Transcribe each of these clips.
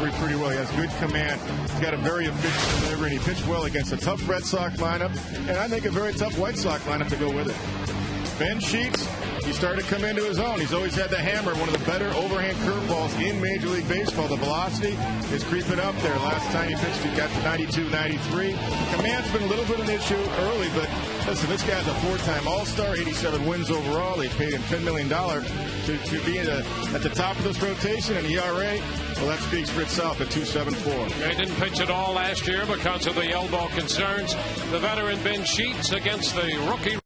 delivery pretty well. He has good command. He's got a very efficient delivery, and he pitched well against a tough Red Sox lineup, and I think a very tough White Sox lineup to go with it. Ben Sheets, he started to come into his own. He's always had the hammer, one of the better overhand curveballs in Major League Baseball. The velocity is creeping up there. Last time he pitched, he got to 92, 93. Command's been a little bit of an issue early, but listen, this guy's a four-time All-Star, 87 wins overall. They paid him $10 million to be at the top of this rotation, and ERA, well, that speaks for itself at 2.74. They didn't pitch at all last year because of the elbow concerns. The veteran Ben Sheets against the rookie.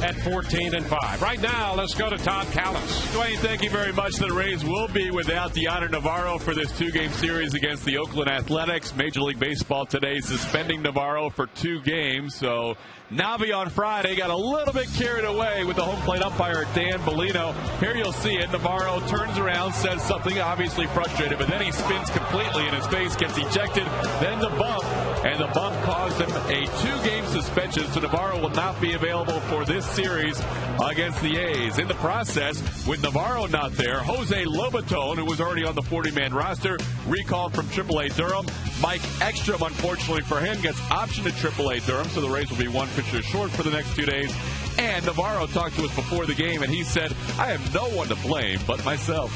At 14-5. Right now, let's go to Todd Callis. Dwayne, thank you very much. The Rays will be without DeAndre Navarro for this two-game series against the Oakland Athletics. Major League Baseball today suspending Navarro for 2 games. So Navi on Friday got a little bit carried away with the home plate umpire, Dan Bellino. Here you'll see it. Navarro turns around, says something, obviously frustrated, but then he spins completely and his face gets ejected. Then the bump, and the bump caused him a 2-game suspension. So Navarro will not be available for this series against the A's. In the process, with Navarro not there, Jose Lobaton, who was already on the 40-man roster, recalled from AAA Durham. Mike Ekstrom, unfortunately for him, gets optioned to AAA Durham, so the Rays will be 1 pitcher short for the next 2 days. And Navarro talked to us before the game, and he said, I have no one to blame but myself.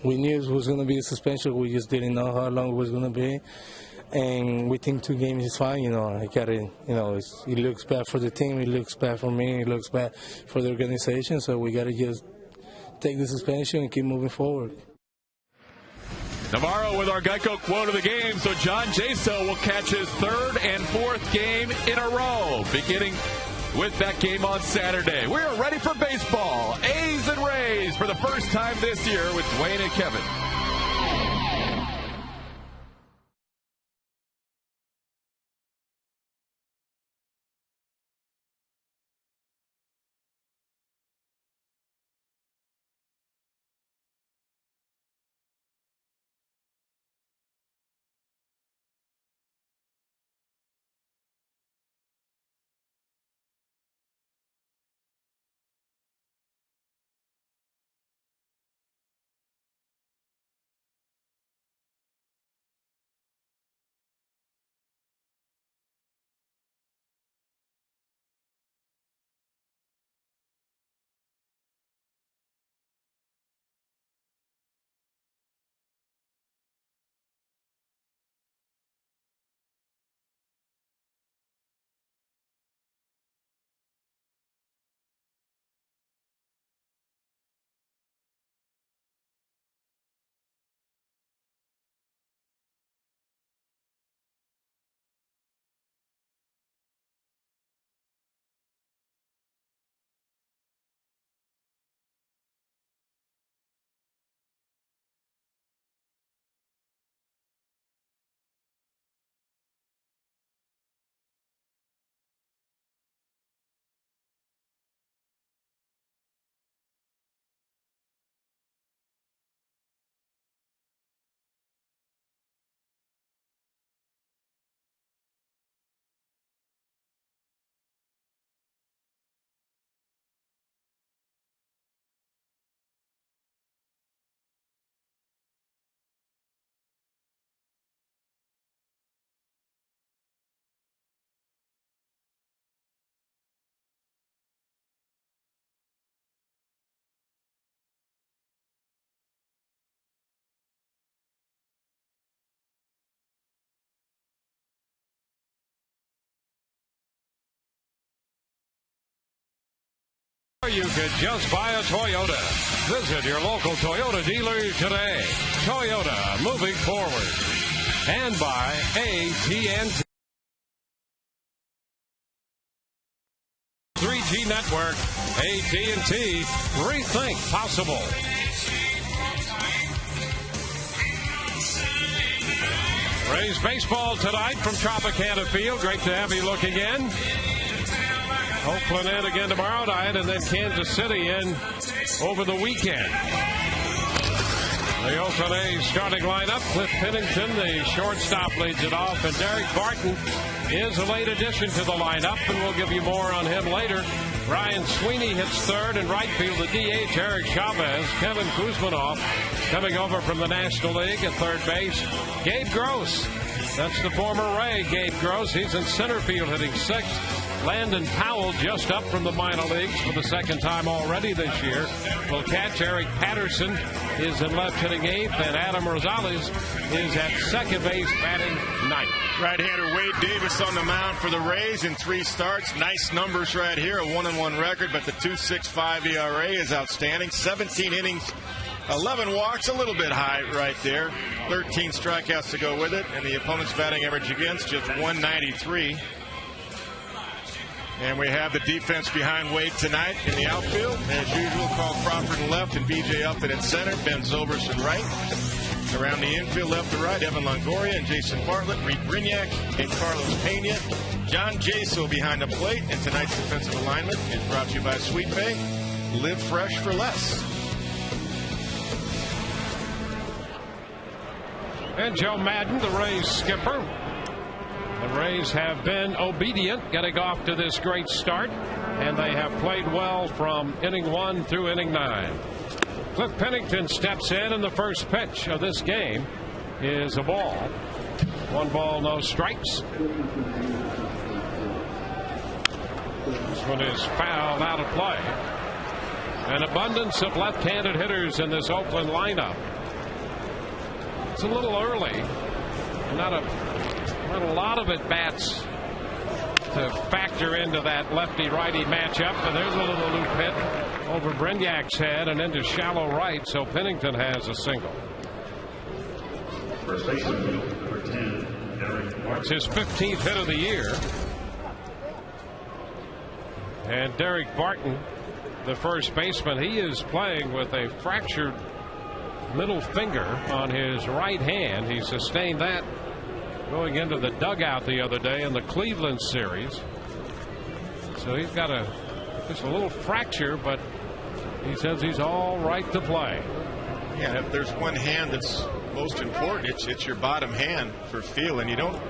We knew it was going to be a suspension. We just didn't know how long it was going to be. And we think 2 games is fine. I got it. It looks bad for the team. It looks bad for me. It looks bad for the organization. So we got to just take the suspension and keep moving forward. Navarro with our Geico quote of the game. So John Jaso will catch his 3rd and 4th game in a row, beginning with that game on Saturday. We are ready for baseball. A's and Rays for the first time this year with Dwayne and Kevin. You could just buy a Toyota. Visit your local Toyota dealer today. Toyota, moving forward. And by AT 3G network. AT&T. Rethink possible. Rays baseball tonight from Tropicana Field. Great to have you looking in. Oakland in again tomorrow night, and then Kansas City in over the weekend. The Oakland A's starting lineup. Cliff Pennington, the shortstop, leads it off, and Derek Barton is a late addition to the lineup, and we'll give you more on him later. Ryan Sweeney hits third, and right field the DH, Eric Chavez. Kevin Kuzmanoff coming over from the National League at third base. Gabe Gross, that's the former Ray, Gabe Gross. He's in center field hitting sixth. Landon Powell just up from the minor leagues for the second time already this year. Will catch. Eric Patterson is in left hitting eighth, and Adam Rosales is at second base batting ninth. Right-hander Wade Davis on the mound for the Rays in 3 starts. Nice numbers right here, a 1-1 record, but the 2.65 ERA is outstanding. 17 innings, 11 walks, a little bit high right there. 13 strikeouts to go with it, and the opponent's batting average against just 193. And we have the defense behind Wade tonight in the outfield. As usual, Carl Crawford in left and BJ Upton in center. Ben Zobrist in right. Around the infield, left to right, Evan Longoria and Jason Bartlett, Reed Brignac and Carlos Pena. John Jaso behind the plate. And tonight's defensive alignment is brought to you by Sweet Bay. Live fresh for less. And Joe Madden, the Rays skipper. The Rays have been obedient getting off to this great start, and they have played well from inning 1 through inning 9. Cliff Pennington steps in, and the first pitch of this game is a ball. 1 ball, no strikes. This one is fouled out of play. An abundance of left-handed hitters in this Oakland lineup. It's a little early. Not a lot of at-bats to factor into that lefty-righty matchup. And there's a little loop hit over Brignac's head and into shallow right, so Pennington has a single. First baseman, number 10, Derek Barton. It's his 15th hit of the year. And Derek Barton, the first baseman, he is playing with a fractured middle finger on his right hand. He sustained that going into the dugout the other day in the Cleveland series. So he's got just a little fracture, but he says he's all right to play. Yeah, if there's one hand that's most important, it's your bottom hand for feel, and you don't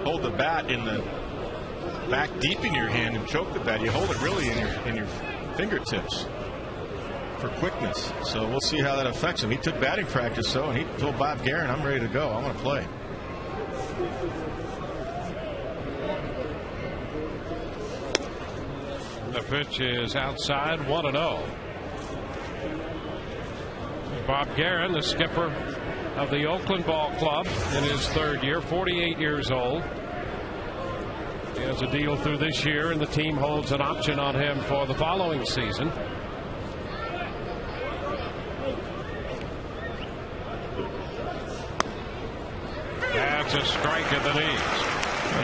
hold the bat in the back deep in your hand and choke the bat. You hold it really in your fingertips for quickness. So we'll see how that affects him. He took batting practice, and he told Bob Guerin, "I'm ready to go. I want to play." The pitch is outside, 1-0. Bob Guerin, the skipper of the Oakland Ball Club in his 3rd year, 48 years old. He has a deal through this year, and the team holds an option on him for the following season. That's a strike at the knees.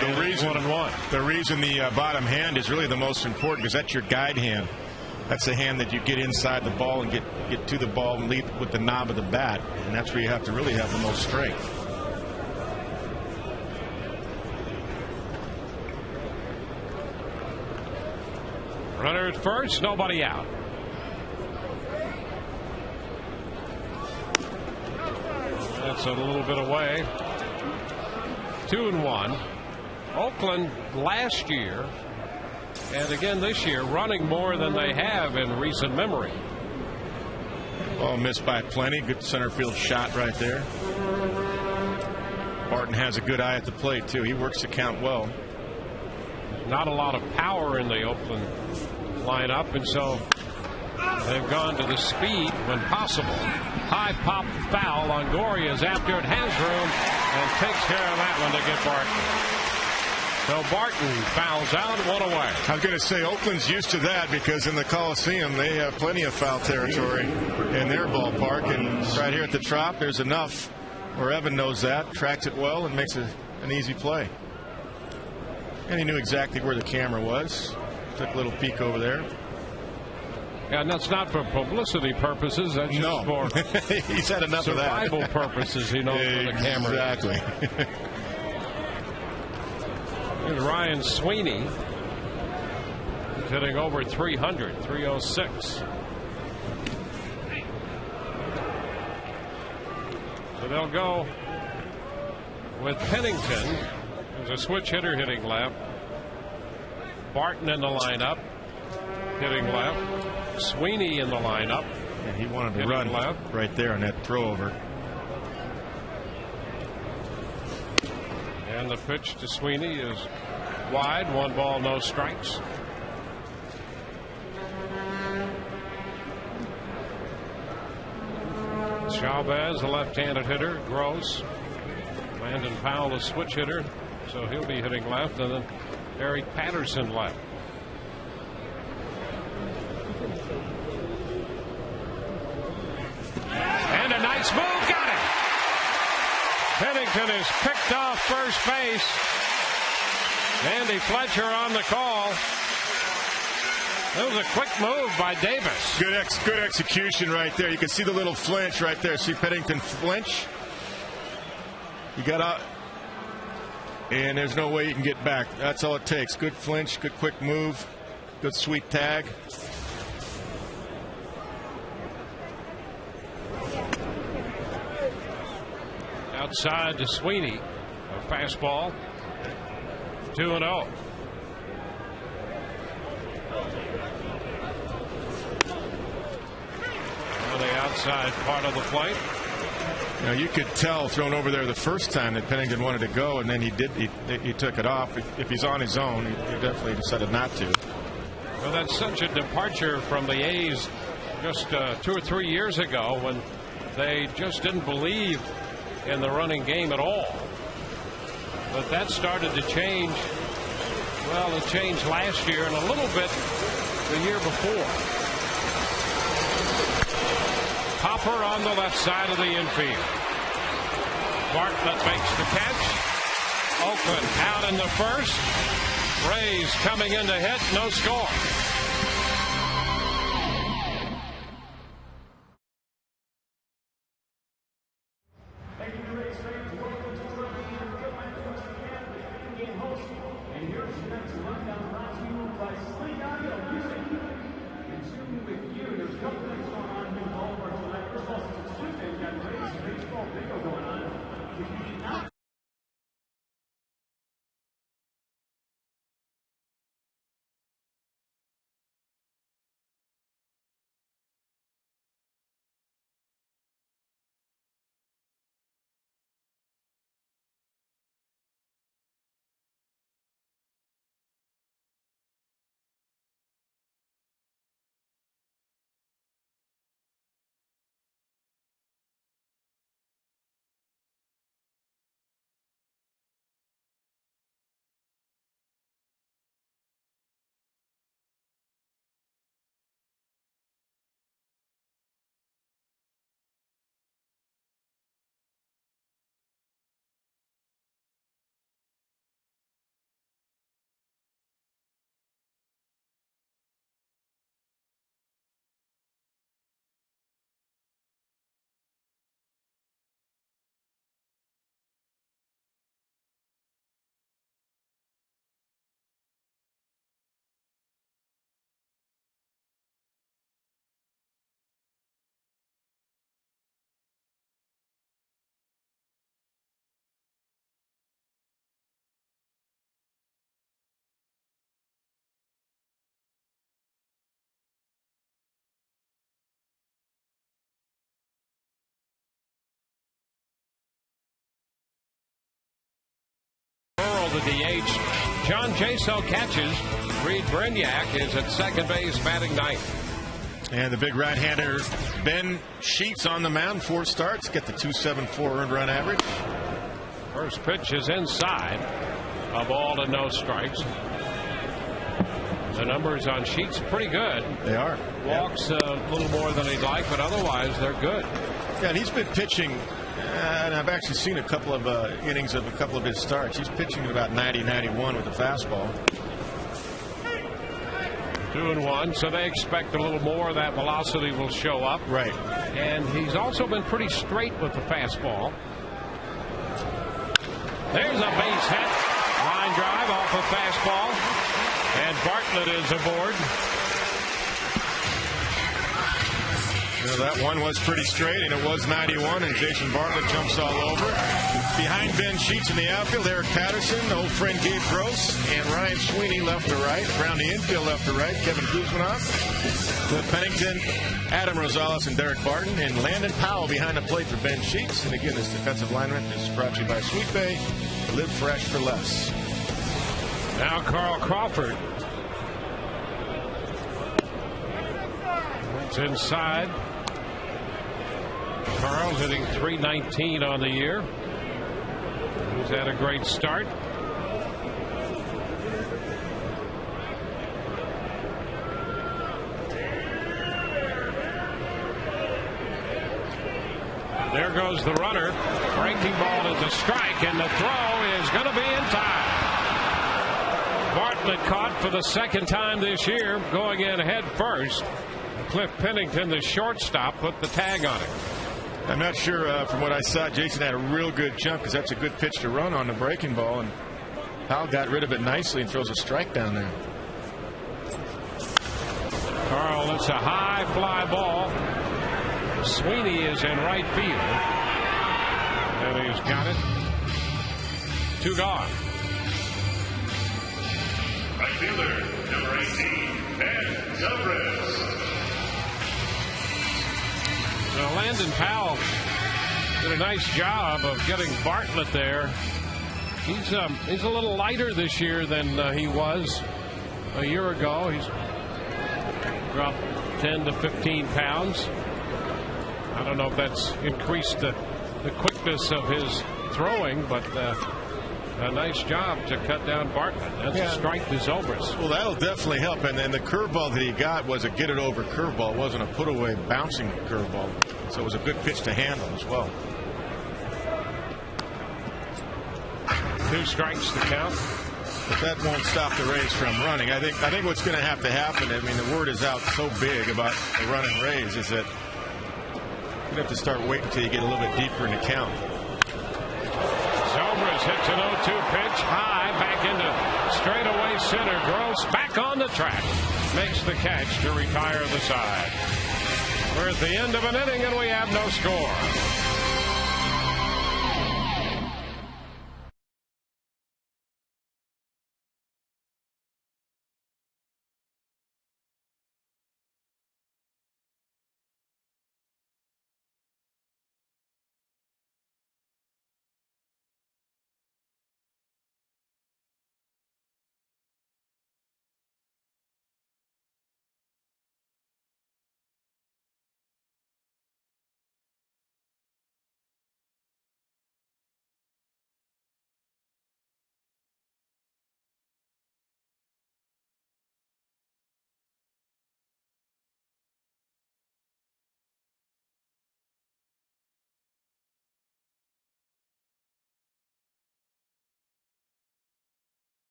The reason 1-1. The reason the bottom hand is really the most important because that's your guide hand. That's the hand that you get inside the ball and get to the ball and lead with the knob of the bat, and that's where you have to really have the most strength. Runner at first, nobody out. That's a little bit away. 2-1. Oakland last year and again this year running more than they have in recent memory. Oh, missed by plenty. Good center field shot right there. Barton has a good eye at the plate too. He works the count well. Not a lot of power in the Oakland lineup, and so they've gone to the speed when possible. High pop foul. Longoria is after it, has room, and takes care of that one to get Barton. So Barton fouls out, 1 away. I was going to say Oakland's used to that because in the Coliseum they have plenty of foul territory in their ballpark, and right here at the Trop there's enough where Evan knows that, tracks it well, and makes an easy play. And he knew exactly where the camera was. Took a little peek over there. Yeah, and that's not for publicity purposes. That's just for he's had enough of that. survival purposes, you know, for the camera. Exactly. Here's Ryan Sweeney. He's hitting over 300, 306. So they'll go with Pennington. There's a switch hitter hitting left. Barton in the lineup, hitting left. Sweeney in the lineup. And he wanted to run left. right there on that throw over. And the pitch to Sweeney is wide. 1 ball, no strikes. Chavez, a left-handed hitter. Gross. Landon Powell, a switch hitter. So he'll be hitting left. And then Eric Patterson left. And a nice move. Got it. Pennington is picked off first base. Andy Fletcher on the call. That was a quick move by Davis. Good execution right there. You can see the little flinch right there. See Pennington flinch? You got out, and there's no way you can get back. That's all it takes. Good flinch, good quick move, good sweet tag. Outside to Sweeney. A fastball. 2-0. On the outside part of the plate. Now you could tell thrown over there the first time that Pennington wanted to go, and then he took it off. If he's on his own, he definitely decided not to. Well, that's such a departure from the A's just 2 or 3 years ago when they just didn't believe in the running game at all. But that started to change. Well, it changed last year and a little bit the year before. Hopper on the left side of the infield. Bartlett makes the catch. Oakland out in the first. Rays coming in to hit. No score. The DH. John Jaso catches. Reed Brignac is at second base, batting ninth. And the big right-hander Ben Sheets on the mound. 4 starts, get the .274 earned run average. First pitch is inside. A ball and no strikes. The numbers on Sheets pretty good. They are. Walks a little more than he'd like, but otherwise they're good. Yeah, and he's been pitching, and I've actually seen a couple of innings of a couple of his starts. He's pitching at about 90-91 with the fastball. 2-1, so they expect a little more. That velocity will show up. Right. And he's also been pretty straight with the fastball. There's a base hit. Line drive off a fastball. And Bartlett is aboard. You know, that one was pretty straight, and it was 91, and Jason Bartlett jumps all over. Behind Ben Sheets in the outfield, Eric Patterson, old friend Gabe Gross, and Ryan Sweeney left to right. Around the infield left to right, Kevin Kuzminoff, Cliff Pennington, Adam Rosales, and Derek Barton, and Landon Powell behind the plate for Ben Sheets. And again, this defensive lineman is brought to you by Sweet Bay. Live fresh for less. Now Carl Crawford. It's inside. Carl hitting .319 on the year. He's had a great start. There goes the runner. Breaking ball is a strike, and the throw is going to be in time. Bartlett caught for the second time this year, going in head first. Cliff Pennington, the shortstop, put the tag on it. I'm not sure from what I saw. Jason had a real good jump because that's a good pitch to run on the breaking ball, and Powell got rid of it nicely and throws a strike down there. Carl, it's a high fly ball. Sweeney is in right field, and he's got it. 2 gone. Right fielder, number 18, Ben Zobrist. Now Landon Powell did a nice job of getting Bartlett there. He's a little lighter this year than he was a year ago. He's dropped 10 to 15 pounds. I don't know if that's increased the quickness of his throwing, but a nice job to cut down Bartlett. That's a strike to Zobrist. Well, that'll definitely help. And then the curveball that he got was a get it over curveball. It wasn't a put away bouncing curveball. So it was a good pitch to handle as well. 2 strikes to count. But that won't stop the Rays from running. I think what's going to happen, I mean, the word is out so big about the running Rays, is that you have to start waiting until you get a little bit deeper in the count. Zobrist hits an 0-2 pitch high back into straightaway center. Gross back on the track. Makes the catch to retire the side. We're at the end of an inning and we have no score.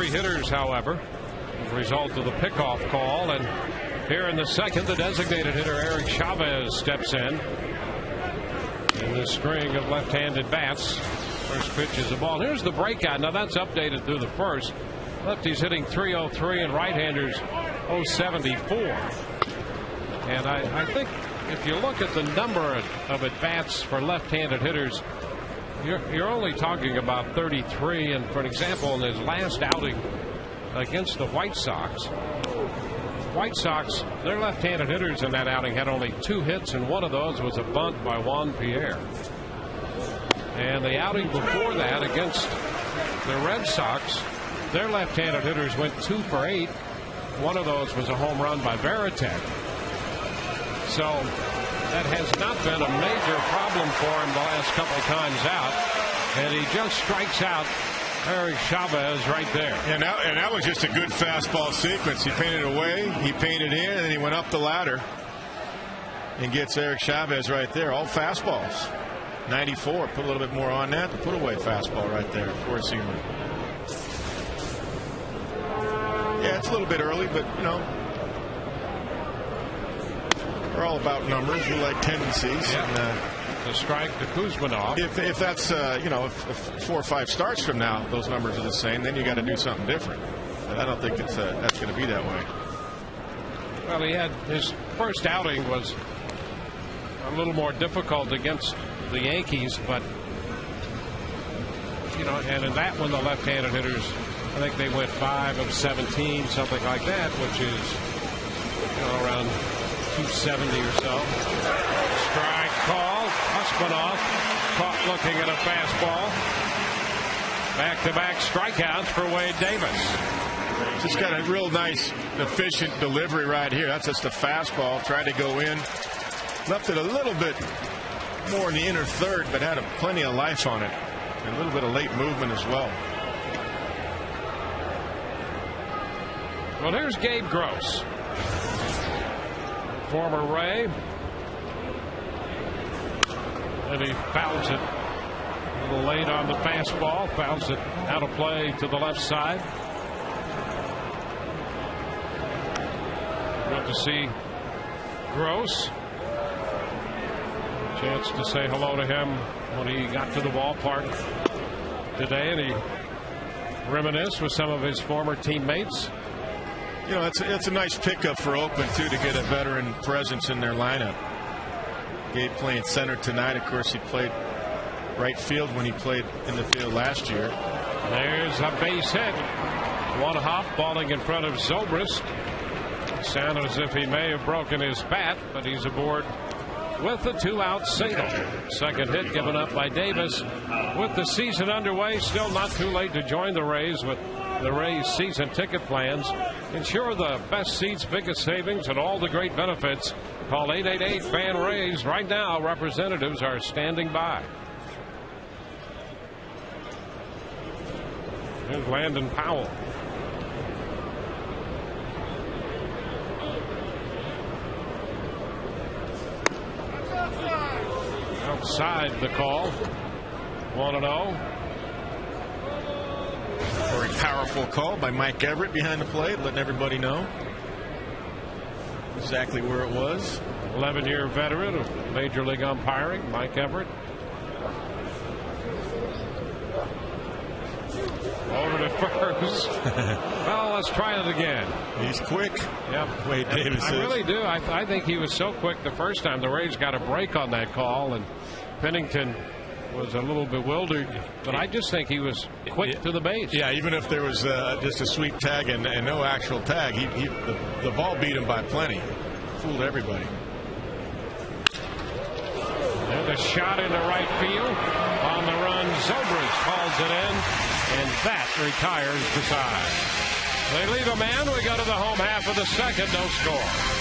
Three hitters, however, as a result of the pickoff call. And here in the second, the designated hitter Eric Chavez steps in this string of left-handed bats. First pitch is a ball. Here's the breakout. Now that's updated through the first. Lefties hitting .303 and right-handers .074. And I think if you look at the number of at-bats for left-handed hitters, you're only talking about 33. And for an example, in his last outing against the White Sox, their left-handed hitters in that outing had only 2 hits, and one of those was a bunt by Juan Pierre. And the outing before that against the Red Sox, their left-handed hitters went 2 for 8. One of those was a home run by Veritek. So that has not been a major problem for him the last couple of times out. And he just strikes out Eric Chavez right there. And that was just a good fastball sequence. He painted away, he painted in, and then he went up the ladder and gets Eric Chavez right there. All fastballs. 94. Put a little bit more on that. The put away fastball right there. Four-seamer. Yeah, it's a little bit early, but you know, we're all about numbers. We like tendencies. Yeah. And, the strike to Kuzmanov. If that's if 4 or 5 starts from now those numbers are the same, then you got to do something different. But I don't think that's going to be that way. Well, he had his first outing was a little more difficult against the Yankees, but you know, and in that one the left-handed hitters, I think they went 5 of 17, something like that, which is around 270 or so. Strike call. Kuzmanov caught looking at a fastball. Back-to-back strikeouts for Wade Davis. Just got a real nice, efficient delivery right here. That's just a fastball. Tried to go in. Left it a little bit more in the inner third, but had plenty of life on it. And a little bit of late movement as well. Well, here's Gabe Gross. Former Ray. And he fouls it a little late on the fastball. Fouls it out of play to the left side. Good to see Gross. Chance to say hello to him when he got to the ballpark today, and he reminisced with some of his former teammates. You know, it's a nice pickup for Oakland too, to get a veteran presence in their lineup. Gabe playing center tonight. Of course, he played right field when he played in the field last year. There's a base hit. One hop, balling in front of Zobrist. Sounded as if he may have broken his bat, but he's aboard with a 2-out single. Second hit given up by Davis. With the season underway, still not too late to join the Rays with the Rays season ticket plans. Ensure the best seats, biggest savings, and all the great benefits. Call 888-FAN-RAYS. Right now, representatives are standing by. Here's Landon Powell. Outside the call. 1-0. Very powerful call by Mike Everett behind the plate, letting everybody know exactly where it was. 11-year veteran of Major League umpiring, Mike Everett. Over to first. Well, let's try it again. He's quick. Yep. Wade Davis I really do. I think he was so quick the first time. The Rays got a break on that call, and Pennington was a little bewildered, but I just think he was quick to the base. Yeah, even if there was just a sweep tag and no actual tag, the ball beat him by plenty. Fooled everybody. And a shot into right field. On the run, Zobrist hauls it in, and that retires the side. They leave a man. We go to the home half of the second. No score.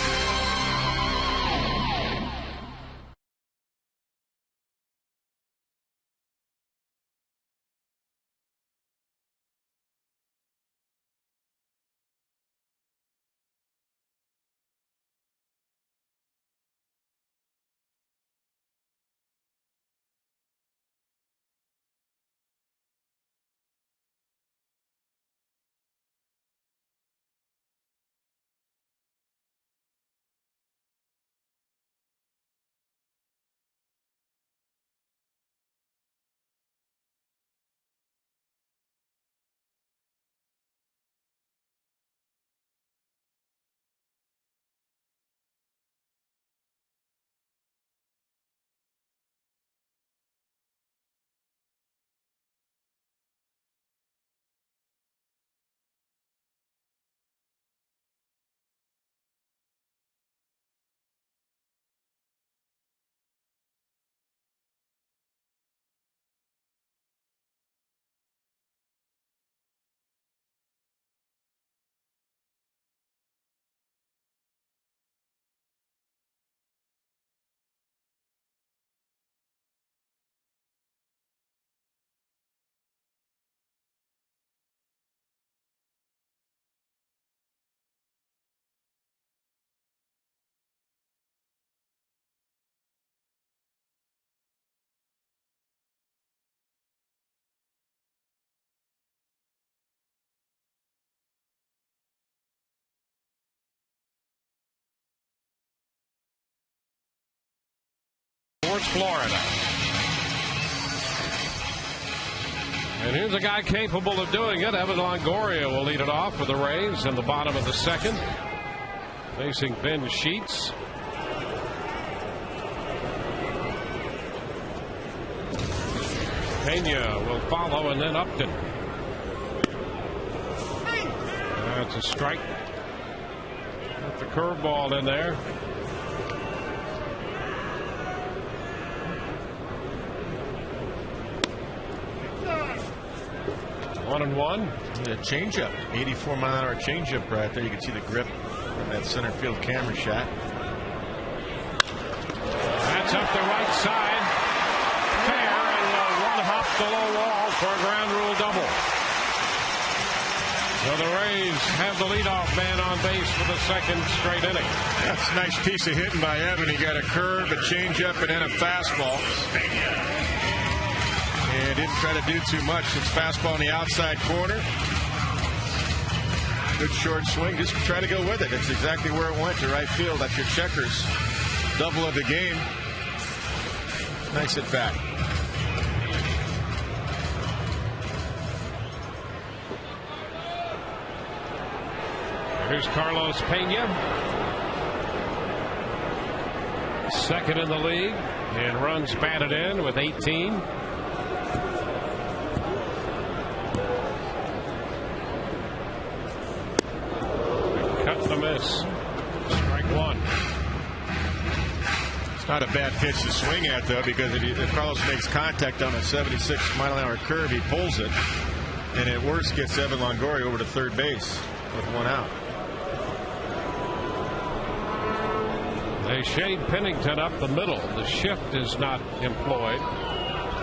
towards Florida. And here's a guy capable of doing it. Evan Longoria will lead it off for the Rays in the bottom of the second, facing Ben Sheets. Pena will follow, and then Upton. That's a strike. Got the curveball in there. One and one. A changeup, 84-mile-an-hour changeup right there. You can see the grip from that center field camera shot. That's up the right side. Fair, and one hop the low wall for a ground rule double. So the Rays have the leadoff man on base for the second straight inning. That's a nice piece of hitting by Evan. He got a curve, a changeup, and then a fastball. And didn't try to do too much. It's fastball in the outside corner. Good short swing. Just try to go with it. It's exactly where it went, to right field. That's your checkers. Double of the game. Nice at bat. Here's Carlos Pena. Second in the league. And runs batted in with 18. Miss. Strike one. It's not a bad pitch to swing at, though, because if Carlos makes contact on a 76-mile-an-hour curve, he pulls it, and at worst gets Evan Longoria over to third base with one out. They shade Pennington up the middle. The shift is not employed,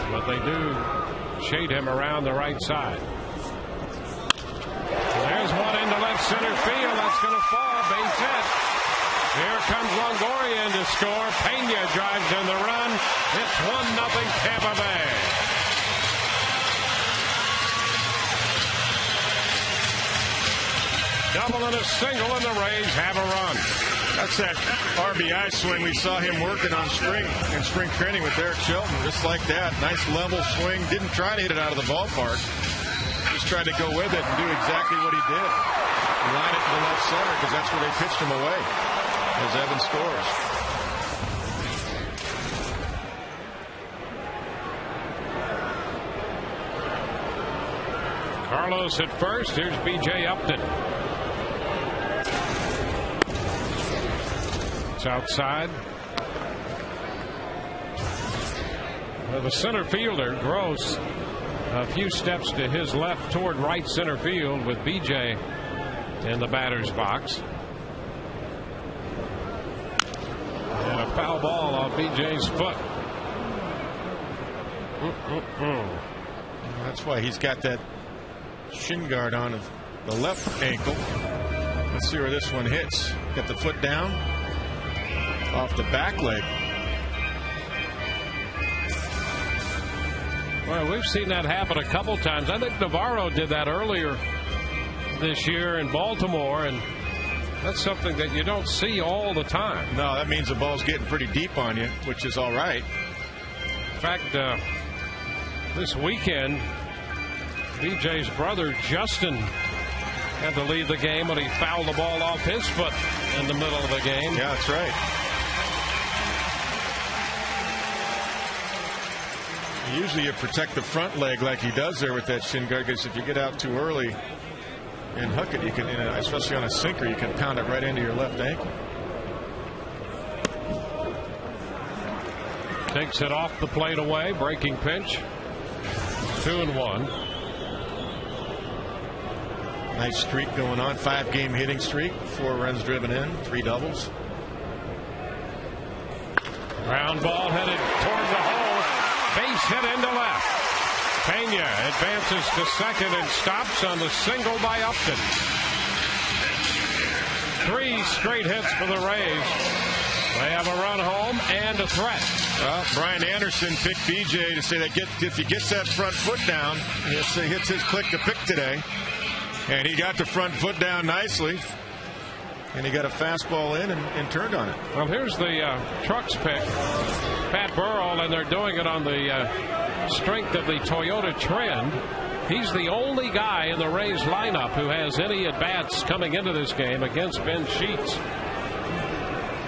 but they do shade him around the right side. There's one into left center field. That's going to fall. Base hit. Here comes Longoria in to score. Pena drives in the run. It's 1-0 Tampa Bay. Double and a single, and the Rays have a run. That's that RBI swing we saw him working on in spring training with Eric Shelton. Just like that. Nice level swing. Didn't try to hit it out of the ballpark. Just tried to go with it and do exactly what he did. Line it to the left center, because that's where they pitched him away as Evan scores. Carlos at first. Here's B.J. Upton. It's outside. Well, the center fielder, Gross, a few steps to his left toward right center field with B.J. in the batter's box. And a foul ball off B.J.'s foot. That's why he's got that shin guard on the left ankle. Let's see where this one hits. Got the foot down off the back leg. Well, we've seen that happen a couple times. I think Navarro did that earlier this year in Baltimore, and that's something that you don't see all the time. No, that means the ball's getting pretty deep on you, which is all right. In fact, this weekend, BJ's brother Justin had to leave the game when he fouled the ball off his foot in the middle of the game. Yeah, that's right. Usually you protect the front leg like he does there with that shin guard, because if you get out too early and hook it, you can, especially on a sinker, you can pound it right into your left ankle. Takes it off the plate away. Breaking pitch. 2-1. Nice streak going on. 5-game hitting streak. 4 runs driven in. 3 doubles. Ground ball headed toward the hole. Base hit into left. Pena advances to second and stops on the single by Upton. 3 straight hits for the Rays. They have a run home and a threat. Well, Brian Anderson picked BJ to say that if he gets that front foot down, he hits his click to pick today. And he got the front foot down nicely. And he got a fastball in and turned on it. Well, here's the Trucks pick. Pat Burrell, and they're doing it on the strength of the Toyota trend. He's the only guy in the Rays lineup who has any at-bats coming into this game against Ben Sheets.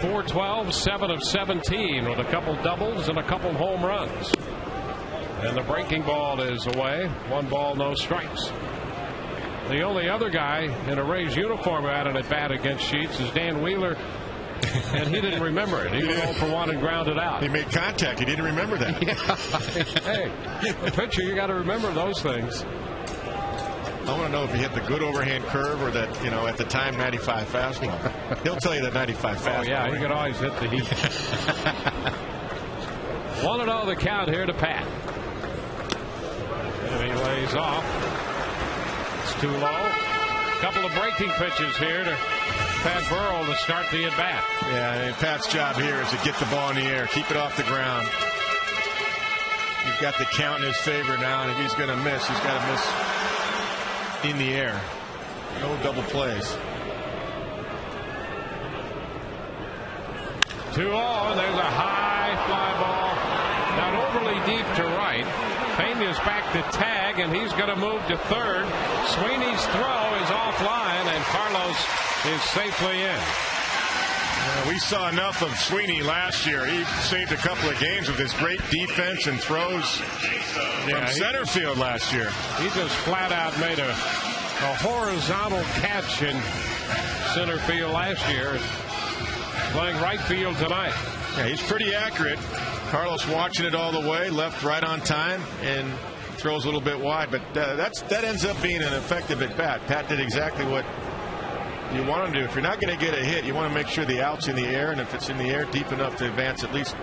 412, 7 of 17 with a couple doubles and a couple home runs. And the breaking ball is away. 1 ball, no strikes. The only other guy in a Rays uniform who had an at-bat against Sheets is Dan Wheeler, and he didn't remember it. He went 0 for 1 and grounded out. He made contact. He didn't remember that. Yeah. Hey, a pitcher, you got to remember those things. I want to know if he hit the good overhand curve or that, at the time 95 fastball. He'll tell you that 95 fastball. Oh, yeah, he could always hit the heat. 1-0 the count here to Pat. And he lays off. It's too low. Couple of breaking pitches here to Pat Burrell to start the at-bat. Yeah, Pat's job here is to get the ball in the air, keep it off the ground. He's got the count in his favor now, and if he's going to miss, he's got to miss in the air. No double plays. 2-0, and there's a high fly ball. Not overly deep to right. Pena's back to tag, and he's going to move to third. Sweeney's throw is offline, and Carlos is safely in. We saw enough of Sweeney last year. He saved a couple of games with his great defense and throws from center field last year. He just flat out made a horizontal catch in center field last year. Playing right field tonight. Yeah, he's pretty accurate. Carlos watching it all the way, left, right on time, and throws a little bit wide. But that ends up being an effective at bat. Pat did exactly what you want him to do. If you're not going to get a hit, you want to make sure the out's in the air, and if it's in the air deep enough to advance at least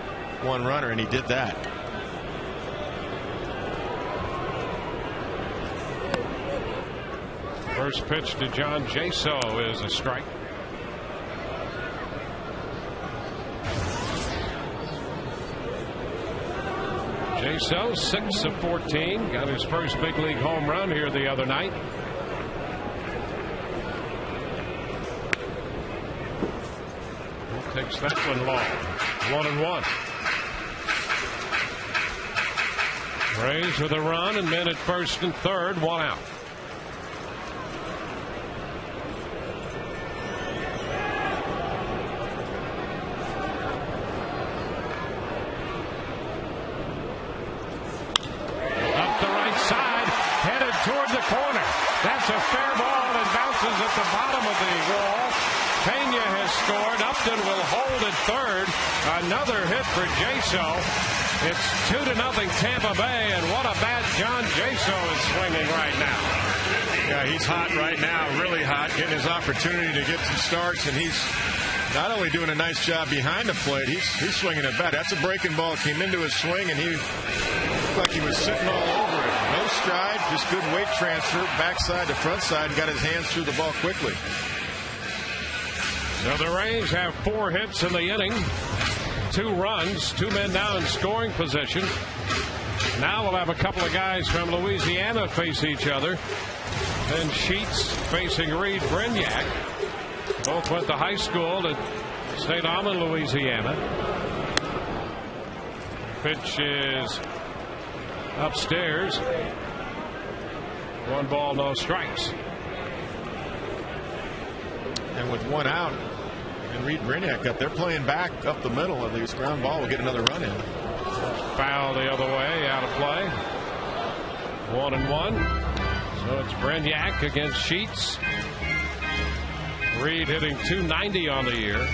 one runner, and he did that. First pitch to John Jaso is a strike. Jaso, 6 of 14, got his first big league home run here the other night. He takes that one long. 1-1. Rays with a run and men at first and third, 1 out. Toward the corner. That's a fair ball and bounces at the bottom of the wall. Pena has scored. Upton will hold at third. Another hit for Jaso. It's 2-0 Tampa Bay, and what a bat John Jaso is swinging right now. Yeah, he's hot right now, really hot, getting his opportunity to get some starts, and he's not only doing a nice job behind the plate, he's swinging it back. That's a breaking ball. Came into his swing, and he looked like he was sitting all over it. No stride, just good weight transfer, backside to front side, and got his hands through the ball quickly. So the Rays have 4 hits in the inning, 2 runs, 2 men now in scoring position. Now we'll have a couple of guys from Louisiana face each other. Then Sheets facing Reed Brignac. Both went to high school at St. Almond, Louisiana. Pitch is upstairs. 1 ball, no strikes. And with 1 out and Reed Brignac up, they're playing back up the middle of this ground ball. Will get another run in. Foul the other way, out of play. 1-1. So it's Brignac against Sheets. Reed hitting .290 on the year.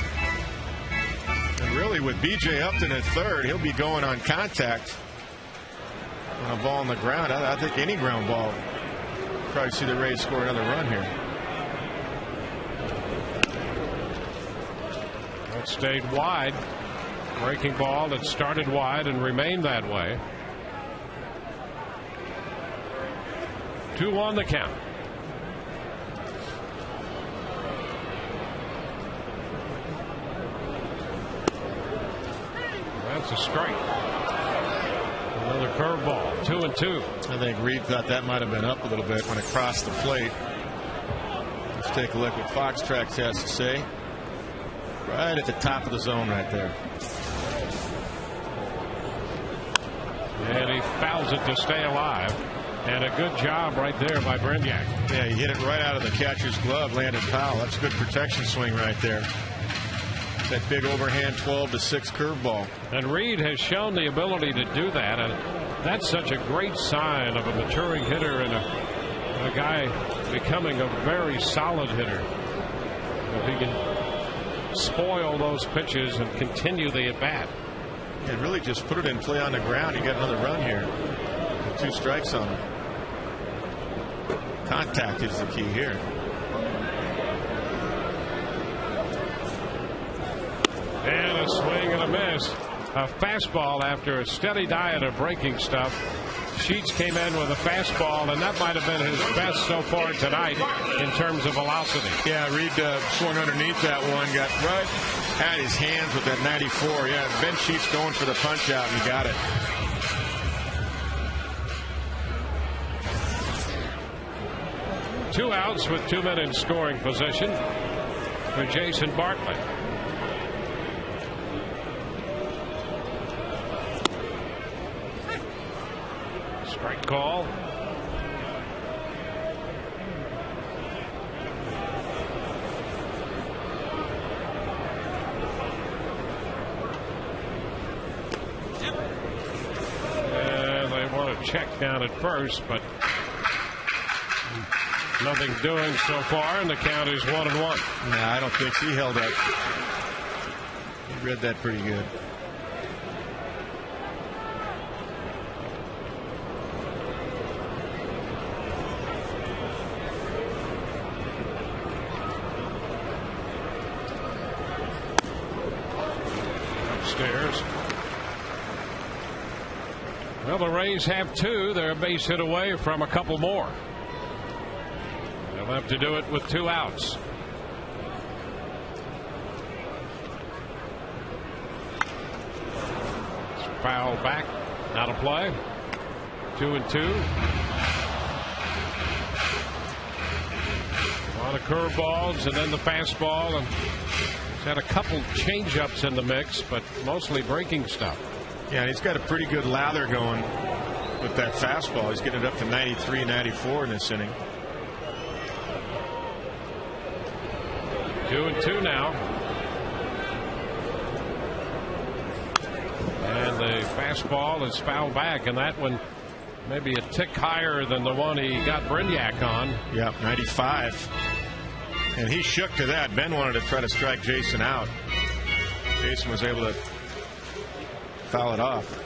And really, with B.J. Upton at third, he'll be going on contact on a ball on the ground. I think any ground ball, probably see the Rays score another run here. That stayed wide. Breaking ball that started wide and remained that way. 2-1 the count. That's a strike. Another curveball. 2-2. I think Reed thought that might have been up a little bit when it crossed the plate. Let's take a look what Foxtracks has to say. Right at the top of the zone right there. And he fouls it to stay alive. And a good job right there by Brinyak. Yeah, he hit it right out of the catcher's glove, landed foul. That's a good protection swing right there. That big overhand 12-6 curveball. And Reed has shown the ability to do that, and that's such a great sign of a maturing hitter and a guy becoming a very solid hitter. If he can spoil those pitches and continue the at-bat. And really just put it in play on the ground. You got another run here. 2 strikes on him. Contact is the key here. And a swing and a miss. A fastball after a steady diet of breaking stuff. Sheets came in with a fastball, and that might have been his best so far tonight in terms of velocity. Yeah, Reed swung underneath that one, got right at his hands with that 94. Yeah, Ben Sheets going for the punch out, and he got it. Two outs with 2 men in scoring position for Jason Bartlett. Strike call. And they want to check down at first, but nothing doing so far, and the count is 1-1. No, I don't think he held up. He read that pretty good. Upstairs. Well, the Rays have 2. They're a base hit away from a couple more. They'll have to do it with 2 outs. It's foul back. Out of play. 2-2. A lot of curveballs and then the fastball. And he's had a couple changeups in the mix, but mostly breaking stuff. Yeah, and he's got a pretty good lather going with that fastball. He's getting it up to 93, 94 in this inning. 2-2 now. And the fastball is fouled back, and that one maybe a tick higher than the one he got Brinyak on. Yep, 95. And he shook to that. Ben wanted to try to strike Jason out. Jason was able to foul it off.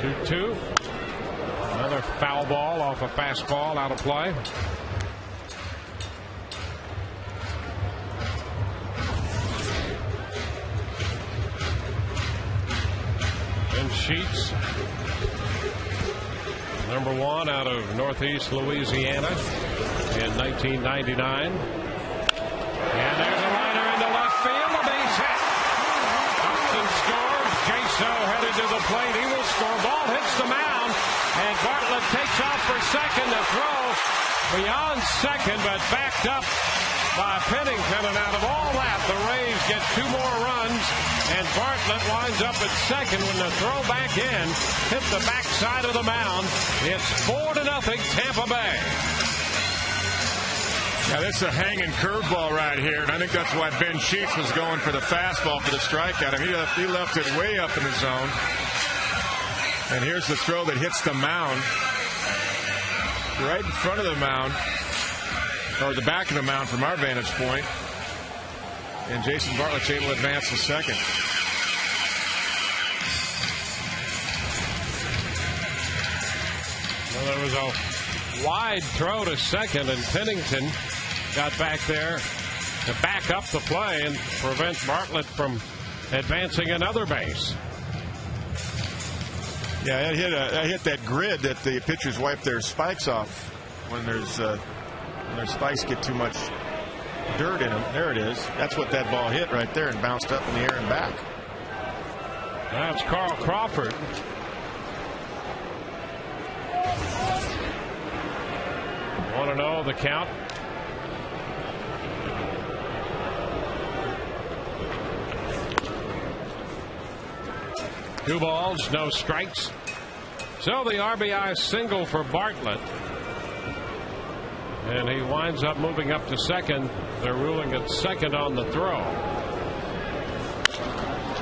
2-2. Another foul ball off a fastball out of play. Ben Sheets, number 1 out of Northeast Louisiana in 1999. And there's a liner into left field, a base hit. Upton scores. Jaso headed to the plate. He will score. Ball hits the mound, and Bartlett takes off for second to throw beyond second, but backed up by Pennington. And out of all that, the Rays get 2 more runs, and Bartlett winds up at second when the throw back in hit the backside of the mound. It's 4-0 Tampa Bay. Yeah, this is a hanging curveball right here, and I think that's why Ben Sheets was going for the fastball for the strikeout. I mean, he left it way up in the zone. And here's the throw that hits the mound, right in front of the mound, or the back of the mound from our vantage point. And Jason Bartlett's able to advance to second. Well, there was a wide throw to second, and Pennington got back there to back up the play and prevent Bartlett from advancing another base. Yeah, it hit that grid that the pitchers wipe their spikes off when their spikes get too much dirt in them. There it is. That's what that ball hit right there and bounced up in the air and back. That's Carl Crawford. 1-0 the count. Two balls, no strikes. So the RBI single for Bartlett. And he winds up moving up to second. They're ruling it second on the throw.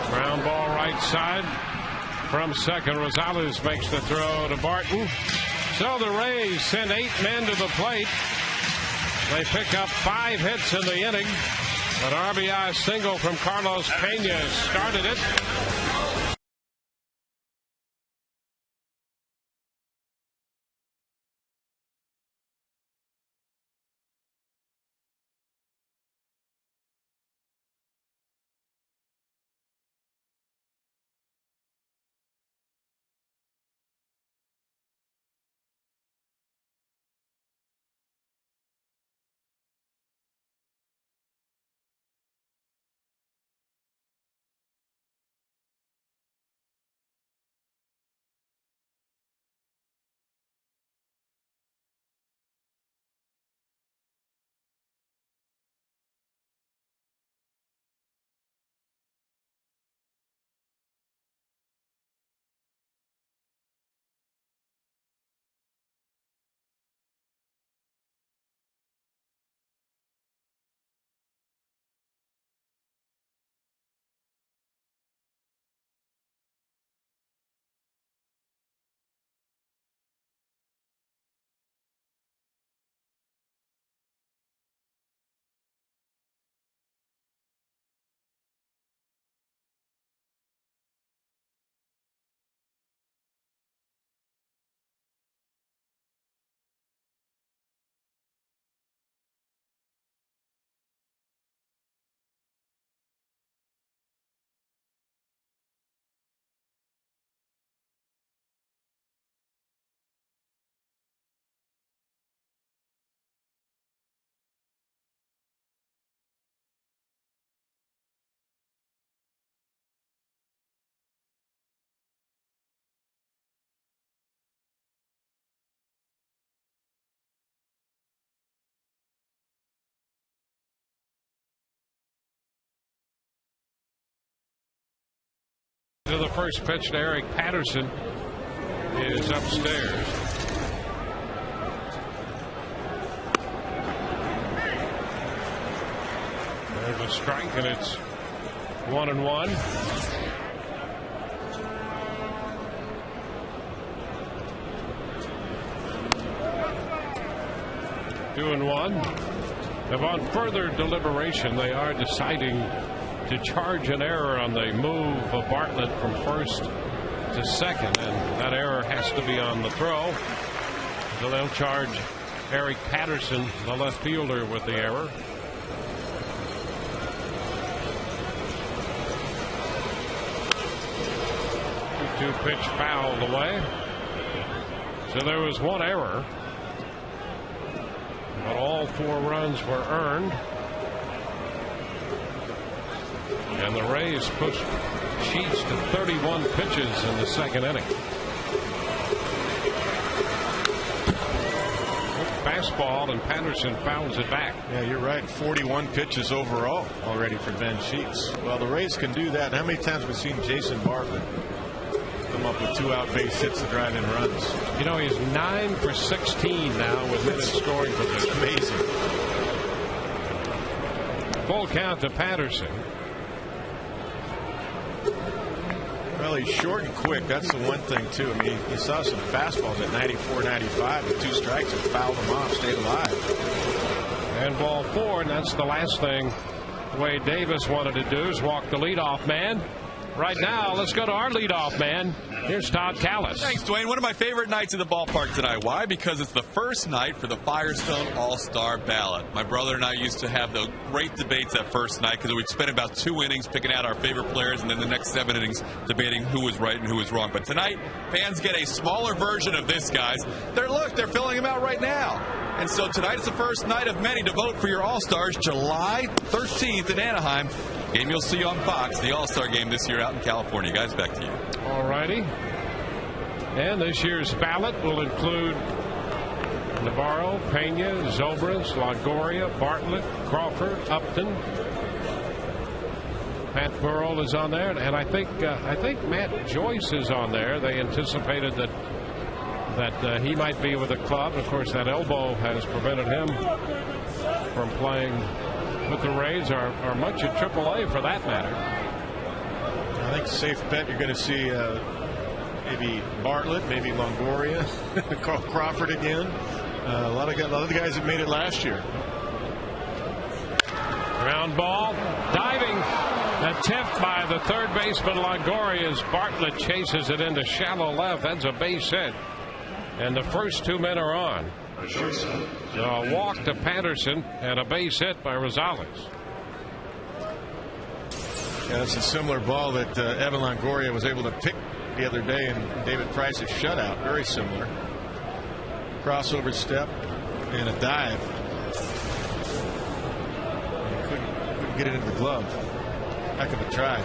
Ground ball right side. From second, Rosales makes the throw to Barton. So the Rays send 8 men to the plate. They pick up 5 hits in the inning. An RBI single from Carlos Pena started it. To the first pitch to Eric Patterson is upstairs. There's a strike, and it's 1-1. Two and one. Upon further deliberation, they are deciding to charge an error on the move of Bartlett from first to second, and that error has to be on the throw. So they'll charge Eric Patterson, the left fielder, with the error. Two pitch fouled away. So there was one error, but all 4 runs were earned. And the Rays pushed Sheets to 31 pitches in the second inning. Fastball, and Patterson fouls it back. Yeah, you're right. 41 pitches overall already for Ben Sheets. Well, the Rays can do that. How many times have we seen Jason Bartlett come up with 2 out base hits to drive in runs? You know, he's 9 for 16 now with him in scoring position. Amazing. Full count to Patterson. Well, he's short and quick. That's the one thing, too. I mean, he saw some fastballs at 94, 95 with 2 strikes and fouled them off, stayed alive. And ball 4, and that's the last thing Wade Davis wanted to do, is walk the leadoff man. Right now, let's go to our leadoff man. Here's Todd Callis. Thanks, Dwayne. One of my favorite nights at the ballpark tonight. Why? Because it's the first night for the Firestone All-Star Ballot. My brother and I used to have the great debates that first night because we'd spend about 2 innings picking out our favorite players and then the next 7 innings debating who was right and who was wrong. But tonight, fans get a smaller version of this, guys. They're filling them out right now. And so tonight is the first night of many to vote for your All-Stars, July 13th in Anaheim. Game you'll see on Fox, the All-Star game this year out in California. Guys, back to you. All righty. And this year's ballot will include Navarro, Pena, Zobrist, Longoria, Bartlett, Crawford, Upton. Pat Burrell is on there, and I think Matt Joyce is on there. They anticipated that he might be with the club. Of course, that elbow has prevented him from playing with the Rays or much at AAA for that matter. I think safe bet you're going to see maybe Bartlett, maybe Longoria, Crawford again. A lot of the guys that made it last year. Ground ball, diving attempt by the third baseman Longoria as Bartlett chases it into shallow left. That's a base hit, and the first two men are on. A walk to Patterson and a base hit by Rosales. Yeah, that's a similar ball that Evan Longoria was able to pick the other day in David Price's shutout. Very similar. Crossover step and a dive. Couldn't get it into the glove. Heck of a try.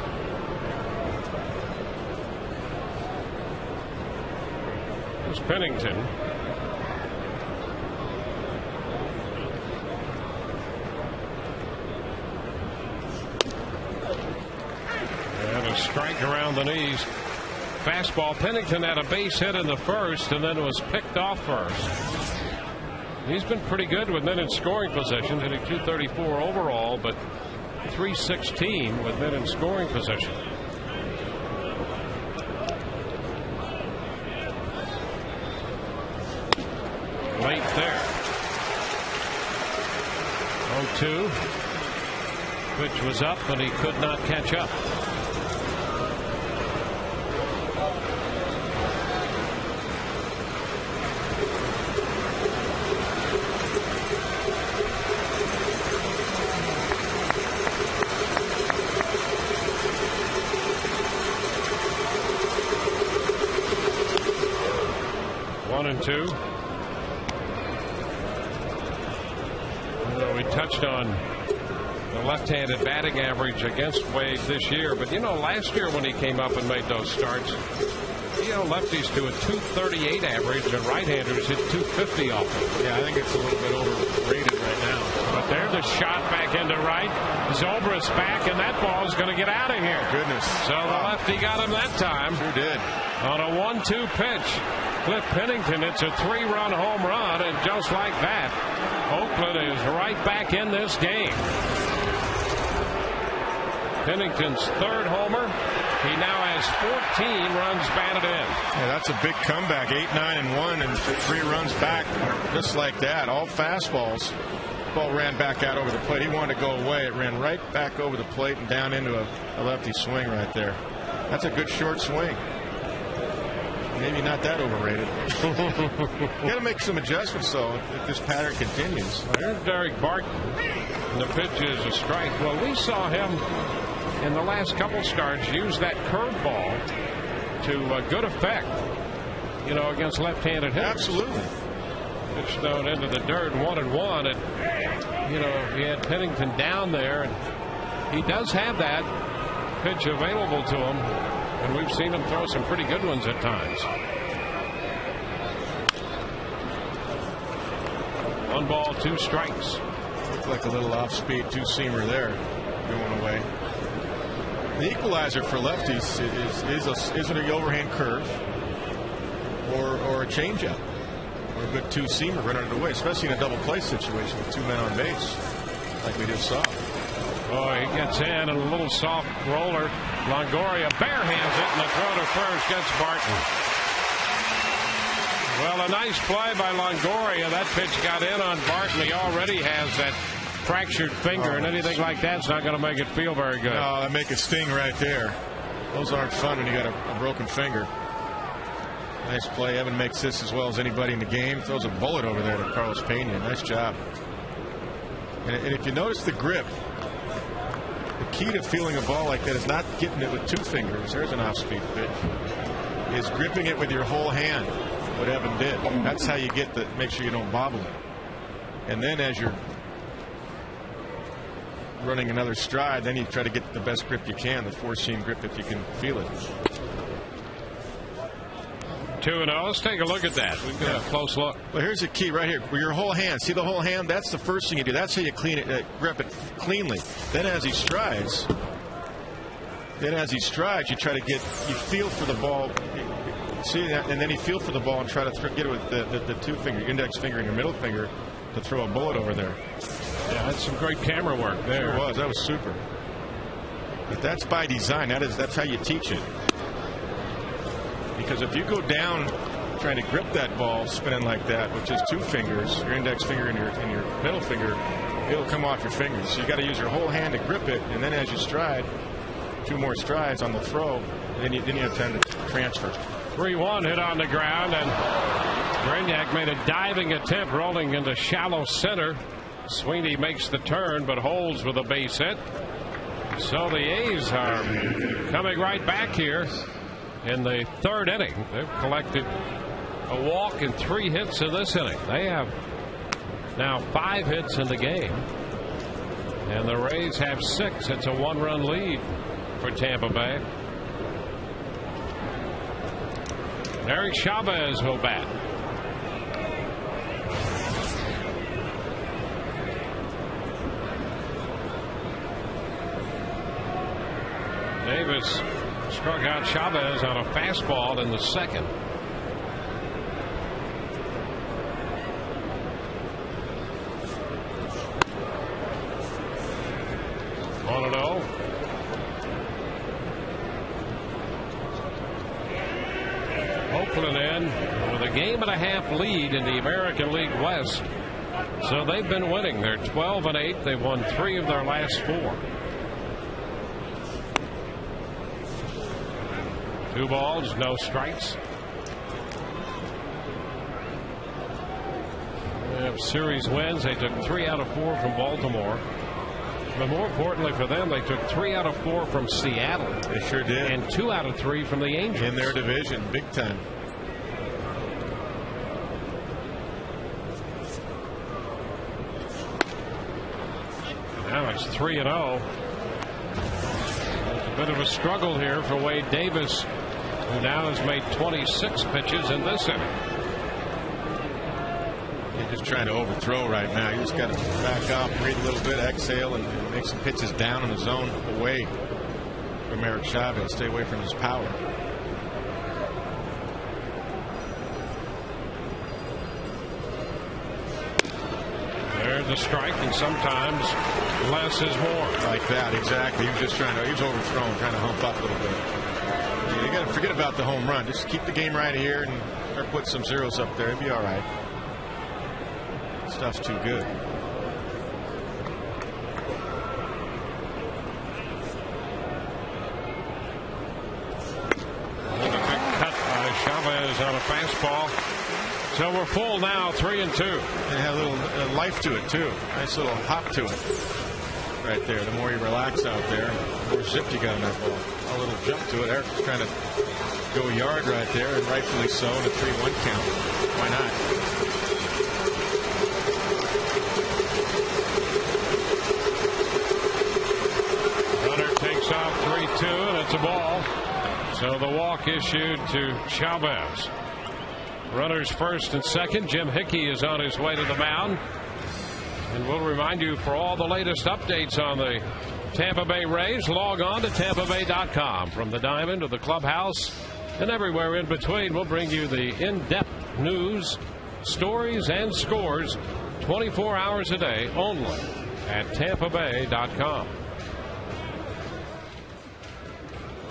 Here's Pennington. And a strike around the knees. Fastball. Pennington had a base hit in the first and then was picked off first. He's been pretty good with men in scoring position, hitting .234 overall, but .316 with men in scoring position. Late there. 0-2. Pitch was up, but he could not catch up. And two. We touched on the left-handed batting average against Wade this year, but last year when he came up and made those starts, lefties do a .238 average and right-handers hit .250 off him. Yeah, I think it's a little bit overrated right now. But there's a shot back into right. Zobrist back, and that ball is going to get out of here. Goodness. So the lefty got him that time. Sure did. On a 1-2 pitch. Cliff Pennington, it's a 3-run home run, and just like that, Oakland is right back in this game. Pennington's third homer. He now has 14 runs batted in. Yeah, that's a big comeback. 8, 9, and 1, and 3 runs back just like that. All fastballs. Ball ran back out over the plate. He wanted to go away. It ran right back over the plate and down into a lefty swing right there. That's a good short swing. Maybe not that overrated. Got to make some adjustments, though, if this pattern continues. There's Derek Barton. And the pitch is a strike. Well, we saw him in the last couple starts use that curveball to good effect, against left-handed hitters. Absolutely. Pitch thrown into the dirt, 1-1, and he had Pennington down there, and he does have that pitch available to him. And we've seen him throw some pretty good ones at times. 1 ball, 2 strikes. Looked like a little off-speed two-seamer there going away. The equalizer for lefties is it an overhand curve or a changeup or a good two-seamer running it away, especially in a double play situation with 2 men on base like we just saw. Oh, he gets in and a little soft roller. Longoria barehands it, and the throw to first gets Barton. Well, a nice play by Longoria. That pitch got in on Barton. He already has that fractured finger, and anything like that's not going to make it feel very good. No, that make it sting right there. Those aren't fun when you got a broken finger. Nice play. Evan makes this as well as anybody in the game. Throws a bullet over there to Carlos Pena. Nice job. And if you notice the grip, the key to feeling a ball like that is not getting it with 2 fingers. There's an off-speed pitch. Is gripping it with your whole hand. What Evan did. That's how you make sure you don't bobble it. And then as you're running another stride, then you try to get the best grip you can, the 4-seam grip if you can feel it. 2-0. Let's take a look at that. We've got a close look. Well, here's the key right here. With your whole hand. See the whole hand? That's the first thing you do. That's how you clean it, grip it cleanly. Then as he strides, you try to you feel for the ball. See that, and then you feel for the ball and try to get it with the two finger, your index finger and your middle finger to throw a bullet over there. Yeah, that's some great camera work there. It was. That was super. But that's by design. That's how you teach it. Because if you go down trying to grip that ball spinning like that with just two fingers, your index finger and your middle finger, it'll come off your fingers. So you got to use your whole hand to grip it, and then as you stride, 2 more strides on the throw, and then you have time to transfer. 3-1 hit on the ground, and Grignac made a diving attempt rolling into shallow center. Sweeney makes the turn but holds with a base hit. So the A's are coming right back here in the 3rd inning. They've collected a walk and 3 hits in this inning. They have now 5 hits in the game, and the Rays have 6. It's a 1-run lead for Tampa Bay. Eric Chavez will bat. Davis struck out Chavez on a fastball in the 2nd. Oakland in with a 1.5 lead in the American League West. So they've been winning. They're 12-8. They've won 3 of their last 4. 2 balls, no strikes. They have series wins. They took 3 out of 4 from Baltimore. But more importantly for them, they took 3 out of 4 from Seattle. They sure did. And 2 out of 3 from the Angels. In their division, big time. Now it's 3-0. It's a bit of a struggle here for Wade Davis, who now has made 26 pitches in this inning. He's just trying to overthrow right now. You just got to back off, breathe a little bit, exhale, and make some pitches down in the zone away from Eric Chavez. Stay away from his power. There's a strike, and sometimes less is more. Like that, exactly. He was just he was overthrown, trying to hump up a little bit. You got to forget about the home run. Just keep the game right here and start putting some zeros up there. It'll be all right. Stuff's too good. And a big cut by Chavez on a fastball. So we're full now, 3-2. It had a little life to it too. Nice little hop to it. Right there. The more you relax out there, the more zip you got on that ball. A little jump to it. Eric's trying to go yard right there, and rightfully so, in a 3-1 count. Why not? Runner takes off 3-2, and it's a ball. So the walk issued to Chavez. Runners first and second. Jim Hickey is on his way to the mound. And we'll remind you, for all the latest updates on the Tampa Bay Rays, log on to TampaBay.com. From the diamond to the clubhouse and everywhere in between, we'll bring you the in-depth news, stories, and scores 24 hours a day only at TampaBay.com.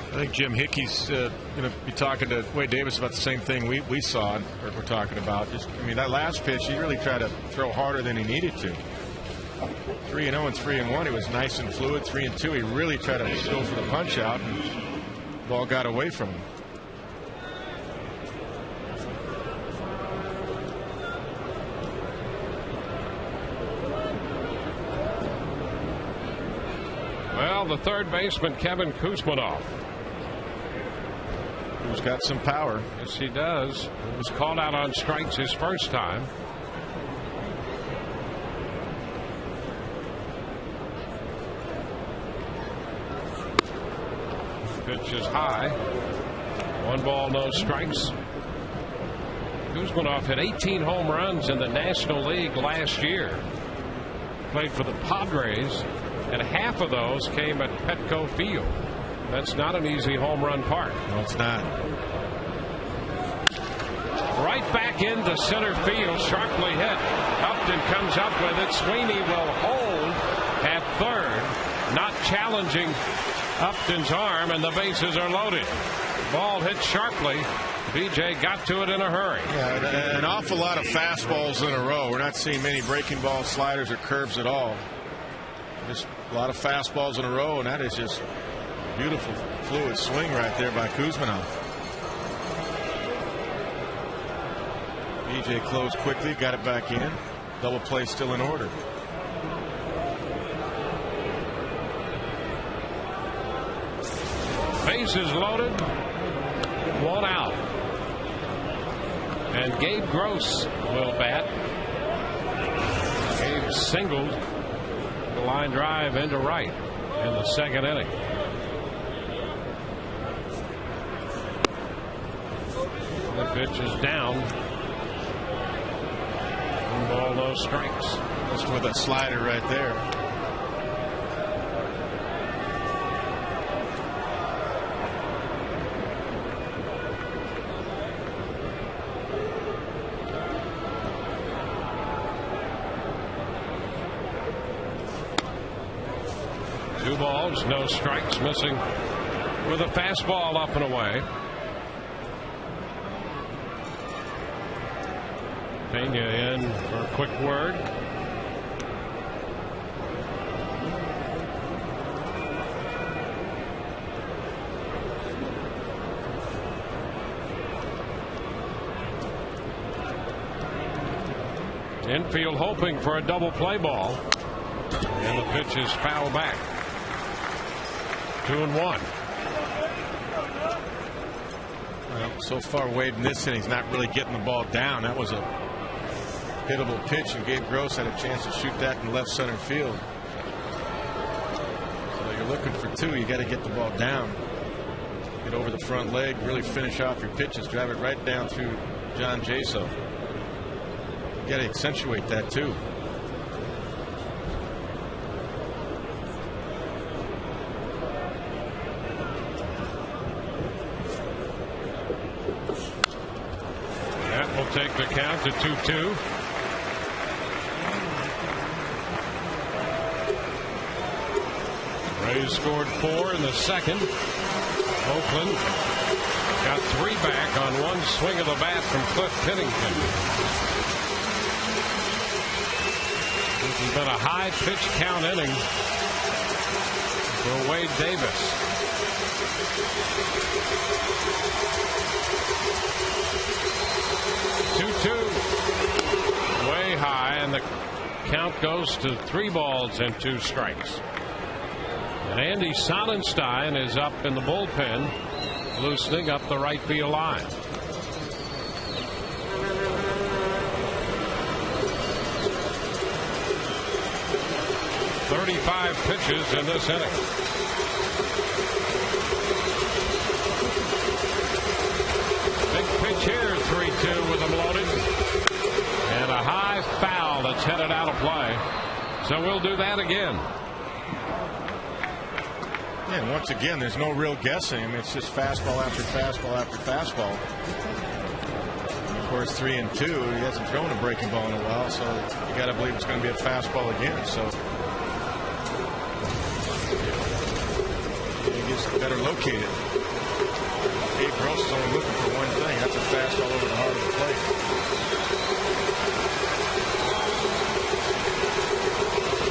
I think Jim Hickey's going to be talking to Wade Davis about the same thing we saw, or we're talking about. That last pitch, he really tried to throw harder than he needed to. 3-0 and 3-1. He was nice and fluid. 3-2. He really tried to go for the punch out, and the ball got away from him. Well, the third baseman, Kevin Kuzmanoff. Who's got some power. Yes, he does. He was called out on strikes his first time. Pitch is high. 1 ball, no strikes. Kuzminoff hit 18 home runs in the National League last year. Played for the Padres, and half of those came at Petco Field. That's not an easy home run park. No, it's not. Right back into center field, sharply hit. Upton comes up with it. Sweeney will hold at third, not challenging Upton's arm, and the bases are loaded. Ball hit sharply. BJ got to it in a hurry. Yeah, an awful lot of fastballs in a row. We're not seeing many breaking balls, sliders, or curves at all. Just a lot of fastballs in a row, and that is just beautiful, fluid swing right there by Kuzminoff. BJ closed quickly, got it back in. Double play still in order. Bases loaded, one out. And Gabe Gross will bat. Gabe singled the line drive into right in the second inning. The pitch is down. One ball, no strikes. Just with a slider right there. Two balls, no strikes, missing with a fastball up and away. Pena in for a quick word. Infield hoping for a double play ball, and the pitch is foul back. 2-1. Well, so far Wade in this inning, he's not really getting the ball down. That was a hittable pitch, and Gabe Gross had a chance to shoot that in left center field. So you're looking for two. You got to get the ball down, get over the front leg, really finish off your pitches, drive it right down through John Jaso. You got to accentuate that too. That will take the count to 2-2. Rays scored 4 in the second. Oakland got 3 back on one swing of the bat from Cliff Pennington. This has been a high pitch count inning for Wade Davis. Way high, and the count goes to 3 balls and 2 strikes. And Andy Sonnenstein is up in the bullpen, loosening up the right field line. "35 pitches in this inning." Big pitch here, 3-2 with them loaded. And a high foul that's headed out of play. So we'll do that again. Yeah, and once again, there's no real guessing. I mean, it's just fastball after fastball after fastball. Of course, 3-2. He hasn't thrown a breaking ball in a while, so you got to believe it's going to be a fastball again. So he gets better located. Gabe Gross is only looking for one thing. That's a fastball over the heart of the plate.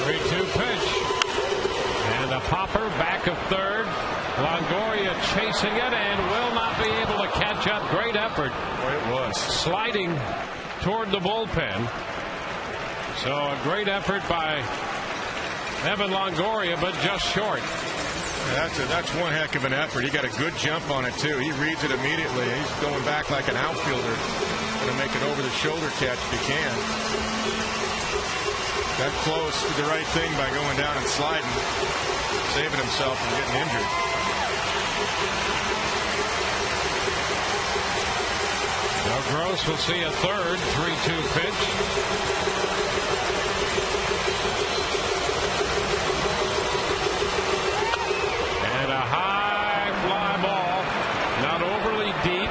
3-2 pitch. And a popper back of third. Longoria chasing it and will not be able to catch up. Great effort. Boy, it was. Sliding toward the bullpen. So a great effort by Evan Longoria, but just short. That's one heck of an effort. He got a good jump on it, too. He reads it immediately. He's going back like an outfielder. Going to make an over-the-shoulder catch if he can. That close, did the right thing by going down and sliding, saving himself from getting injured. Now Gross will see a third 3-2 pitch. And a high fly ball, not overly deep,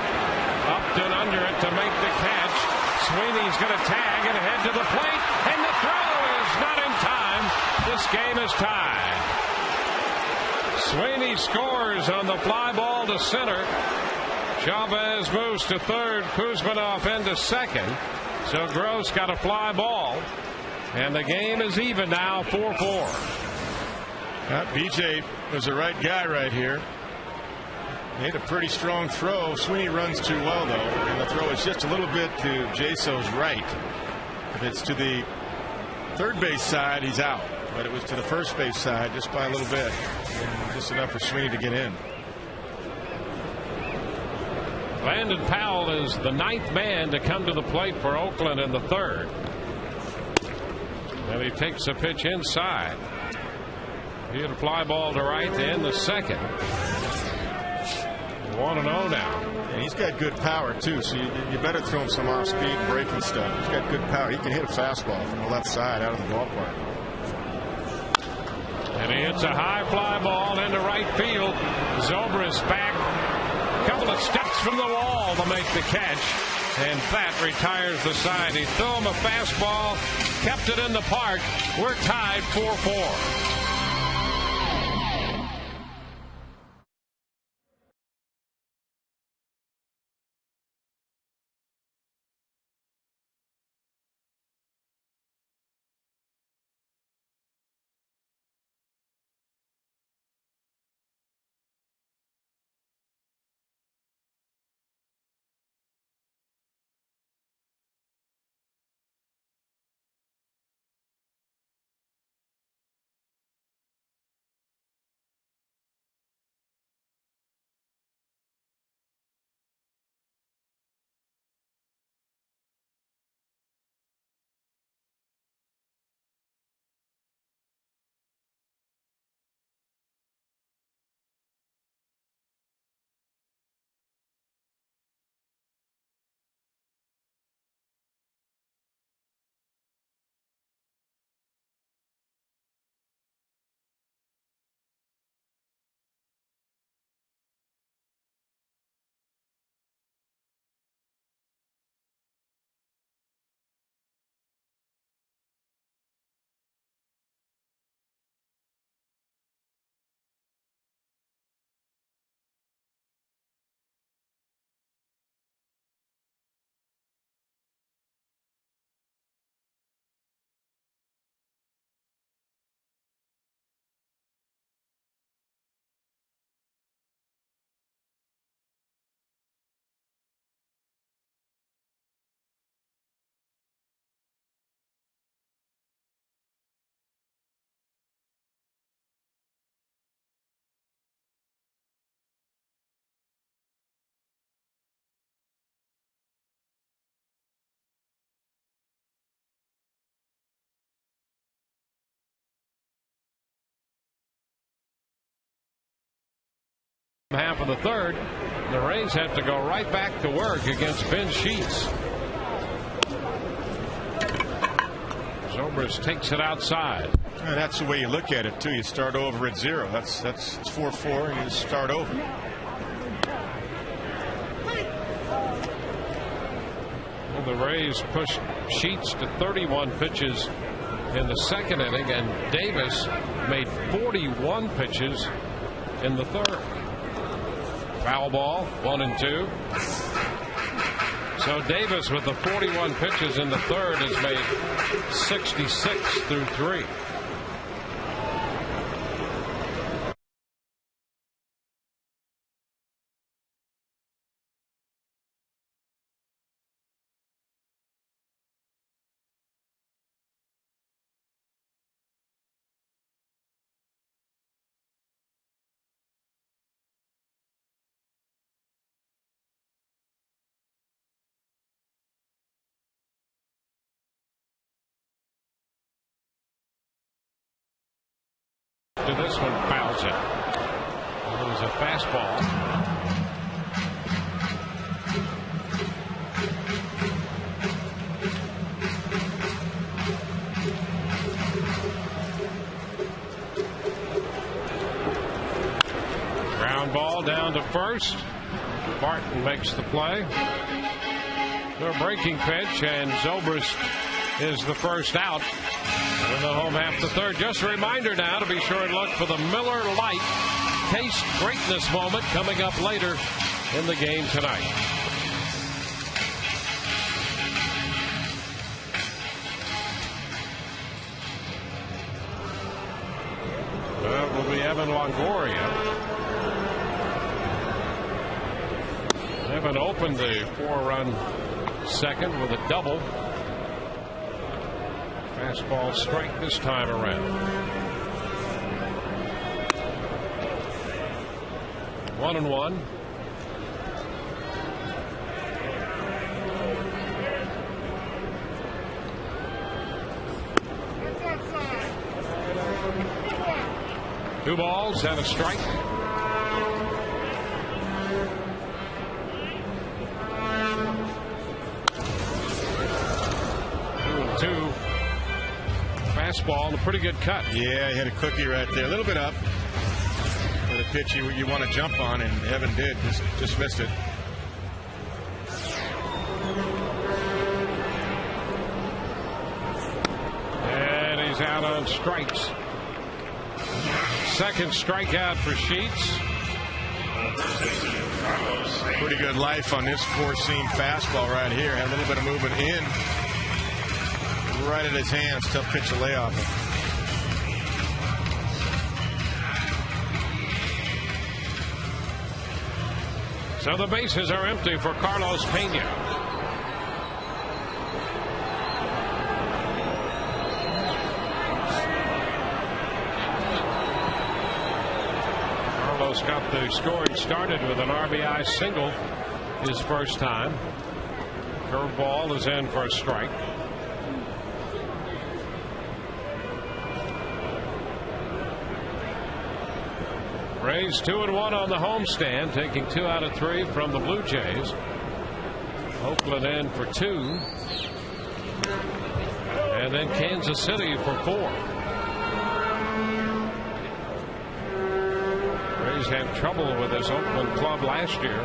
up and under it to make the catch. Sweeney's going to tag and head to the plate, and the throw is not in time. This game is tied. Sweeney scores on the fly ball to center. Chavez moves to third. Kuzmanov into second. So Gross got a fly ball, and the game is even now, 4-4. BJ was the right guy right here. Made a pretty strong throw. Sweeney runs too well, though, and the throw is just a little bit to Jaso's right. If it's to the third base side, he's out. But it was to the first base side just by a little bit. And just enough for Sweeney to get in. Landon Powell is the 9th man to come to the plate for Oakland in the third. And he takes a pitch inside. He had a fly ball to right to end the second. 1-0 now. And he's got good power, too, so you better throw him some off-speed and breaking stuff. He's got good power. He can hit a fastball from the left side out of the ballpark. And he hits a high fly ball into right field. Zobrist back a couple of steps from the wall to make the catch. And that retires the side. He threw him a fastball, kept it in the park. We're tied 4-4. Half of the third, the Rays have to go right back to work against Ben Sheets. Zobrist takes it outside. And that's the way you look at it, too. You start over at 0. That's 4-4, and you just start over. Well, the Rays pushed Sheets to 31 pitches in the second inning, and Davis made 41 pitches in the third. Foul ball, 1-2. So Davis, with the 41 pitches in the third, has made 66 through 3. This one fouls it. It was a fastball. Ground ball down to first. Barton makes the play. Their breaking pitch, and Zobrist is the first out in the home half the third. Just a reminder now to be sure and look for the Miller Lite Taste Greatness moment coming up later in the game tonight. That will be Evan Longoria. Evan opened the 4-run second with a double. Fastball strike this time around. 1-1. Two balls and a strike. 2-2. Fastball and a pretty good cut. Yeah, he had a cookie right there. A little bit up for the pitch you want to jump on, and Evan did. Just missed it. And he's out on strikes. Second strikeout for Sheets. Pretty good life on this four-seam fastball right here. Had a little bit of movement in. Right at his hands. Tough pitch to lay off. So the bases are empty for Carlos Pena. Carlos got the scoring started with an RBI single his first time. Curveball is in for a strike. Rays 2-1 on the homestand, taking 2 out of 3 from the Blue Jays. Oakland in for 2. And then Kansas City for 4. Rays had trouble with this Oakland club last year.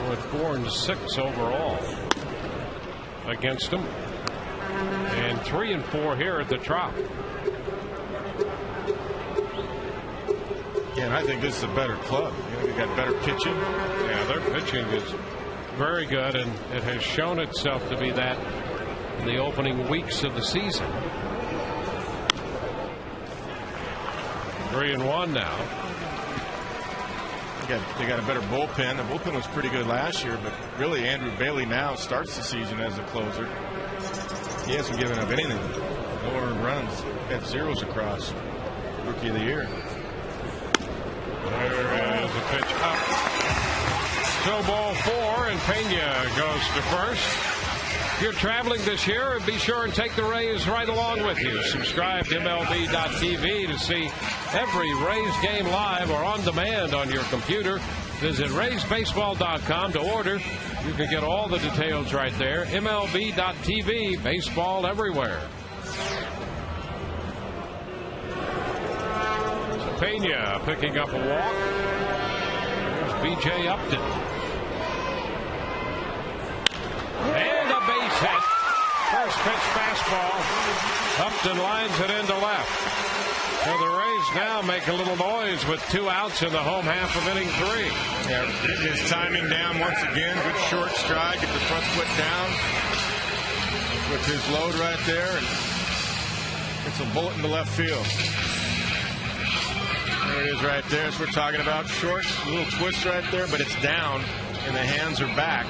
With 4-6 overall against them. And 3-4 here at the Trop. Yeah, and I think this is a better club. They got better pitching. Yeah, their pitching is very good, and it has shown itself to be that in the opening weeks of the season. 3-1 now. They got a better bullpen. The bullpen was pretty good last year, but really Andrew Bailey now starts the season as a closer. He hasn't given up anything. No earned runs. Got zeros across. Rookie of the year. There is a pitch up. So ball 4, and Pena goes to first. If you're traveling this year, be sure and take the Rays right along with you. Subscribe to MLB.tv to see every Rays game live or on demand on your computer. Visit RaysBaseball.com to order. You can get all the details right there. MLB.tv, baseball everywhere. Pena picking up a walk. There's B.J. Upton. And a base hit. First pitch fastball. Upton lines it into left. So the Rays now make a little noise with 2 outs in the home half of inning 3. Yeah, getting his timing down once again. Good short stride. Get the front foot down. With his load right there. And it's a bullet into left field. There it is right there. As we're talking about. Short, a little twist right there, but it's down, and the hands are back.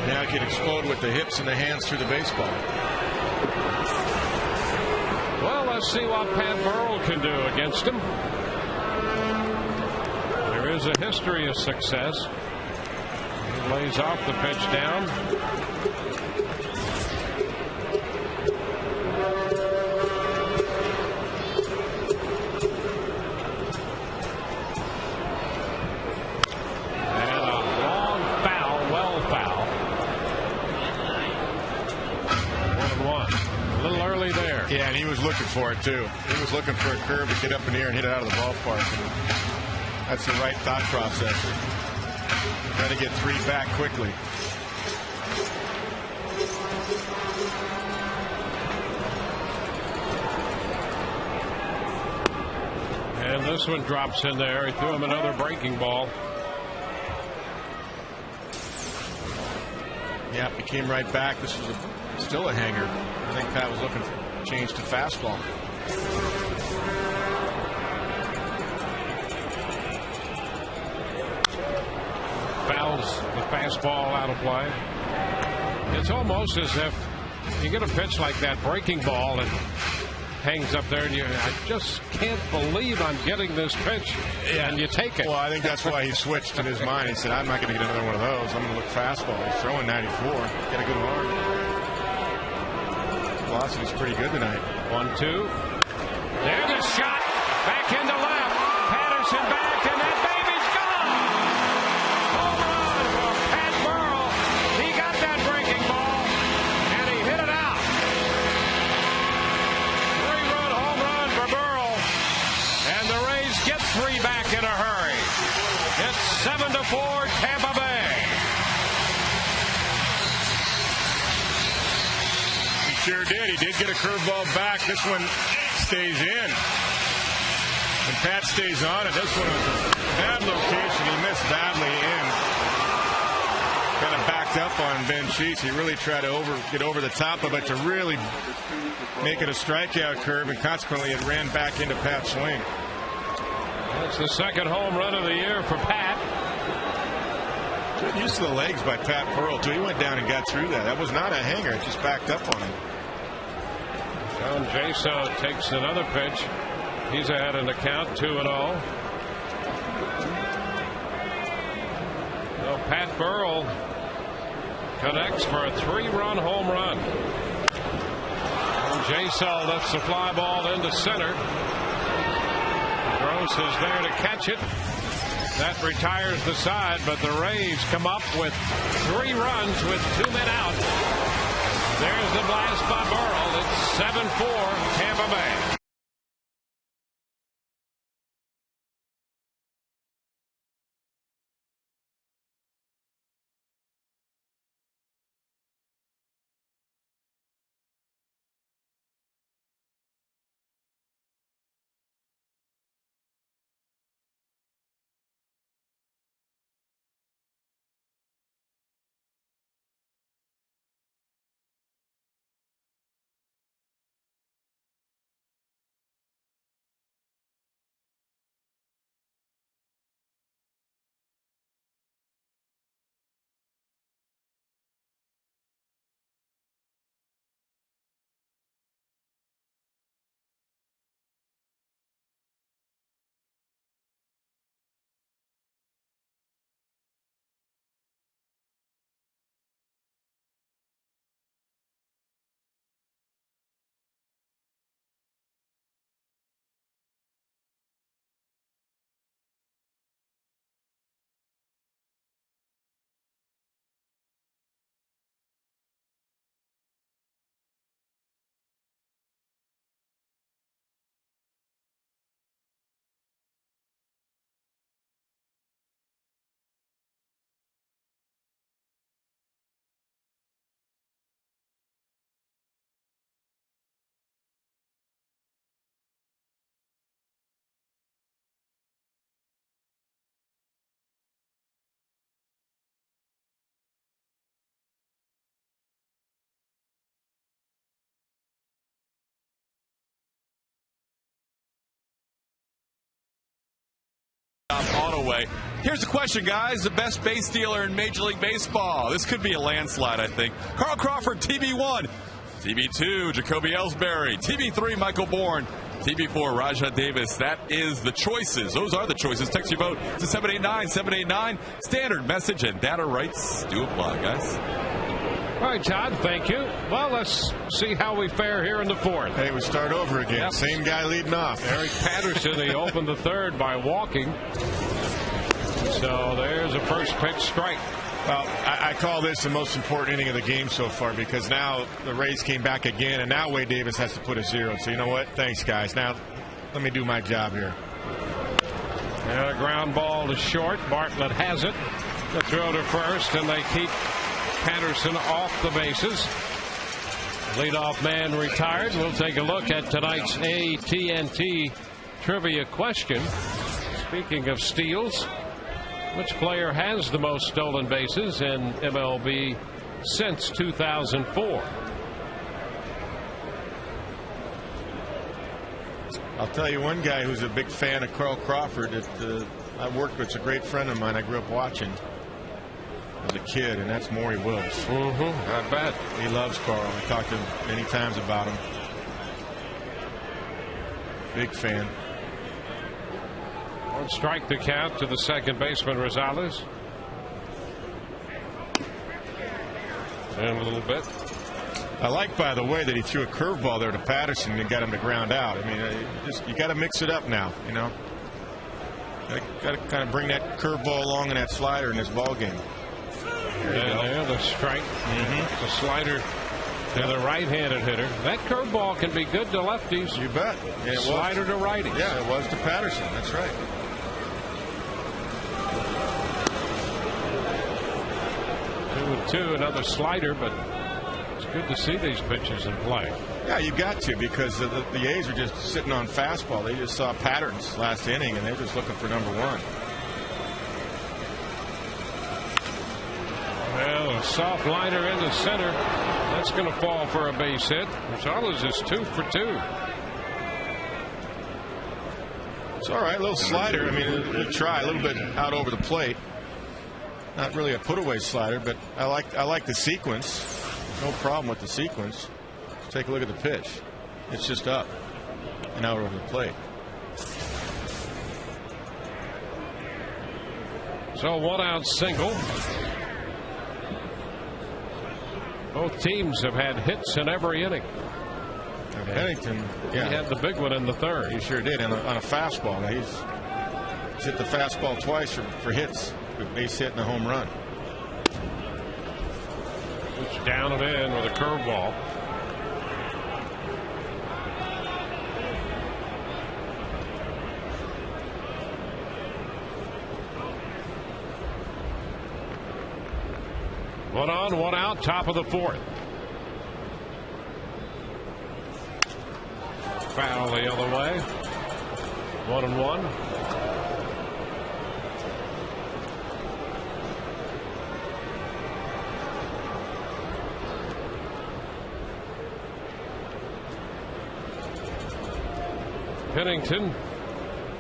Now it can explode with the hips and the hands through the baseball. Well, let's see what Pat Burrell can do against him. There is a history of success. He lays off the pitch down. looking for it, too. He was looking for a curve to get up in the air and hit it out of the ballpark. That's the right thought process. Try to get 3 back quickly. And this one drops in there. He threw him another breaking ball. Yeah, he came right back. This was still a hanger. I think Pat was looking for change to fastball. Fouls the fastball out of play. It's almost as if you get a pitch like that breaking ball and hangs up there, and I just can't believe I'm getting this pitch, and you take it. Well, I think that's why he switched in his mind. He said, I'm not going to get another one of those. I'm going to look fastball. He's throwing 94. Got a good arm. Velocity's pretty good tonight. 1-2. There's a shot. Back into left. Patterson back, and that baby's gone. Home run for Pat Burrell. He got that breaking ball, and he hit it out. 3-run home run for Burrell, and the Rays get 3 back in a hurry. It's 7-4 Tampa Bay. He sure did. He did get a curveball back. This one stays in. And Pat stays on it. This one was a bad location. He missed badly in. Kind of backed up on Ben Sheets. He really tried to get over the top of it to really make it a strikeout curve, and consequently it ran back into Pat's swing. That's the second home run of the year for Pat. Good use of the legs by Pat Burrell, too. He went down and got through that. That was not a hanger. It just backed up on him. John Jaso takes another pitch. He's ahead in the count, 2-0. Well, Pat Burrell connects for a 3-run home run. Jaso lifts the fly ball into center. Gross is there to catch it. That retires the side, but the Rays come up with 3 runs with 2 men out. There's the blast by Burrell. It's 7-4 Tampa Bay. Auto-way. Here's the question, guys. The best base stealer in Major League Baseball. This could be a landslide, I think. Carl Crawford, TB1. TB2, Jacoby Ellsbury. TB3, Michael Bourne. TB4, Rajah Davis. That is the choices. Those are the choices. Text your vote to 789-789. Standard message and data rights do apply, guys. All right, Todd, thank you. Well, let's see how we fare here in the 4th. Hey, we start over again. Yep. Same guy leading off. Eric Patterson, he opened the 3rd by walking. So there's a first pitch strike. Well, I call this the most important inning of the game so far because now the Rays came back again, and now Wade Davis has to put a 0. So you know what? Thanks, guys. Now let me do my job here. And a ground ball to short. Bartlett has it. The throw to first, and they keep Patterson off the bases. Leadoff man retired. We'll take a look at tonight's AT&T trivia question. Speaking of steals, which player has the most stolen bases in MLB since 2004? I'll tell you one guy who's a big fan of Carl Crawford that I worked with. It's a great friend of mine I grew up watching as a kid, and that's Maury Wills. I bet. He loves Carl. I talked to him many times about him. Big fan. One strike to count to the second baseman, Rosales. And a little bit. I like, by the way, that he threw a curveball there to Patterson and got him to ground out. I mean, you got to mix it up now, you know. Got to kind of bring that curveball along and that slider in this ball game. There, the strike. The slider to the right-handed hitter. That curveball can be good to lefties. You bet. Yeah, slider to righties. Yeah, it was to Patterson. That's right. 2-2, another slider, but it's good to see these pitches in play. Yeah, you got to, because the A's are just sitting on fastball. They just saw patterns last inning, and they're just looking for number one. Well, a soft liner into center. That's going to fall for a base hit. Rosales is 2 for 2. It's all right, a little slider. I mean, you try a little bit out over the plate. Not really a put-away slider, but I like the sequence. No problem with the sequence. Take a look at the pitch. It's just up and out over the plate. So 1 out single. Both teams have had hits in every inning. Pennington, yeah, he had the big one in the third. He sure did, on a fastball. Now he's hit the fastball twice for hits, a base hit and a home run. It's down and in with a curveball. One on, 1 out, top of the 4th. Foul the other way. 1-1. Pennington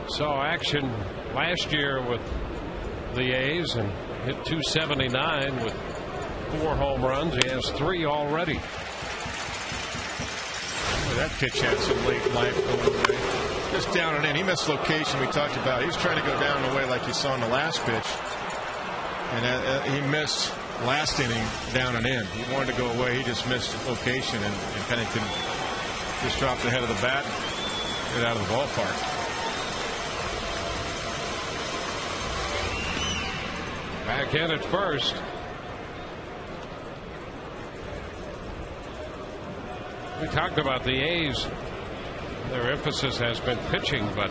saw action last year with the A's and hit .279 with 4 home runs. He has 3 already. That pitch had some late life going away. Just down and in. He missed location we talked about. He was trying to go down and away like you saw in the last pitch. And he missed last inning down and in. He wanted to go away. He just missed location, and Pennington just dropped the head of the bat and get out of the ballpark. Back in at first. We talked about the A's. Their emphasis has been pitching, but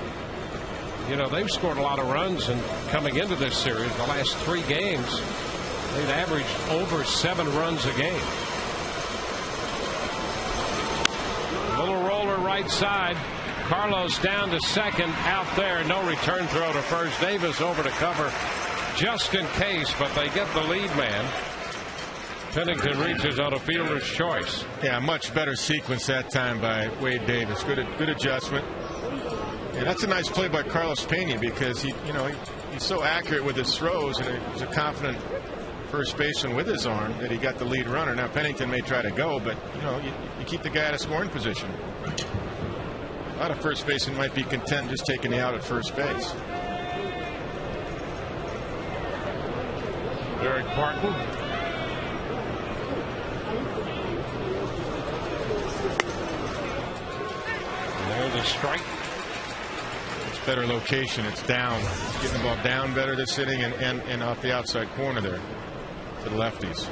you know, they've scored a lot of runs, and coming into this series, the last 3 games, they've averaged over 7 runs a game. A little roller right side. Carlos down to second, out there, no return throw to first. Davis over to cover just in case, but they get the lead man. Pennington reaches on a fielder's choice. Yeah, much better sequence that time by Wade Davis. Good adjustment. And that's a nice play by Carlos Pena, because he's so accurate with his throws, and he's a confident first baseman with his arm that he got the lead runner. Now Pennington may try to go, but you keep the guy at a scoring position. A lot of first basemen might be content just taking the out at first base. Derek Barton. There's a strike. It's better location. It's down. Getting the ball down better this inning, and off the outside corner there. to the lefties.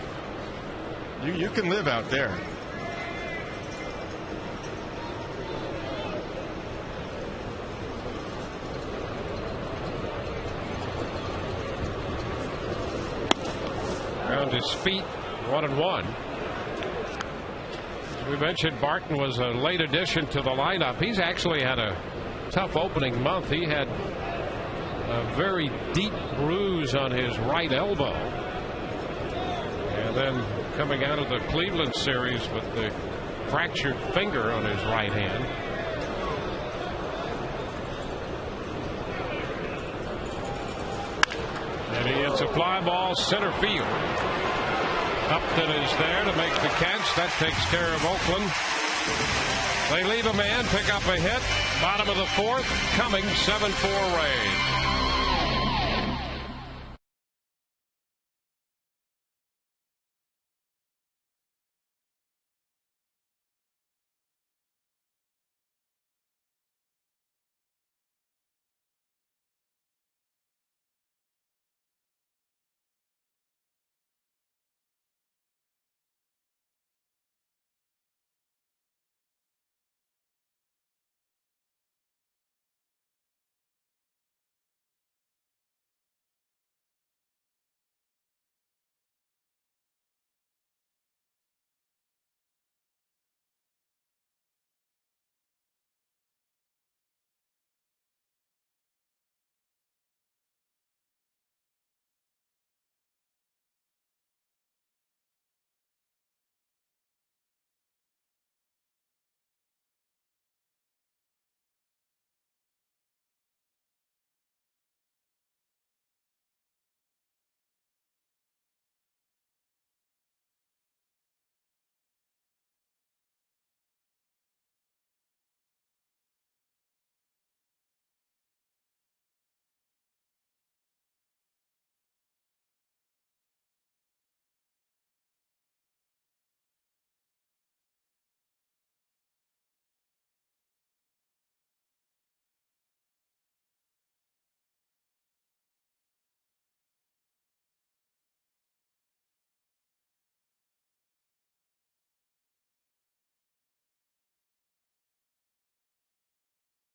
You can live out there. Around his feet, 1-1. As we mentioned, Barton was a late addition to the lineup. He's actually had a tough opening month. He had a very deep bruise on his right elbow. And then coming out of the Cleveland series with the fractured finger on his right hand. And he hits a fly ball center field. Upton is there to make the catch. That takes care of Oakland. They leave a man, pick up a hit. Bottom of the fourth, coming 7-4 Rays.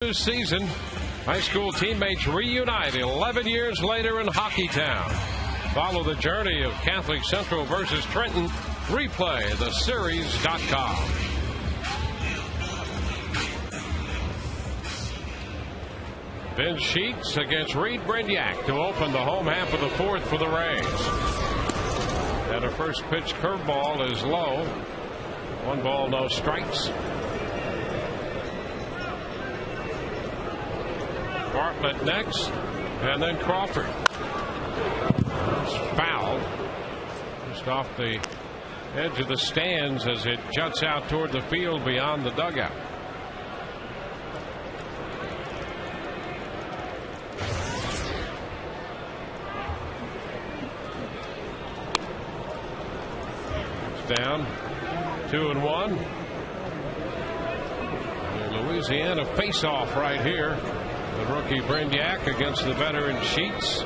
This season, high school teammates reunite 11 years later in Hockeytown. Follow the journey of Catholic Central versus Trenton. Replay theseries.com. Ben Sheets against Reed Brignac to open the home half of the fourth for the Rays. And a first pitch curveball is low. 1 ball, no strikes. Bartlett next, and then Crawford. It's fouled. Just off the edge of the stands as it juts out toward the field beyond the dugout. It's down 2-1. Louisiana face-off right here. The rookie Brignac against the veteran Sheets.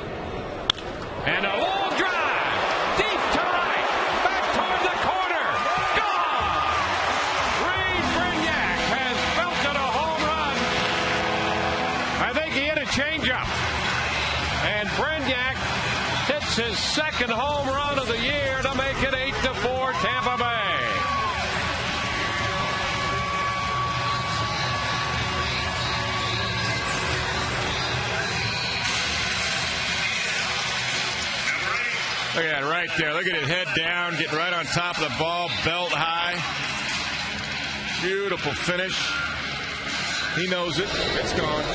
And a long drive. Deep to right. Back toward the corner. Gone. Reed Brignac has belted a home run. I think he hit a changeup. And Brignac hits his second home run of the year to make it 8-4 Tampa Bay. Look at that right there. Look at it, head down, getting right on top of the ball, belt high. Beautiful finish. He knows it. It's gone.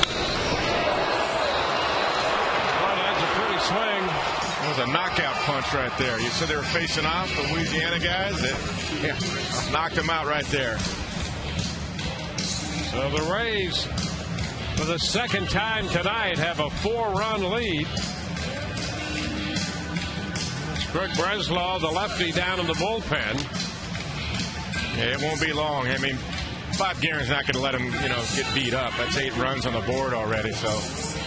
Well, that's a pretty swing. That was a knockout punch right there. You said they were facing off, the Louisiana guys. That knocked them out right there. So the Rays, for the second time tonight, have a 4-run lead. Greg Breslau, the lefty, down in the bullpen. Yeah, it won't be long. I mean, Bob Guerin's not going to let him, get beat up. That's 8 runs on the board already. So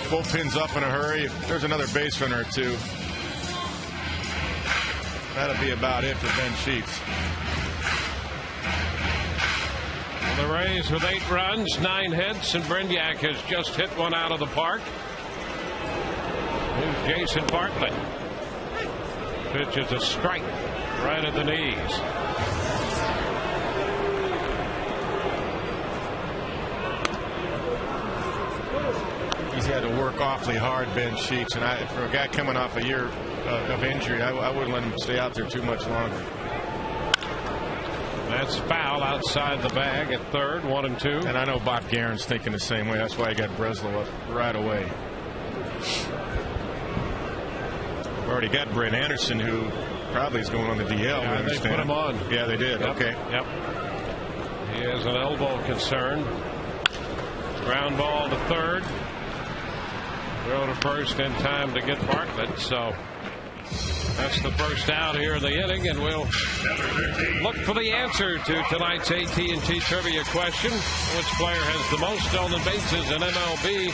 bullpen's up in a hurry. There's another base runner or two. That'll be about it for Ben Sheets. The Rays with 8 runs, 9 hits, and Brignac has just hit one out of the park. Here's Jason Bartlett. Pitch is a strike right at the knees. He's had to work awfully hard, Ben Sheets, and for a guy coming off a year of injury, I wouldn't let him stay out there too much longer. That's foul outside the bag at third, 1-2. And I know Bob Guerin's thinking the same way. That's why he got Breslow up right away. We've already got Brett Anderson, who probably is going on the DL. Yeah, they put him on. Yeah, they did. Yep. Okay. Yep. He has an elbow concern. Ground ball to third. Throw to first in time to get Bartlett. So that's the first out here in the inning, and we'll look for the answer to tonight's AT&T trivia question. Which player has the most stolen bases in MLB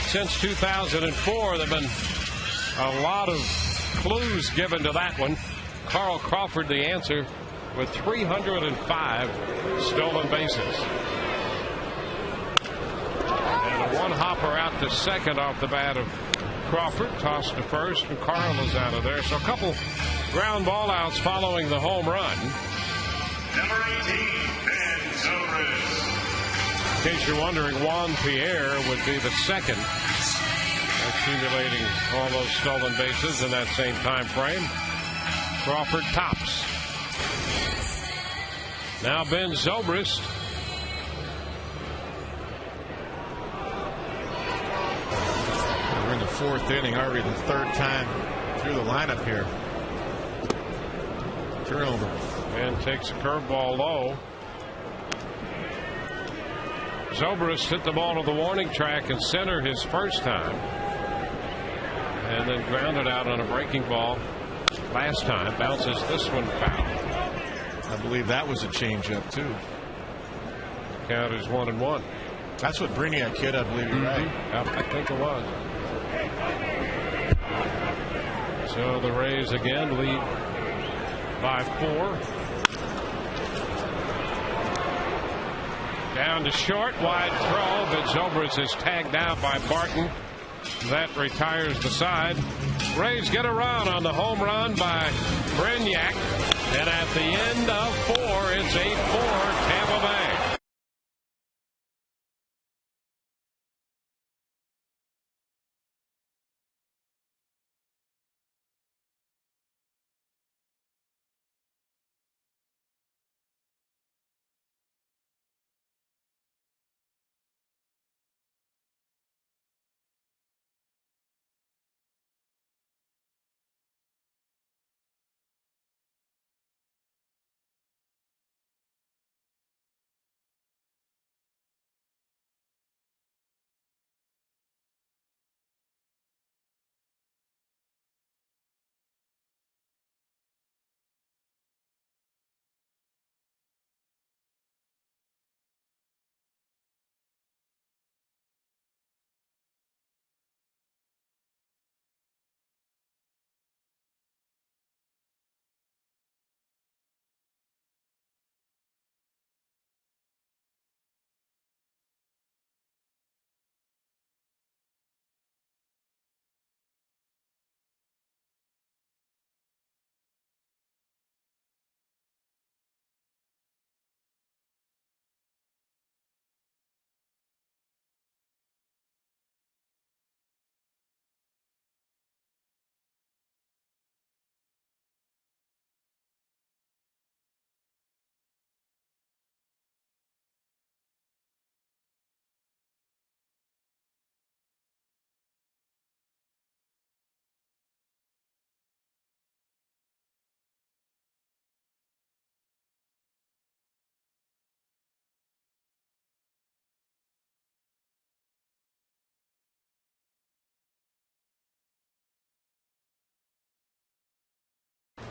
since 2004? There have been a lot of clues given to that one. Carl Crawford, the answer, with 305 stolen bases. And a one-hopper out to second off the bat of Crawford, tossed to first, and Carl is out of there. So a couple ground ball outs following the home run. Number 18, Ben Zobrist. In case you're wondering, Juan Pierre would be the second, accumulating all those stolen bases in that same time frame. Crawford tops. Now Ben Zobrist. We're in the 4th inning, already the 3rd time through the lineup here. Turnover. And takes a curveball low. Zobrist hit the ball to the warning track and center his first time, and then grounded out on a breaking ball last time. Bounces this one foul. I believe that was a changeup too. Count is 1-1. That's what Brignac hit, I believe. You're right. Yep, I think it was. So the Rays again lead by 4. Down to short, wide throw, but Zobrist is tagged out by Barton. That retires the side. Rays get a run on the home run by Brignac. And at the end of 4, it's 8-4 Tampa Bay.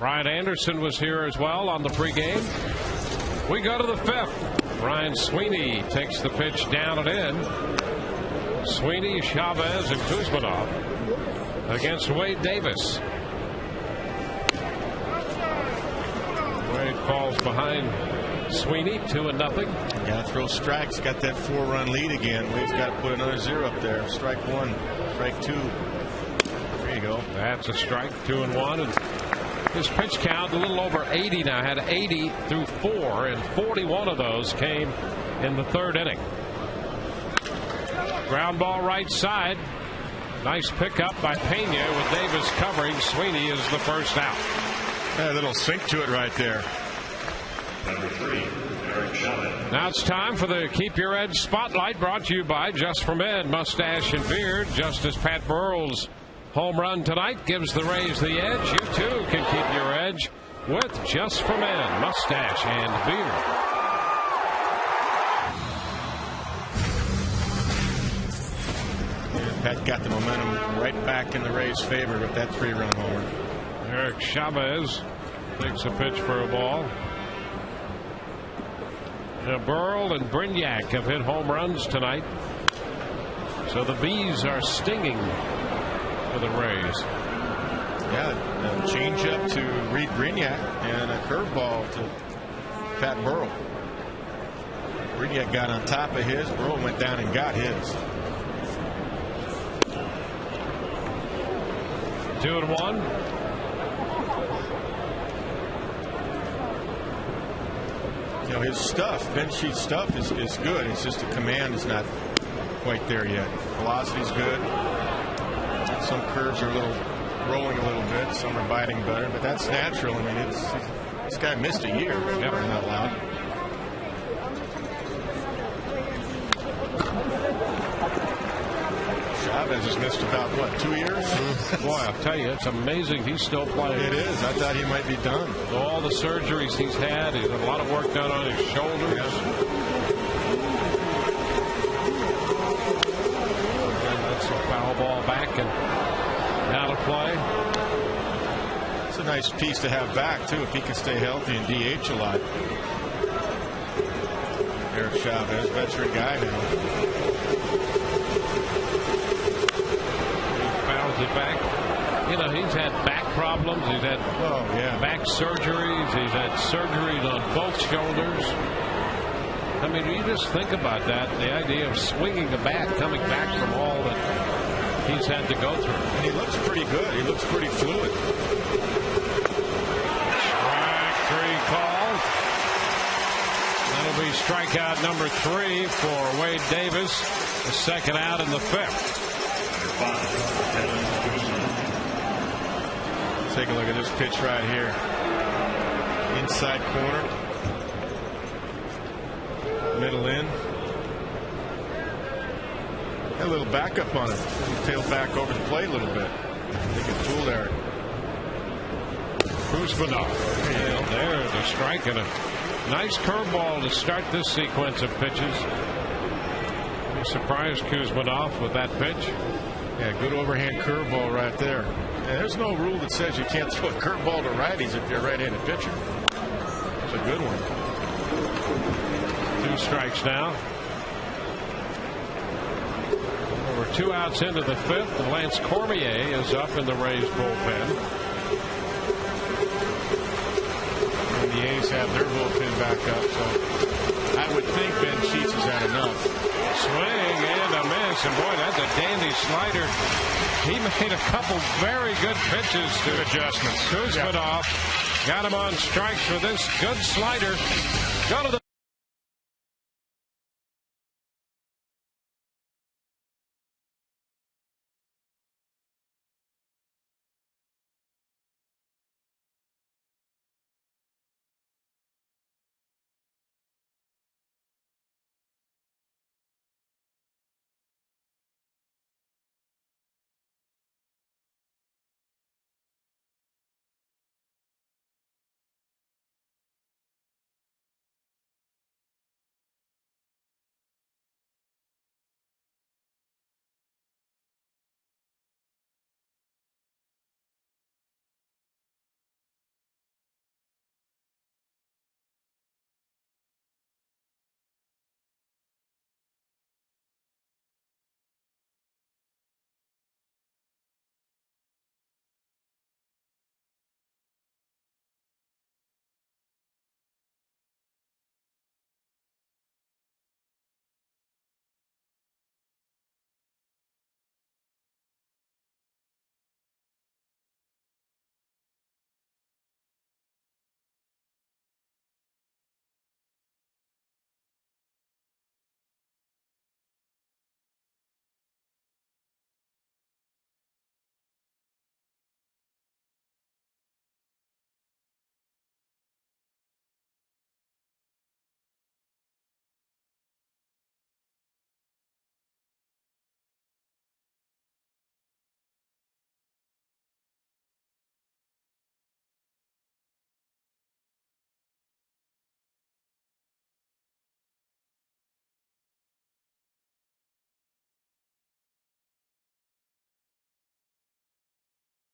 Brian Anderson was here as well on the pregame. We go to the 5th. Ryan Sweeney takes the pitch down and in. Sweeney, Chavez, and Kuzmanov against Wade Davis. Wade falls behind Sweeney 2-0. Got to throw strikes. Got that 4-run lead again. Wade's got to put another 0 up there. Strike 1, strike 2. There you go. That's a strike. 2-1. And his pitch count a little over 80 now. Had 80 through 4, and 41 of those came in the 3rd inning. Ground ball right side. Nice pickup by Pena with Davis covering. Sweeney is the first out. A little sink to it right there. Number 3, Eric Chavez. Now it's time for the Keep Your Edge Spotlight, brought to you by Just for Men Mustache and Beard. Just as Pat Burrell's home run tonight gives the Rays the edge, you too can keep your edge with Just for Men Mustache and Beard. Pat got the momentum right back in the Rays' favor with that 3-run homer. Eric Chavez takes a pitch for a ball. Burrell and Brignac have hit home runs tonight, so the bees are stinging for the Rays. Yeah, a changeup to Reed Brignac and a curveball to Pat Burrell. Brignac got on top of his. Burrell went down and got his. 2-1. You know, his stuff, bench sheet stuff is good. It's just the command is not quite there yet. Velocity's good. Some curves are rolling a little bit. Some are biting better, but that's natural. I mean, this guy missed a year. Never not allowed. Chavez has missed about, what, 2 years? Boy, I'll tell you, it's amazing he's still playing. It is. I thought he might be done. With all the surgeries he's had a lot of work done on his shoulders. Yeah. And that's a foul ball back and out of play. It's a nice piece to have back, too, if he can stay healthy and DH a lot. Eric Chavez, veteran guy now. It back. You know, he's had back problems. He's had back surgeries. He's had surgeries on both shoulders. I mean, you just think about that, the idea of swinging a bat, coming back from all that he's had to go through. And he looks pretty good. He looks pretty fluid. Strike 3 called. That'll be strikeout number 3 for Wade Davis. The second out in the 5th. Take a look at this pitch right here. Inside corner. Middle in. A little backup on it. He tailed back over the plate a little bit. They can fool there. Kuzmanov. There's a strike and a nice curveball to start this sequence of pitches. Surprised Kuzmanov with that pitch. Yeah, good overhand curveball right there. And there's no rule that says you can't throw a curveball to righties if you're a right-handed pitcher. It's a good one. 2 strikes now. We're 2 outs into the 5th, and Lance Cormier is up in the Rays bullpen. And the A's have their bullpen back up, so I would think Ben Sheets has had enough. Swing and a miss, and boy, that's a dandy slider. He made a couple very good pitches to adjustments. Kuzmanov. Got him on strikes for this good slider. Go to the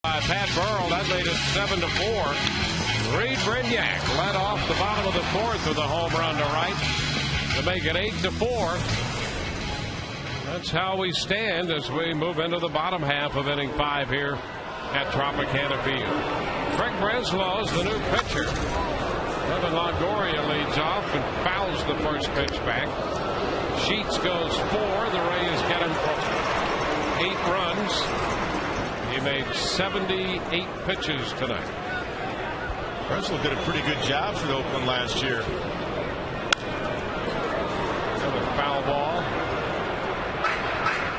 Pat Burrell. That made it 7-4. Reed Brignac led off the bottom of the fourth with a home run to right to make it 8-4. That's how we stand as we move into the bottom half of inning 5 here at Tropicana Field. Craig Breslau's the new pitcher. Evan Longoria leads off and fouls the first pitch back. Sheets goes 4. The Rays get him for 8 runs. He made 78 pitches tonight. Breslow did a pretty good job for Oakland last year. Another foul ball.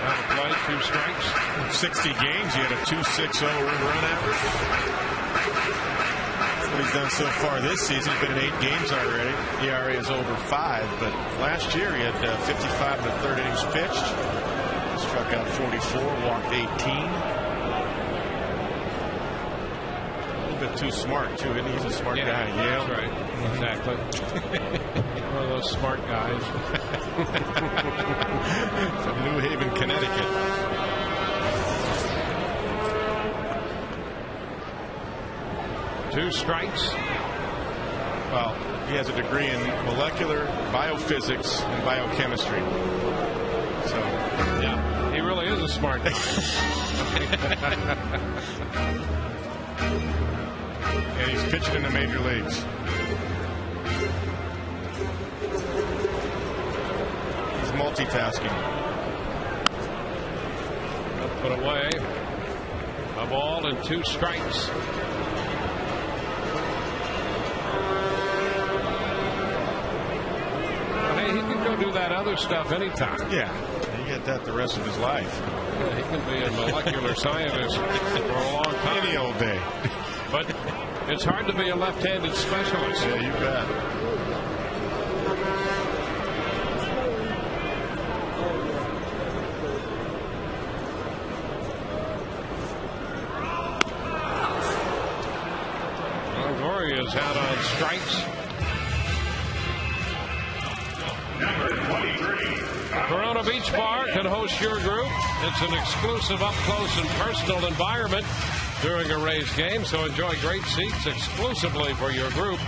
Out of play, 2 strikes. In 60 games, he had a 2.60 earned run average. That's what he's done so far this season. He's been in 8 games already. ERA is over 5, but last year he had 55 in the third innings pitched. Struck out 44, walked 18. Bit too smart too, isn't he? He's a smart guy. Yeah, that's right. Exactly. One of those smart guys from New Haven, Connecticut. Two strikes. Well, he has a degree in molecular biophysics and biochemistry. So, yeah, he really is a smart guy. And he's pitching in the major leagues. He's multitasking. Put away. A ball and 2 strikes. Hey, he can go do that other stuff anytime. Yeah, he get that the rest of his life. Yeah, he can be a molecular scientist for a long time. Any old day. But it's hard to be a left-handed specialist. Yeah, you bet. Longoria's out on strikes. Number 23. Corona Beach Bar can host your group. It's an exclusive, up-close and personal environment during a Rays game, so enjoy great seats exclusively for your group.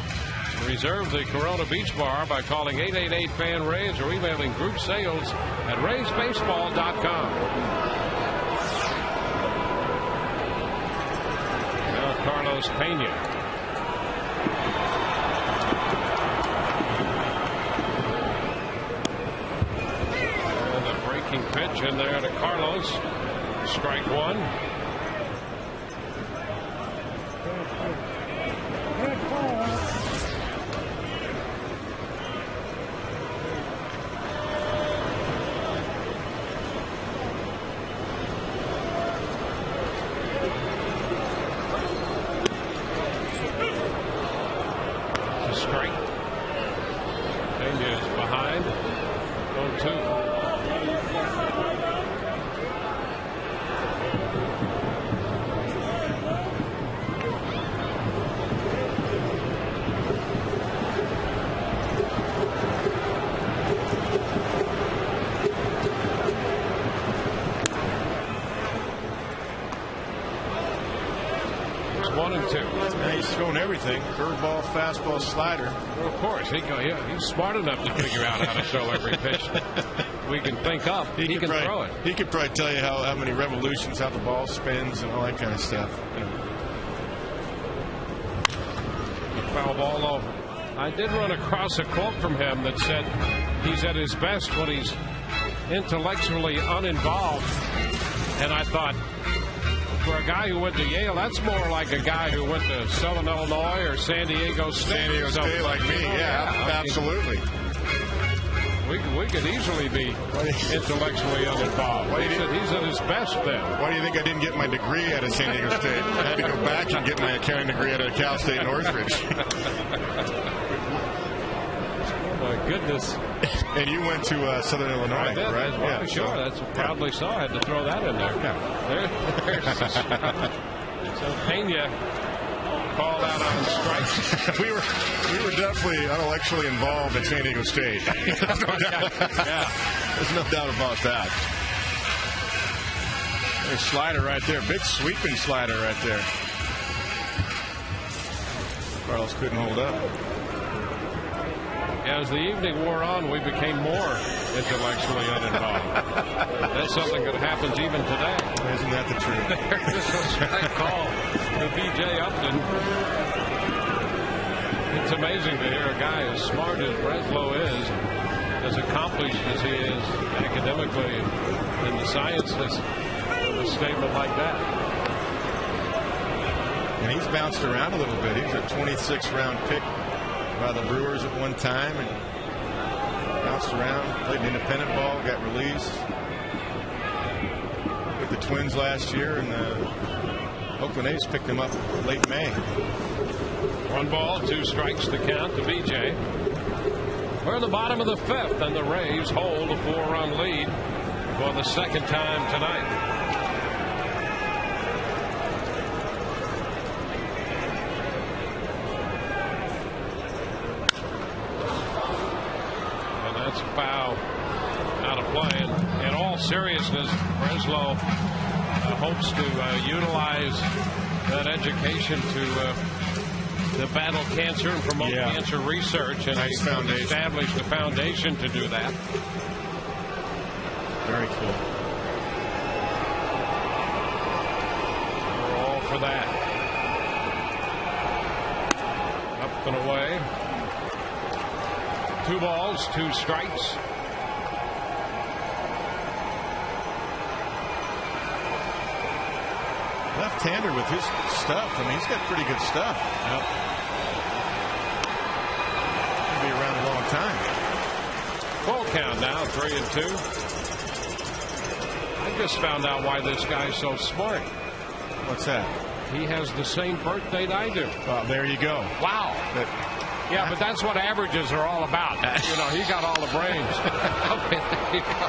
Reserve the Corona Beach Bar by calling 888-FAN-RAYS or emailing group sales at raysbaseball.com. Now Carlos Pena. And a breaking pitch in there to Carlos. Strike 1. Strike. Pena is behind. 0-2. It's 1-2. Yeah, he's throwing everything. Curveball, fastball, slider. Well, of course, he's smart enough to figure out how to throw every pitch we can think of. He can throw it. He could probably tell you how many revolutions, how the ball spins, and all that kind of stuff. Foul ball over. I did run across a quote from him that said he's at his best when he's intellectually uninvolved. And I thought, for a guy who went to Yale, that's more like a guy who went to Southern Illinois or San Diego State. San Diego State like me, yeah, absolutely. We could easily be intellectually uninvolved. He's at his best then. Why do you think I didn't get my degree out of San Diego State? I had to go back and get my accounting degree out of Cal State Northridge. Oh, my goodness. And you went to Southern Illinois, I did, right? Yeah, sure. That's proudly so. I had to throw that in there. Yeah. So Pena called out on strikes. we were definitely intellectually involved at San Diego State. There's no doubt. Yeah. There's no doubt about that. There's slider right there. Big sweeping slider right there. Carlos couldn't hold up. As the evening wore on, we became more intellectually uninvolved. That's something that happens even today. Isn't that the truth? There's a strike call to B.J. Upton. It's amazing to hear a guy as smart as Breslow is, as accomplished as he is academically in the sciences, a statement like that. And he's bounced around a little bit. He was a 26th round pick by the Brewers at one time and bounced around, played an independent ball, got released with the Twins last year, and the Oakland A's picked him up late May. 1 ball, 2 strikes to count to B.J. We're in the bottom of the 5th, and the Rays hold a 4-run lead for the second time tonight. And that's a foul out of play. And in all seriousness, Breslow hopes to utilize that education to battle cancer and promote cancer research, and nice he's established a foundation to do that. Very cool. We're all for that. Up and away. 2 balls, 2 strikes. Left-hander with his stuff. I mean, he's got pretty good stuff. Yep. He'll be around a long time. Full count now, 3-2. I just found out why this guy's so smart. What's that? He has the same birth date I do. Oh, there you go. Wow. Yeah, but that's what averages are all about. You know, he got all the brains. Okay, there you go.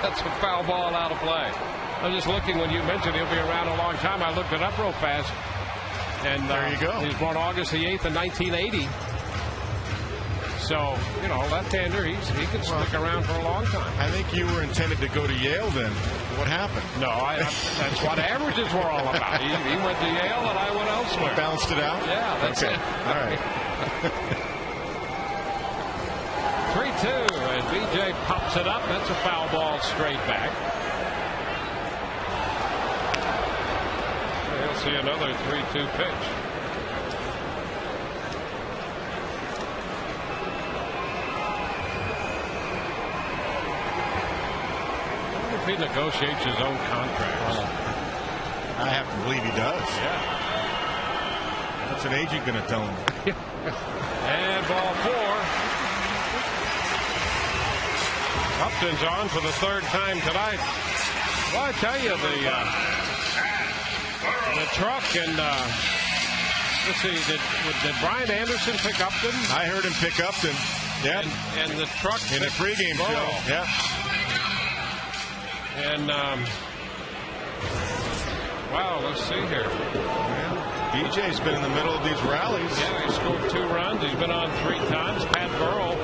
That's a foul ball out of play. I was just looking when you mentioned he'll be around a long time. I looked it up real fast. And there you go. He was born August the 8th in 1980. So, you know, left-hander, he could stick around for a long time. I think you were intended to go to Yale then. What happened? No, that's what averages were all about. He went to Yale and I went elsewhere. Balanced it out? Yeah, that's okay. it. All right. 3-2, and B.J. pops it up. That's a foul ball straight back. We'll see another 3-2 pitch. He negotiates his own contracts. I have to believe he does. Yeah. What's an agent going to tell him? And ball 4. Upton's on for the 3rd time tonight. Well, I tell you, the truck and let's see, did Brian Anderson pick Upton? I heard him pick Upton. Yeah. And the truck in a pregame show. Yeah. And wow, let's see here. BJ's been in the middle of these rallies. Yeah, he scored 2 runs. He's been on 3 times. Pat Burrell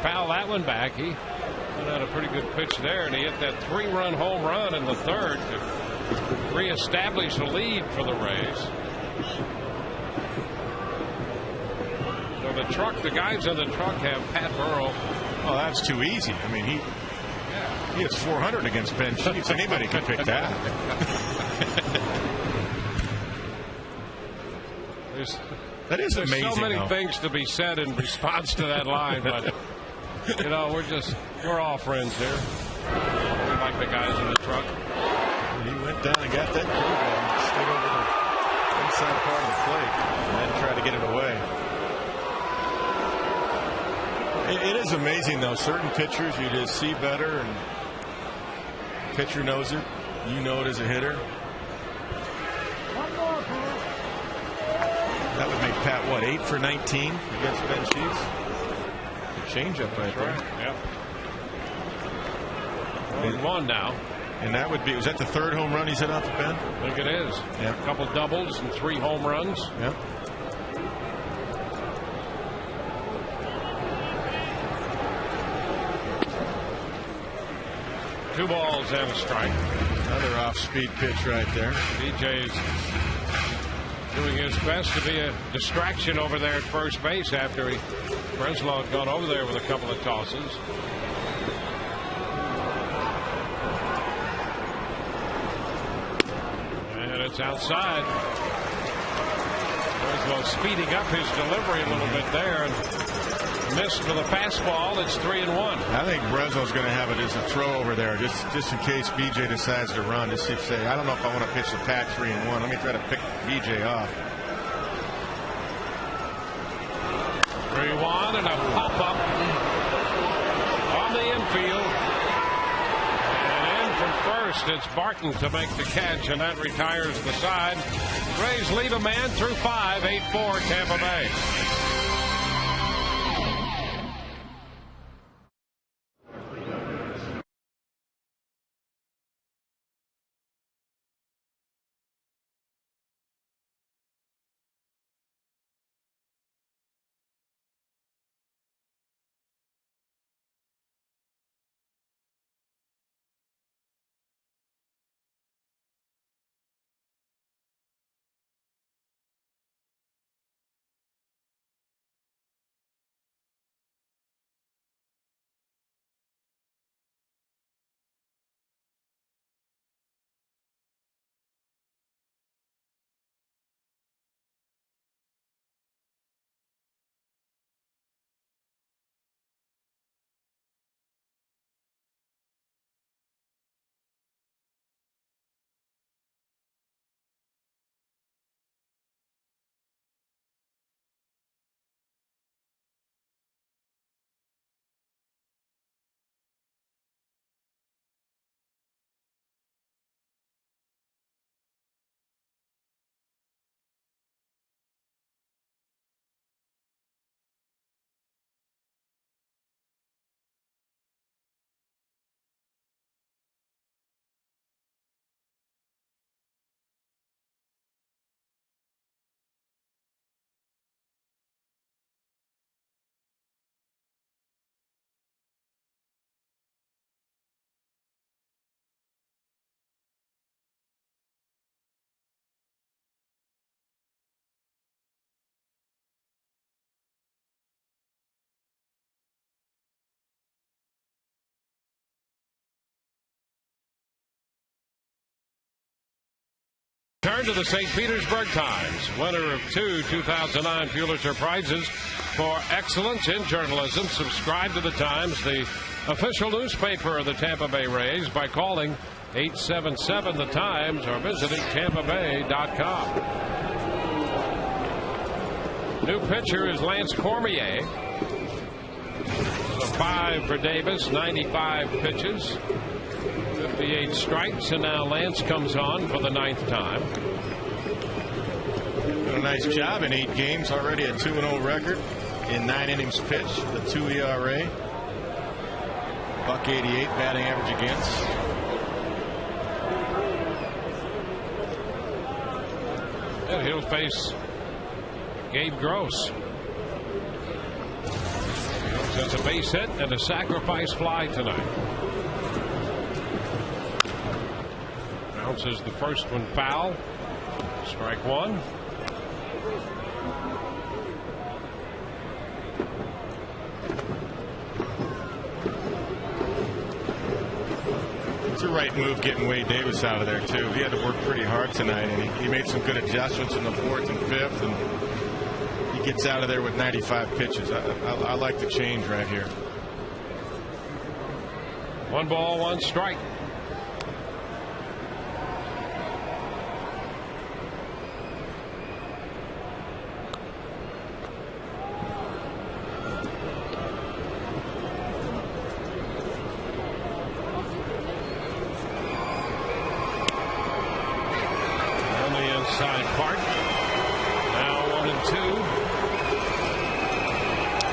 fouled that one back. He had a pretty good pitch there, and he hit that 3-run home run in the 3rd to reestablish the lead for the Rays. So the guys in the truck have Pat Burrell. Oh, that's too easy. I mean, he hits 400 against Ben Sheets. Anybody can pick that. That is amazing. There's so many though. things to be said in response to that line, but you know, we're all friends here. We like the guys in the truck. He went down and got that curveball, stayed over the inside part of the plate, and then tried to get it away. It is amazing, though. Certain pitchers you just see better, and pitcher knows it. You know it as a hitter. That would make Pat, what, 8 for 19 against Ben Sheets? Change-up right there. Yep. 1-1 now. And that would be, was that the 3rd home run he's hit off the pen? I think it is. Yep. A couple doubles and 3 home runs. Yep. Two balls and a strike. Another off-speed pitch right there. BJ's doing his best to be a distraction over there at first base after Breslow had gone over there with a couple of tosses. And it's outside. Breslow speeding up his delivery a little bit there and missed for the fastball. It's 3-1. I think Breslow's going to have it as a throw over there, just in case BJ decides to run. Just to say, I don't know if I want to pitch the pack 3-1. Let me try to pick BJ off. 3-1 and a pop up on the infield. And in from first, it's Barton to make the catch, and that retires the side. Rays lead a man through 5, 8-4 Tampa Bay. Turn to the St. Petersburg Times, winner of 2 2009 Pulitzer Prizes for excellence in journalism. Subscribe to the Times, the official newspaper of the Tampa Bay Rays, by calling 877 The Times or visiting TampaBay.com. New pitcher is Lance Cormier. So 5 for Davis, 95 pitches. 58 strikes, and now Lance comes on for the 9th time. Done a nice job in 8 games, already a 2-0 record in 9 innings pitched, the 2 ERA, .188 batting average against. And he'll face Gabe Gross. Gross has a base hit and a sacrifice fly tonight. Bounces the first one foul. Strike 1. It's a right move getting Wade Davis out of there, too. He had to work pretty hard tonight, and he made some good adjustments in the 4th and 5th, and he gets out of there with 95 pitches. I like the change right here. 1 ball, 1 strike. Part. Now 1 and 2.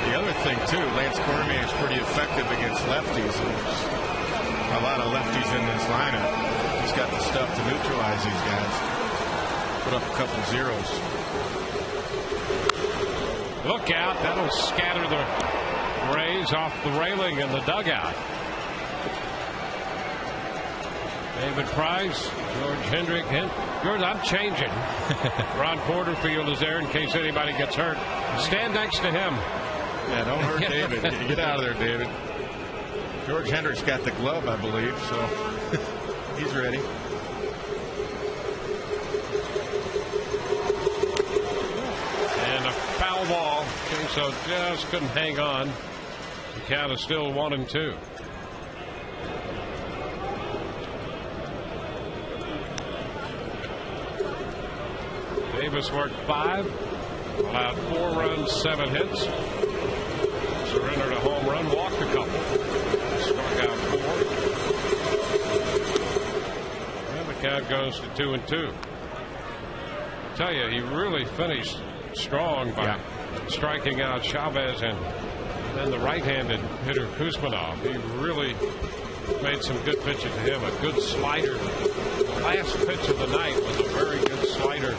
The other thing too, Lance Cormier is pretty effective against lefties. There's a lot of lefties in this lineup. He's got the stuff to neutralize these guys. Put up a couple zeros. Look out! That'll scatter the Rays off the railing in the dugout. David Price, George Hendrick. George, I'm changing. Ron Porterfield is there in case anybody gets hurt. Stand next to him. Yeah, don't hurt David. Get out of there, David. George Hendrick's got the glove, I believe, so he's ready. And a foul ball. So just couldn't hang on. The count is still 1-2. Davis worked 5, allowed 4 runs, 7 hits, surrendered a home run, walked a couple, struck out 4. And the count goes to 2-2. I tell you, he really finished strong by striking out Chavez and then the right-handed hitter Kuzmanov. He really made some good pitches to him. A good slider. The last pitch of the night was a very good slider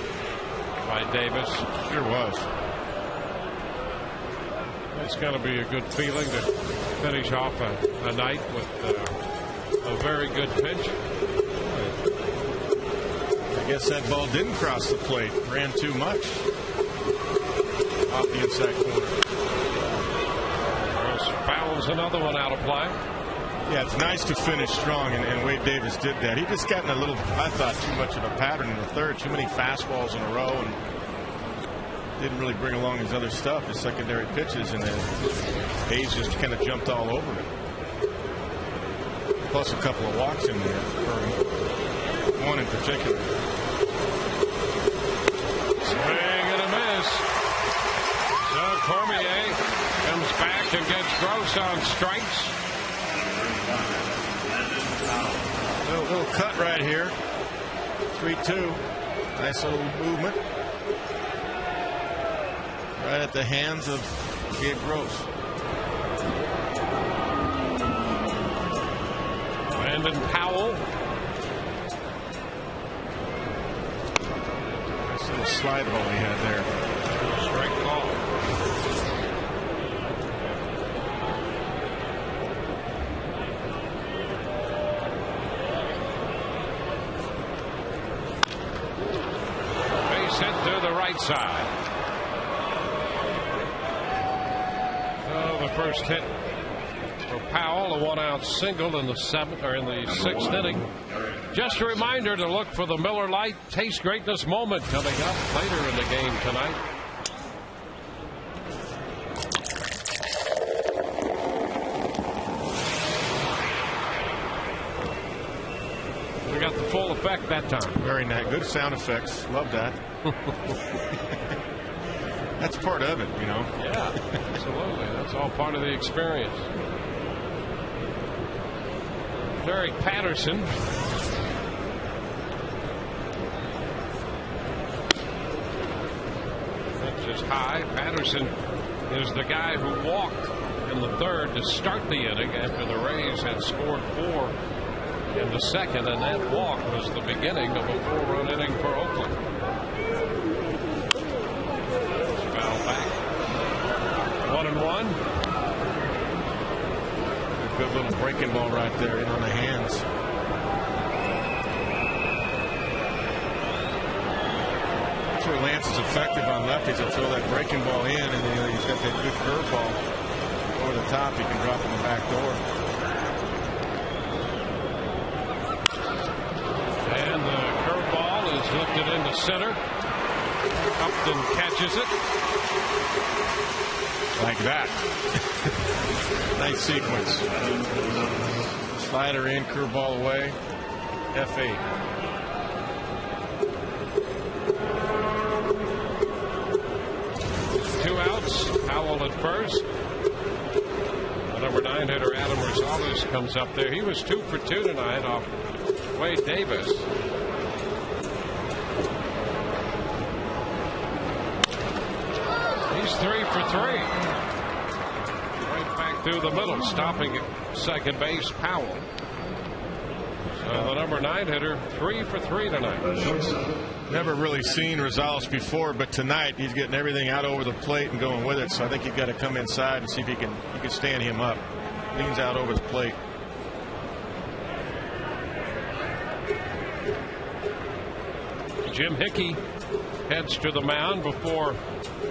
by Davis. Sure was. It's going to be a good feeling to finish off a night with a very good pitch. I guess that ball didn't cross the plate. Ran too much off the inside corner. Fouls another one out of play. Yeah, it's nice to finish strong, and Wade Davis did that. He just got in a little, I thought, too much of a pattern in the third. Too many fastballs in a row, and didn't really bring along his other stuff, his secondary pitches, and then Hayes just kind of jumped all over him. Plus a couple of walks in there, for one in particular. Swing and a miss. So Cormier comes back and gets Gross on strikes. Little cut right here. 3-2. Nice little movement. Right at the hands of Gabe Gross. Brandon Powell. Nice little slide ball he had there. Strike ball. Base hit to the right side. The first hit for Powell, a 1-out single in the 6th inning. Just a reminder to look for the Miller Lite Taste Greatness moment coming up later in the game tonight. We got the full effect that time. Very nice. Good sound effects. Love that. That's part of it, you know. Yeah, absolutely. That's all part of the experience. Derek Patterson. That's just high. Patterson is the guy who walked in the third to start the inning after the Rays had scored 4 in the second, and that walk was the beginning of a 4-run inning for Oakland. Back. 1-1. Good little breaking ball right there in on the hands. That's where Lance is effective on lefties. He'll throw that breaking ball in, and then he's got that good curveball over the top. He can drop in the back door. And the curveball is lifted into center. Upton catches it. Like that. Nice sequence. Slider in, curveball away. F8. Two outs. Powell at first. The number 9 hitter Adam Rosales comes up there. He was 2 for 2 tonight off Wade Davis. He's 3 for 3. Right back through the middle, stopping at second base, Powell. So the number 9 hitter, 3 for 3 tonight. Never really seen Rosales before, but tonight he's getting everything out over the plate and going with it. So I think you've got to come inside and see if you can stand him up. Leans out over the plate. Jim Hickey heads to the mound before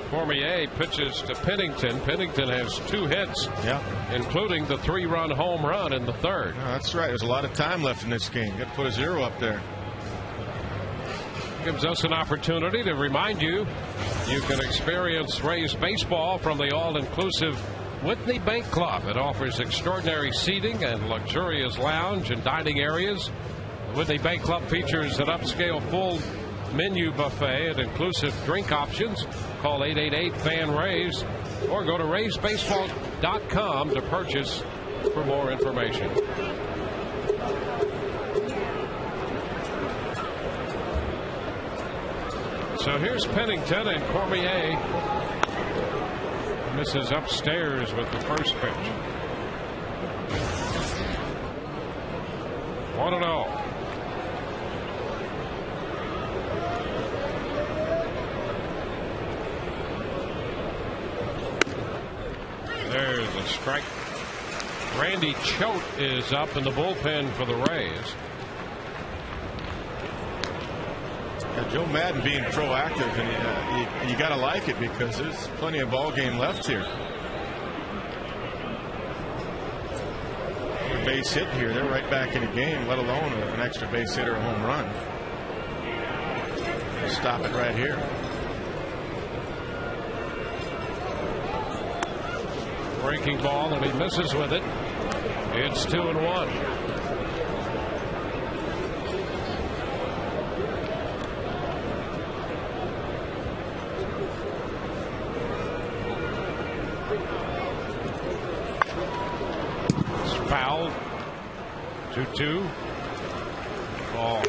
Cormier pitches to Pennington. Pennington has 2 hits, including the 3-run home run in the 3rd. Oh, that's right. There's a lot of time left in this game. Got to put a 0 up there. Gives us an opportunity to remind you can experience Rays baseball from the all-inclusive Whitney Bank Club. It offers extraordinary seating and luxurious lounge and dining areas. The Whitney Bank Club features an upscale full menu buffet and inclusive drink options. Call 888-FAN-RAYS or go to RaysBaseball.com to purchase for more information. So here's Pennington, and Cormier misses upstairs with the first pitch. 1-0. There's a strike. Randy Choate is up in the bullpen for the Rays. Joe Madden being proactive, and you got to like it because there's plenty of ball game left here. A base hit here, they're right back in the game, let alone an extra base hit or a home run. Stop it right here. Breaking ball, and he misses with it. It's 2-1. Foul. 2-2. Ball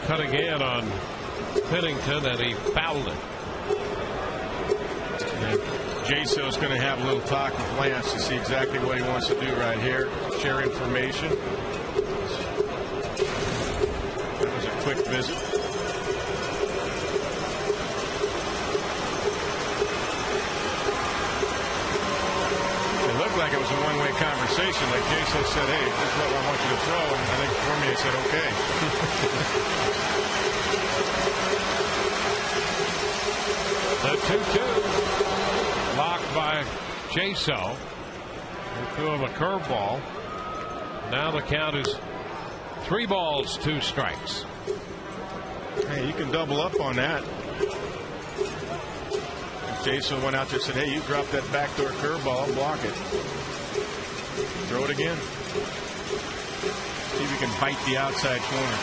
cutting in on Pennington, and he fouled it. Jaso's going to have a little talk with Lance to see exactly what he wants to do right here. Share information. That was a quick visit. It looked like it was a one-way conversation. Like Jaso said, hey, this is what I want you to throw. And I think Cormier said, okay. The 2-2. Blocked by Jaso. He threw him a curveball. Now the count is 3 balls, 2 strikes. Hey, you can double up on that. Jaso went out there and said, hey, you drop that backdoor curveball, I'll block it. Throw it again. See if we can bite the outside corner.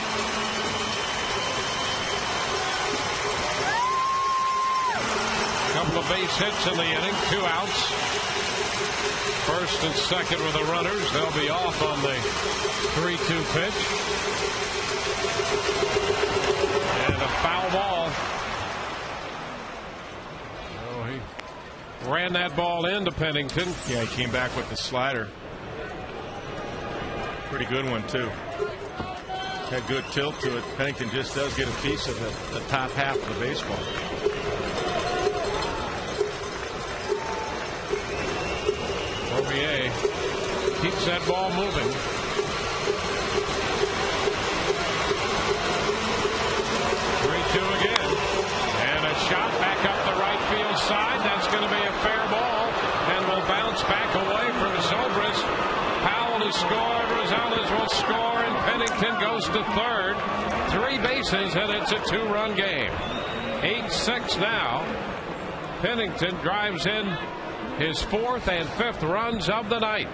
Couple of base hits in the inning, 2 outs. First and second with the runners. They'll be off on the 3-2 pitch. And a foul ball. Oh, he ran that ball into Pennington. Yeah, he came back with the slider. Pretty good one, too. Had good tilt to it. Pennington just does get a piece of the top half of the baseball. Cormier keeps that ball moving. 3-2 again. And a shot back up the right field side. That's going to be a fair ball. And will bounce back away from Zobrist. Powell to score. Rosales will score. And Pennington goes to third. 3 bases, and it's a 2-run game. 8-6 now. Pennington drives in his 4th and 5th runs of the night.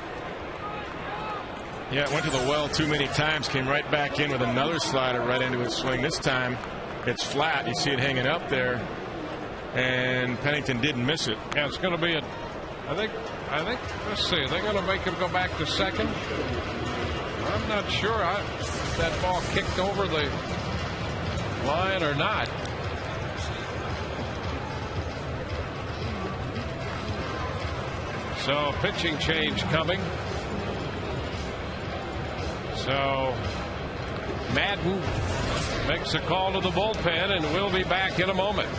Yeah, it went to the well too many times. Came right back in with another slider right into his swing. This time it's flat. You see it hanging up there. And Pennington didn't miss it. Yeah, it's going to be a. I think. Let's see. Are they going to make him go back to second? I'm not sure. That ball kicked over the line or not. So pitching change coming. So Madden makes a call to the bullpen, and we'll be back in a moment.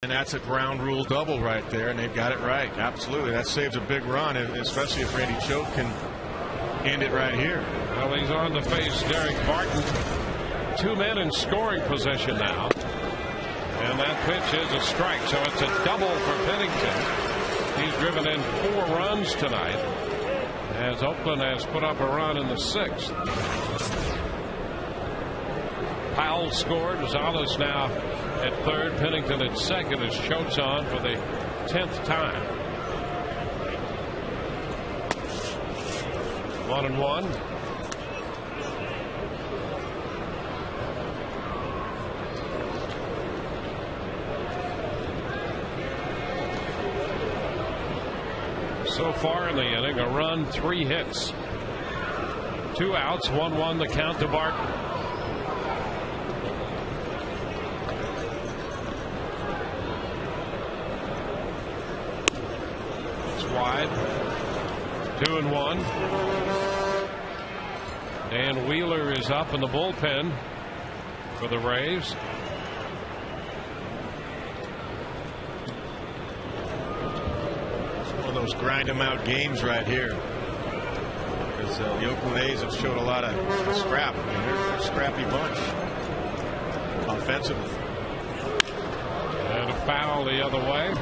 And that's a ground rule double right there, and they've got it right. Absolutely. That saves a big run, especially if Randy Choate can end it right here. Well, he's on to face Derek Barton. 2 men in scoring position now. And that pitch is a strike, so it's a double for Pennington. He's driven in 4 runs tonight, as Oakland has put up a run in the 6th. Powell scored. Gonzalez now at 3rd. Pennington at 2nd as Choate's on for the 10th time. 1-1. So far in the inning, a run, 3 hits. 2 outs, 1-1 the count to Barton. It's wide. 2-1. Dan Wheeler is up in the bullpen for the Rays. Those grind them out games right here, because the Oakland A's have showed a lot of scrap. I mean, they're a scrappy bunch offensively. And a foul the other way,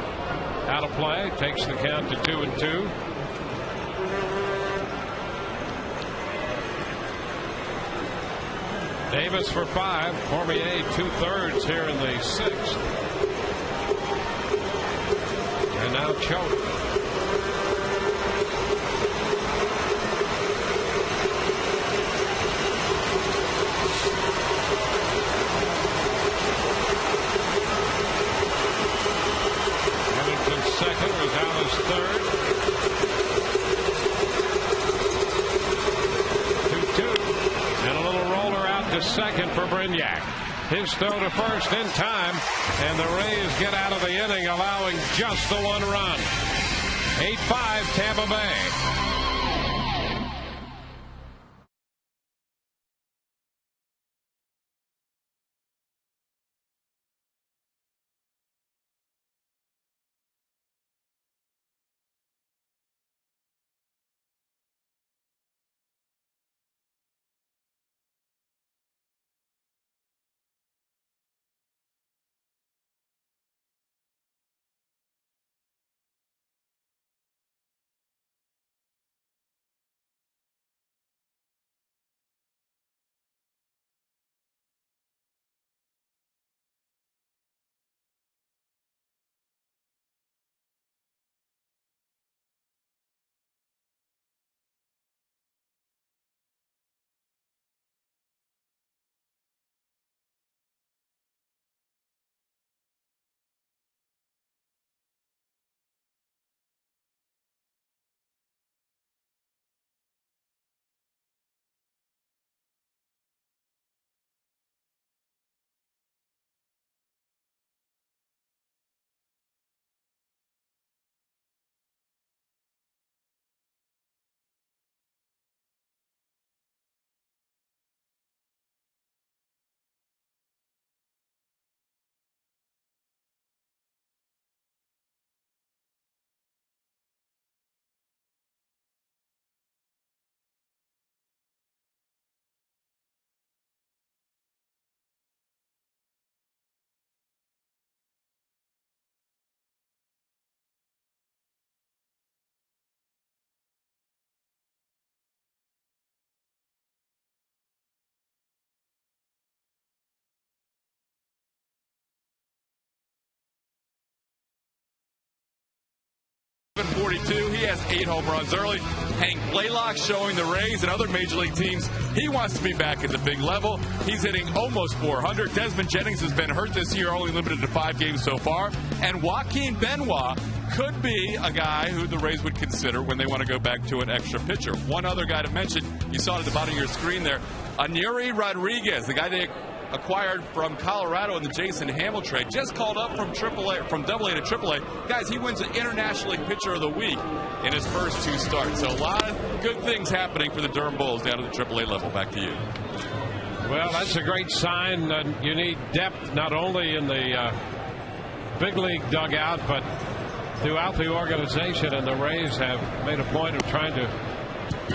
out of play, takes the count to 2-2. Davis for 5, Cormier 2/3 here in the 6th, and now Choate. Second, Rosales 3rd. 2-2. And a little roller out to second for Brignac. His throw to first in time, and the Rays get out of the inning, allowing just the 1 run. 8-5 Tampa Bay. .42. He has 8 home runs early. Hank Blaylock showing the Rays and other major league teams he wants to be back at the big level. He's hitting almost 400. Desmond Jennings has been hurt this year, only limited to 5 games so far. And Joaquin Benoit could be a guy who the Rays would consider when they want to go back to an extra pitcher. One other guy to mention, you saw it at the bottom of your screen there, Anuri Rodriguez, the guy they acquired from Colorado in the Jason Hamill trade, just called up from AA to AAA. Guys, he wins the International League Pitcher of the Week in his first 2 starts. So a lot of good things happening for the Durham Bulls down at the AAA level. Back to you. Well, that's a great sign. You need depth not only in the big league dugout, but throughout the organization, and the Rays have made a point of trying to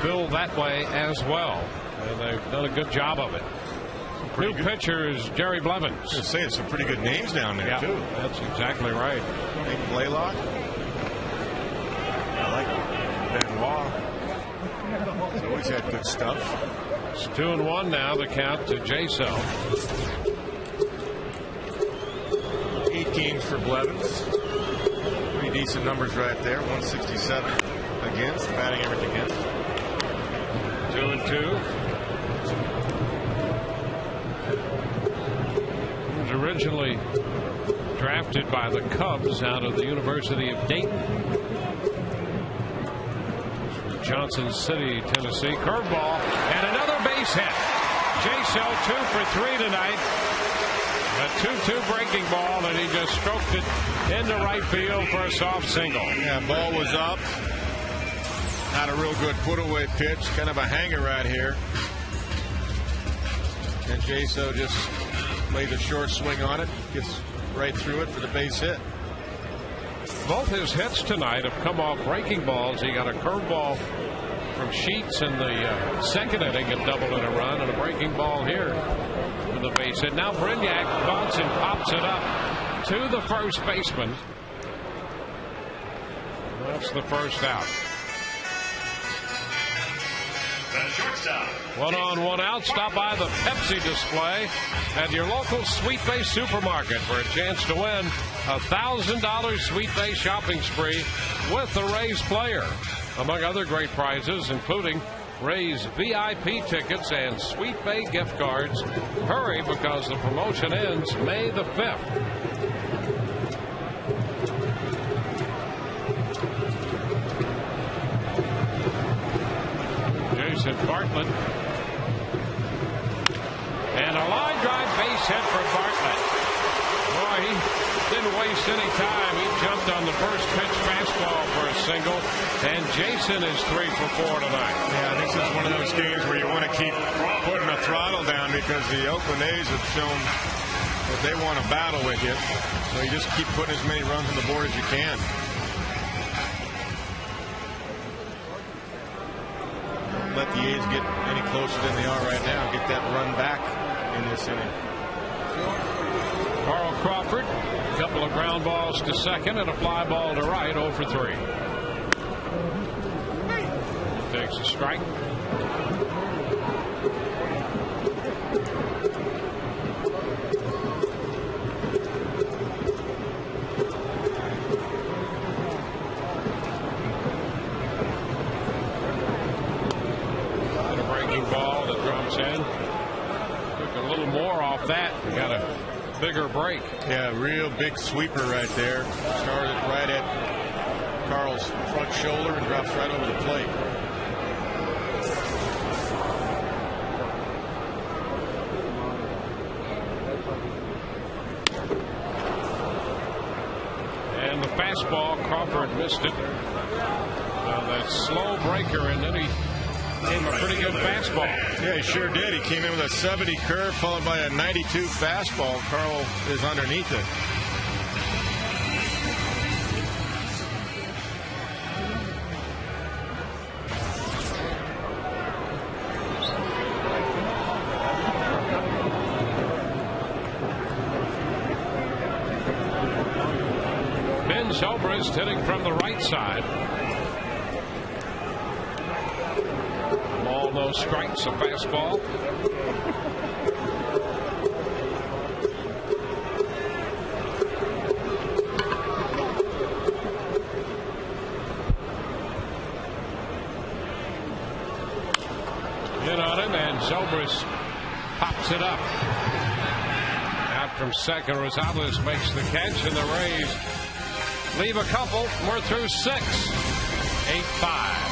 build that way as well. And they've done a good job of it. New pitcher is Jerry Blevins. I was going to say, it's some pretty good names down there, too. That's exactly right. Nick Blaylock. I like Benoit. He's always had good stuff. It's 2-1 now, the count to J-Cell. 8 games for Blevins. Pretty decent numbers right there. 167 against, batting average against. 2-2. He was originally drafted by the Cubs out of the University of Dayton. Johnson City, Tennessee. Curveball and another base hit. J-Cell 2 for 3 tonight. A 2-2 breaking ball, and he just stroked it into right field for a soft single. Yeah, ball was up. Not a real good put-away pitch. Kind of a hanger right here. And J-Cell just lays a short swing on it. Gets right through it for the base hit. Both his hits tonight have come off breaking balls. He got a curveball from Sheets in the second inning and doubled in a run, and a breaking ball here for the base hit. Now Brignac bunts and pops it up to the first baseman. That's the first out. The shortstop. 1 on, 1 out. Stop by the Pepsi display at your local Sweet Bay supermarket for a chance to win a $1,000 Sweet Bay shopping spree with the Rays player. Among other great prizes, including Rays VIP tickets and Sweet Bay gift cards. Hurry, because the promotion ends May the 5th. Bartlett, and a line drive base hit for Bartlett. Boy, he didn't waste any time. He jumped on the first pitch fastball for a single, and Jason is 3 for 4 tonight. Yeah, this is one of those games where you want to keep putting the throttle down, because the Oakland A's have shown that they want to battle with you. So you just keep putting as many runs on the board as you can. Let the A's get any closer than they are right now. Get that run back in this inning. Carl Crawford, a couple of ground balls to second and a fly ball to right, 0 for 3. Takes a strike. Ball that drops in. Took a little more off that. We got a bigger break. Yeah, real big sweeper right there. Started right at Carl's front shoulder and drops right over the plate. And the fastball, Crawford missed it. That slow breaker, and then he gave a pretty good fastball. Yeah, he sure did. He came in with a 70 curve followed by a 92 fastball. Carl is underneath it. Ben Zobrist hitting from the right side. Ball, no strikes, a fastball. Hit on him, and Zobrist pops it up. Out from second, Rosales makes the catch, and the Rays leave a couple. We're through 6. 8-5.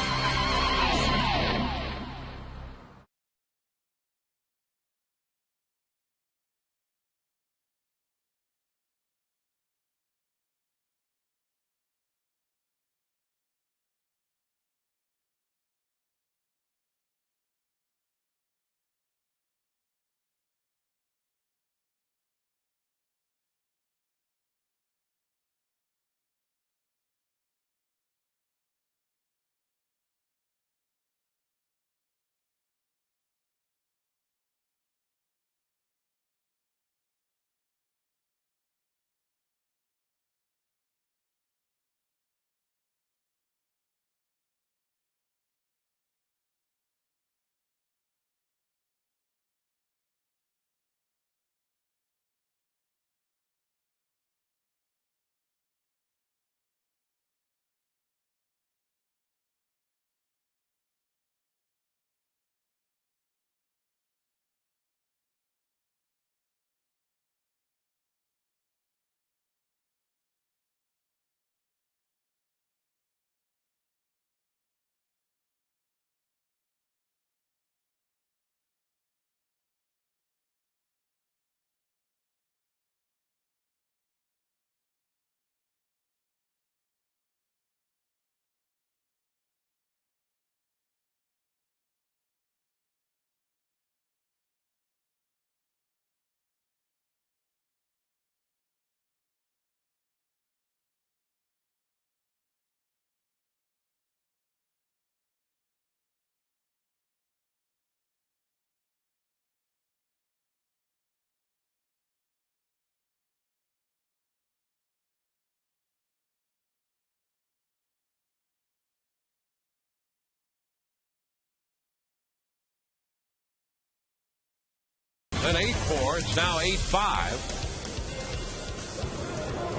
then 8-4. It's now 8-5.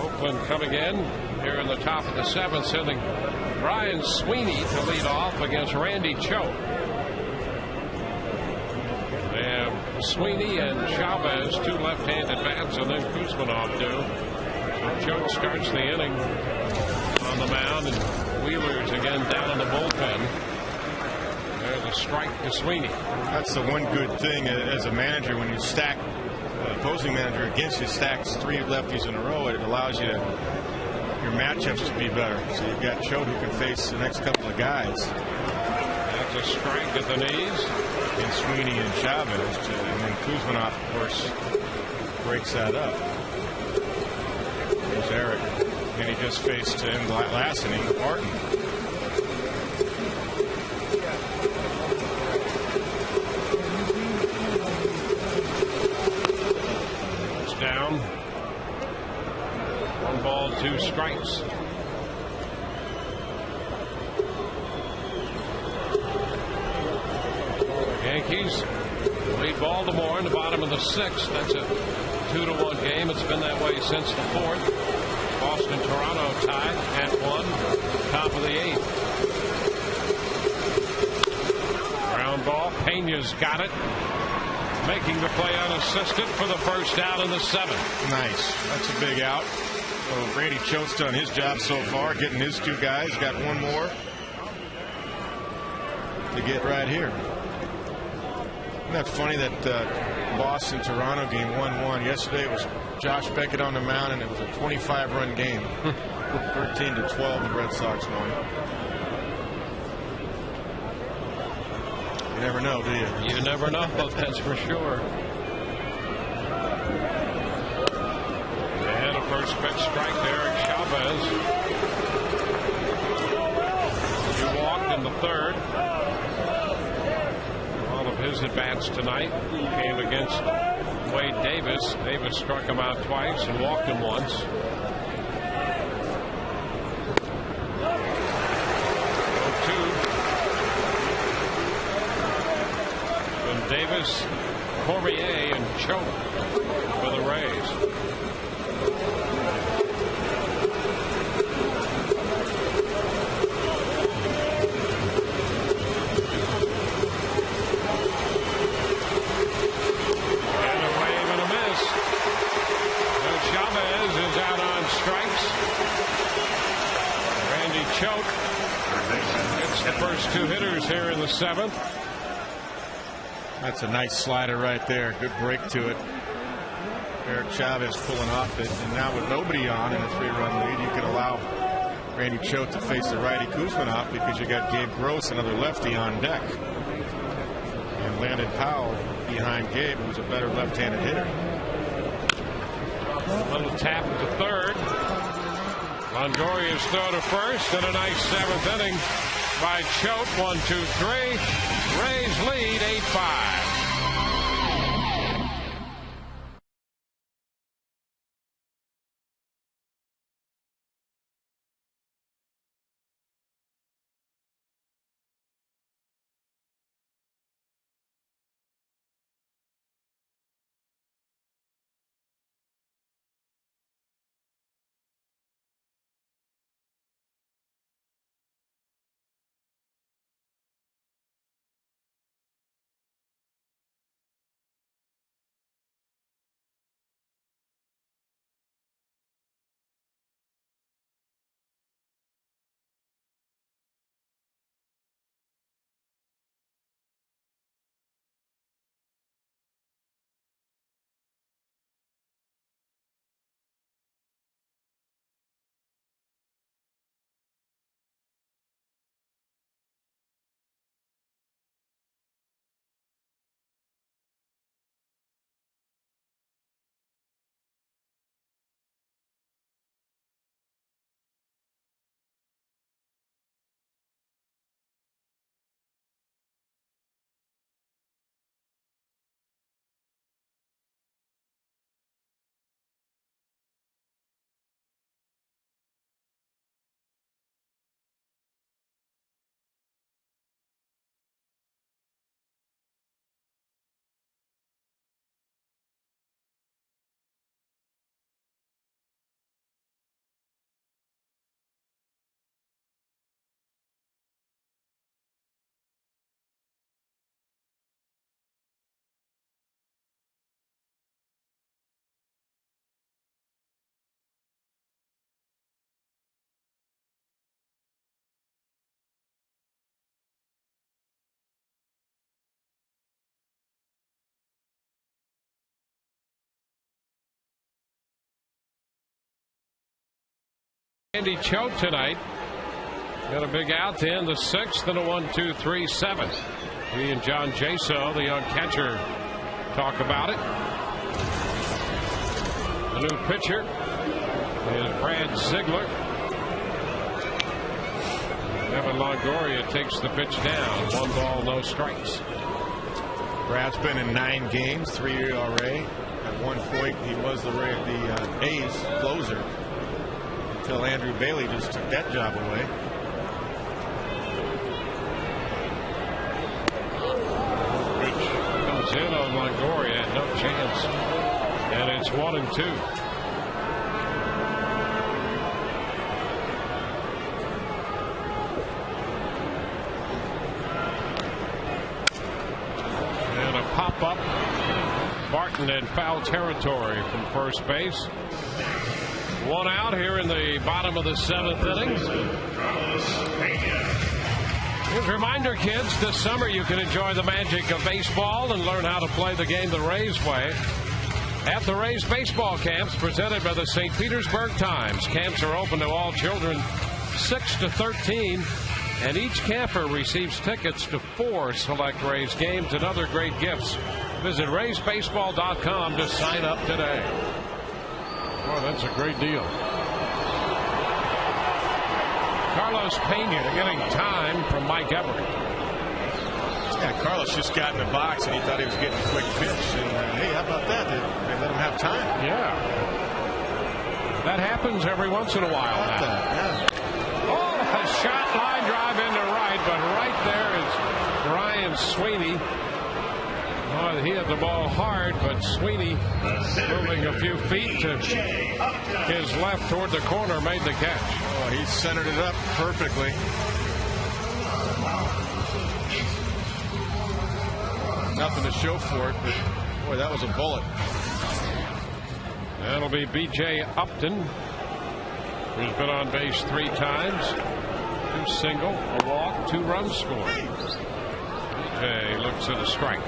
Oakland coming in here in the top of the 7th, sending Brian Sweeney to lead off against Randy Choate. They have Sweeney and Chavez, 2 left-handed bats, and then Kuzmanov do. So Choate starts the inning on the mound, and Wheeler's again down in the bullpen. There's a strike to Sweeney. That's the one good thing as a manager when you stack opposing manager against you, stacks 3 lefties in a row. It allows you your matchups to be better. So you've got Choate who can face the next couple of guys. That's a strike at the knees. And Sweeney and Chavez, and then Kuzmanov, of course, breaks that up. There's Eric, and he just faced in last inning Barton. Down. 1 ball, 2 strikes. Yankees lead Baltimore in the bottom of the 6th. That's a 2-1 game. It's been that way since the 4th. Boston, Toronto tied at 1. Top of the 8th. Ground ball. Pena's got it. Making the play unassisted for the first out in the 7th. Nice. That's a big out. So Randy Choate's done his job so far, getting his 2 guys. Got 1 more to get right here. Isn't that funny that Boston Toronto game 1-1? Yesterday it was Josh Beckett on the mound, and it was a 25-run game. 13-12 the Red Sox won. You never know, do you? You never know, that's for sure. They had a first pitch strike to Eric Chavez. He walked in the 3rd. All of his at-bats tonight came against Wade Davis. Davis struck him out twice and walked him once. 0-2. Davis, Cormier, and Choate for the Rays. And a wave and a miss. So Chavez is out on strikes. Randy Choate gets the first 2 hitters here in the 7th. That's a nice slider right there. Good break to it. Eric Chavez pulling off it. And now with nobody on in a 3-run lead, you can allow Randy Choate to face the righty Kuzmanov because you got Gabe Gross, another lefty, on deck. And Landon Powell behind Gabe, who's a better left-handed hitter. A little tap to 3rd. Longoria's throw to first, and a nice 7th inning by Choate. 1-2-3. Rays lead 8-5. Andy Choate tonight. Got a big out to end the 6th and a 1-2-3 7th. He and John Jaso, the young catcher, talk about it. The new pitcher is Brad Ziegler. Evan Longoria takes the pitch down. 1 ball, no strikes. Brad's been in 9 games, 3 ERA. At one point, he was the A's closer until Andrew Bailey just took that job away. Pitch comes in on Longoria, no chance, and it's 1-2. Pop-up. Barton in foul territory from first base. 1 out here in the bottom of the 7th inning. Here's a reminder, kids, this summer you can enjoy the magic of baseball and learn how to play the game the Rays way at the Rays baseball camps presented by the St. Petersburg Times. Camps are open to all children 6 to 13. And each camper receives tickets to 4 select Rays games and other great gifts. Visit RaysBaseball.com to sign up today. Boy, that's a great deal. Carlos Pena getting time from Mike Everett. Yeah, Carlos just got in the box and he thought he was getting a quick pitch. And hey, how about that? They let him have time. Yeah. That happens every once in a while now. Yeah. A shot line drive into right, but right there is Ryan Sweeney. Oh, he hit the ball hard, but Sweeney moving a few feet to his left toward the corner made the catch. Oh, he centered it up perfectly. Nothing to show for it, but boy, that was a bullet. That'll be B.J. Upton, who's been on base 3 times. 2 single, a walk, 2 runs scored. B.J. looks at a strike.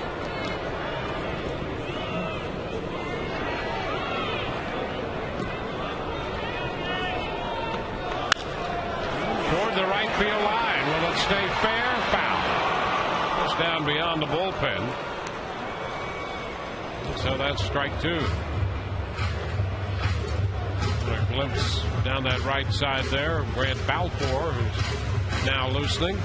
Toward the right field line. Will it stay fair? Foul. It's down beyond the bullpen. So that's strike 2. A glimpse down that right side there of Grant Balfour, who's now loosening.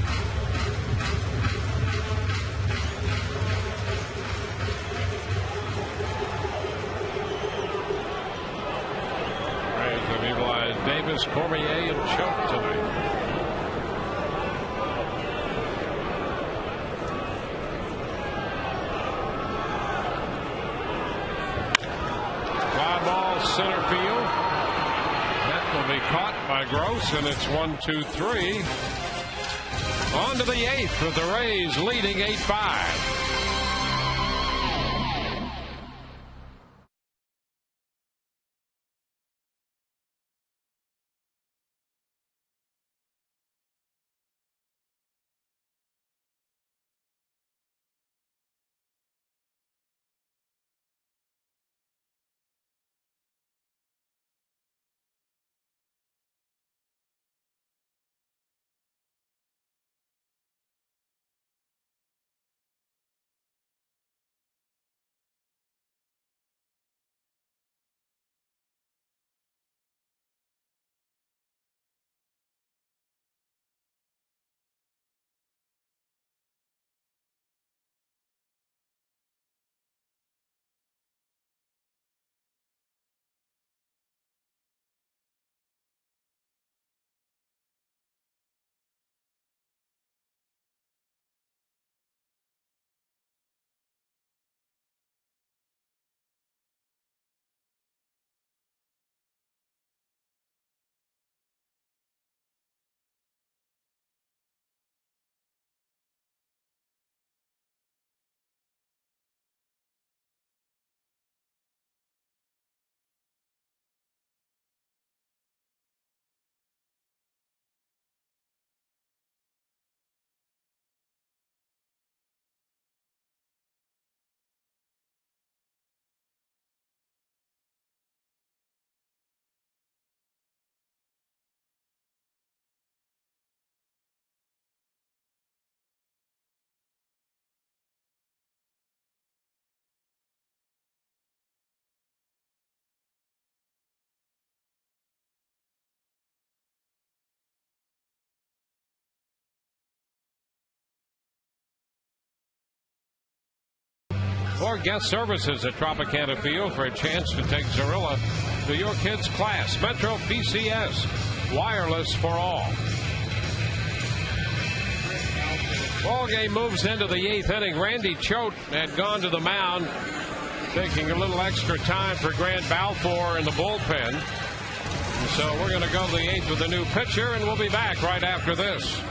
Rays have utilized Davis, Cormier, and Choate tonight. Fly ball center field. Will be caught by Gross, and it's 1-2-3. On to the 8th with the Rays leading 8-5. or guest services at Tropicana Field for a chance to take Zorilla to your kids' class. Metro PCS, wireless for all. Ball game moves into the 8th inning. Randy Choate had gone to the mound, taking a little extra time for Grant Balfour in the bullpen. And so we're going to go to the 8th with a new pitcher, and we'll be back right after this.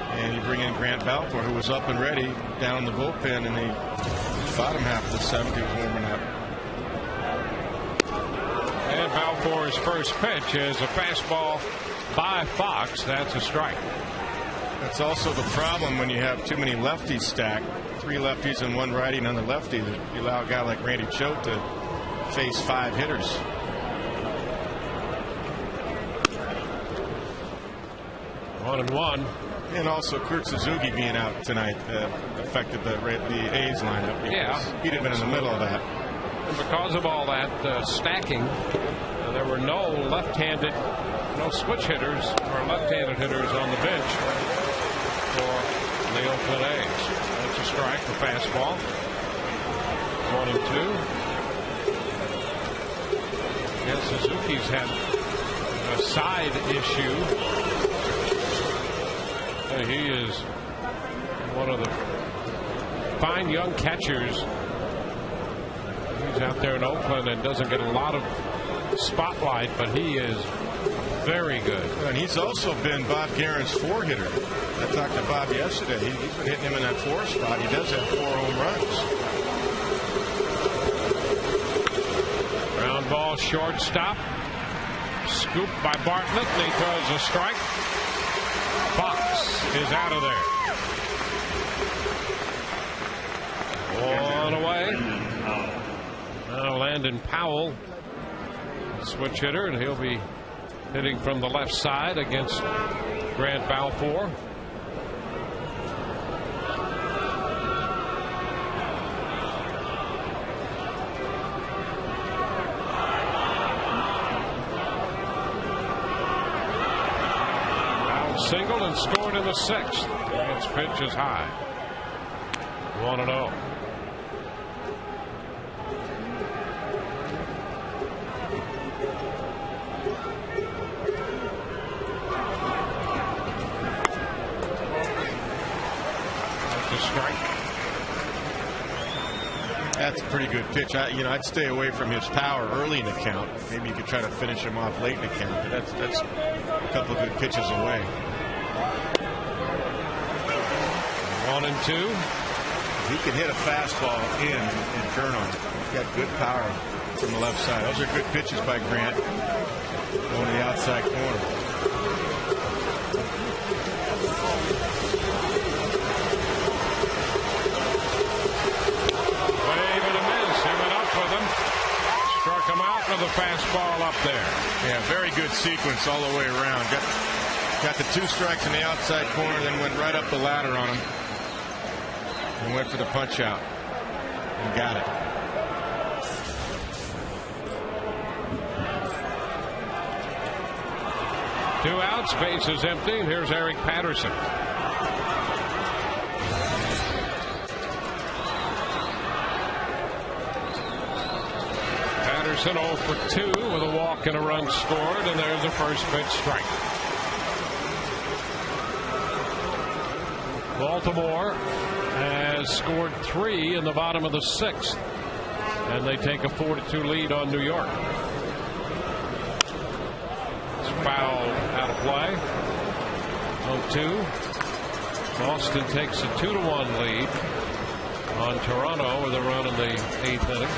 And you bring in Grant Balfour, who was up and ready down the bullpen in the bottom half of the 7th. He was warming up. And Balfour's first pitch is a fastball by Fox. That's a strike. That's also the problem when you have too many lefties stacked. 3 lefties and 1 righty and another lefty. You allow a guy like Randy Choate to face 5 hitters. One and one. And also Kurt Suzuki being out tonight affected the A's lineup. Yeah. He'd have been in the middle of that. And because of all that stacking, there were no left-handed, no switch hitters or left-handed hitters on the bench for the Oakland A's. That's a strike, the fastball. 1 and 2. And Suzuki's had a side issue. He is one of the fine young catchers. He's out there in Oakland and doesn't get a lot of spotlight, but he is very good. And he's also been Bob Guerin's 4-hitter. I talked to Bob yesterday. He's been hitting him in that 4 spot. He does have 4 home runs. Ground ball, shortstop. Scooped by Bartlett, and he throws a strike. Fox is out of there. 1 away. Now Landon Powell, switch hitter, and he'll be hitting from the left side against Grant Balfour. Singled and scored in the 6th. His pitch is high. 1-0. That's a strike. At That's a pretty good pitch. I'd stay away from his power early in the count. Maybe you could try to finish him off late in the count. But that's a couple of good pitches away. 1-2. He can hit a fastball in and turn on it. He's got good power from the left side. Those are good pitches by Grant. Going to the outside corner. Wave and a miss. He went up with him. Struck him out with a fastball up there. Yeah, very good sequence all the way around. Got the 2 strikes in the outside corner, then went right up the ladder on him. And went for the punch out. And got it. Two outs, base is empty, and here's Eric Patterson. Patterson 0 for 2 with a walk and a run scored, and there's a first pitch strike. Baltimore has scored 3 in the bottom of the 6th, and they take a 4-2 lead on New York. It's foul out of play. 0-2. Boston takes a 2-1 lead on Toronto with a run in the 8th inning.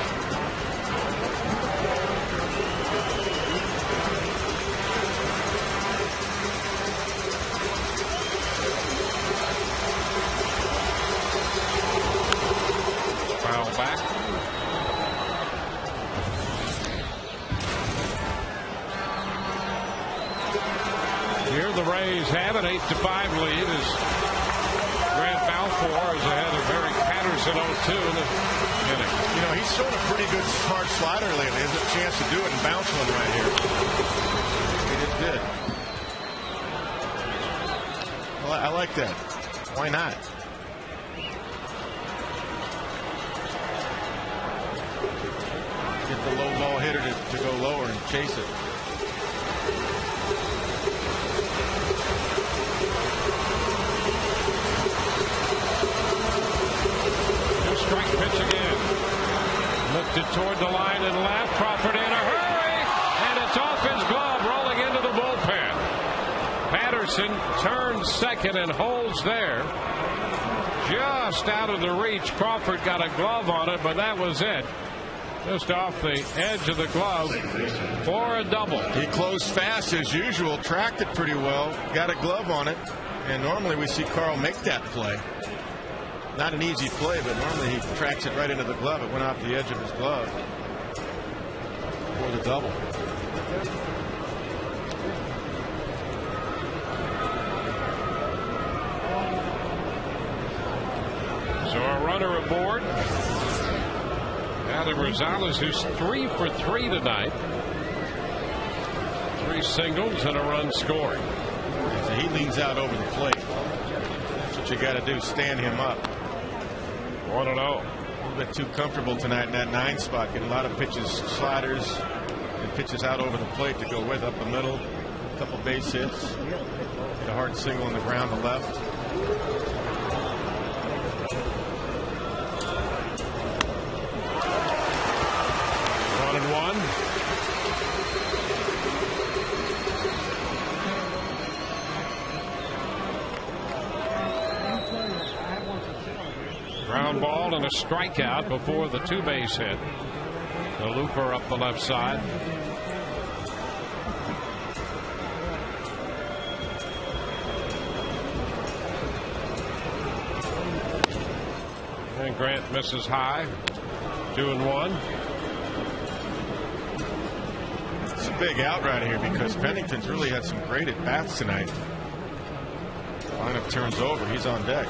Back. Here the Rays have an 8-5 lead as Grant Balfour is ahead of Eric Patterson 0-2 in the inning. He's shown a pretty good hard slider lately. He has a chance to do it and bounce one right here. He just did. Well, I like that. Why not? Get the low ball hitter to go lower and chase it. Two-strike pitch again. Lifted toward the line and left. Crawford in a hurry, and it's off his glove, rolling into the bullpen. Patterson turns second and holds there. Just out of the reach. Crawford got a glove on it, but that was it. Just off the edge of the glove for a double. He closed fast as usual, tracked it pretty well, got a glove on it, and normally we see Carl make that play. Not an easy play, but normally he tracks it right into the glove. It went off the edge of his glove for the double. So a runner aboard. Adam Rosales, who's 3 for 3 tonight. 3 singles and a run scored. So he leans out over the plate. That's what you got to do, stand him up. 1-0. A little bit too comfortable tonight in that 9 spot. Getting a lot of pitches, sliders, and pitches out over the plate to go with up the middle. A couple base hits. Get a hard single on the ground to left. 1-1. Ground ball and a strikeout before the 2-base hit. The looper up the left side. And Grant misses high. 2-1. It's a big out right here because Pennington's really had some great at bats tonight. Lineup turns over. He's on deck.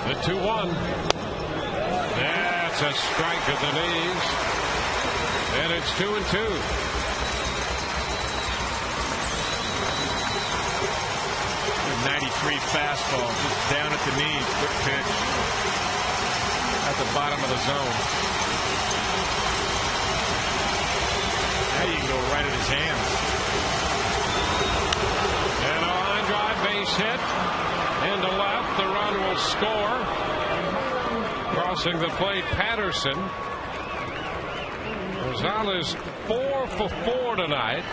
The 2-1. That's a strike at the knees. And it's 2-2. The 93 fastball just down at the knees. Quick pitch. At the bottom of the zone. Now you can go right at his hands. And a line drive base hit into left. The run will score. Crossing the plate, Patterson. Rosales 4 for 4 tonight.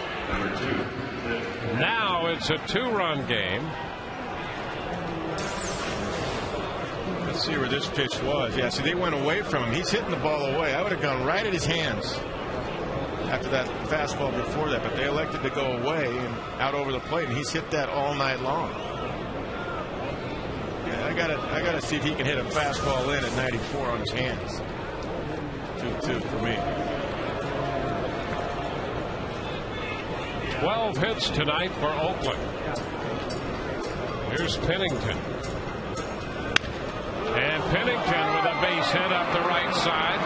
Now it's a 2-run game. Let's see where this pitch was. Yeah, see, they went away from him. He's hitting the ball away. I would have gone right at his hands after that fastball before that, but they elected to go away and out over the plate, and he's hit that all night long. Yeah, I gotta see if he can hit a fastball in at 94 on his hands. 2-2 for me. 12 hits tonight for Oakland. Here's Pennington. And Pennington with a base hit up the right side.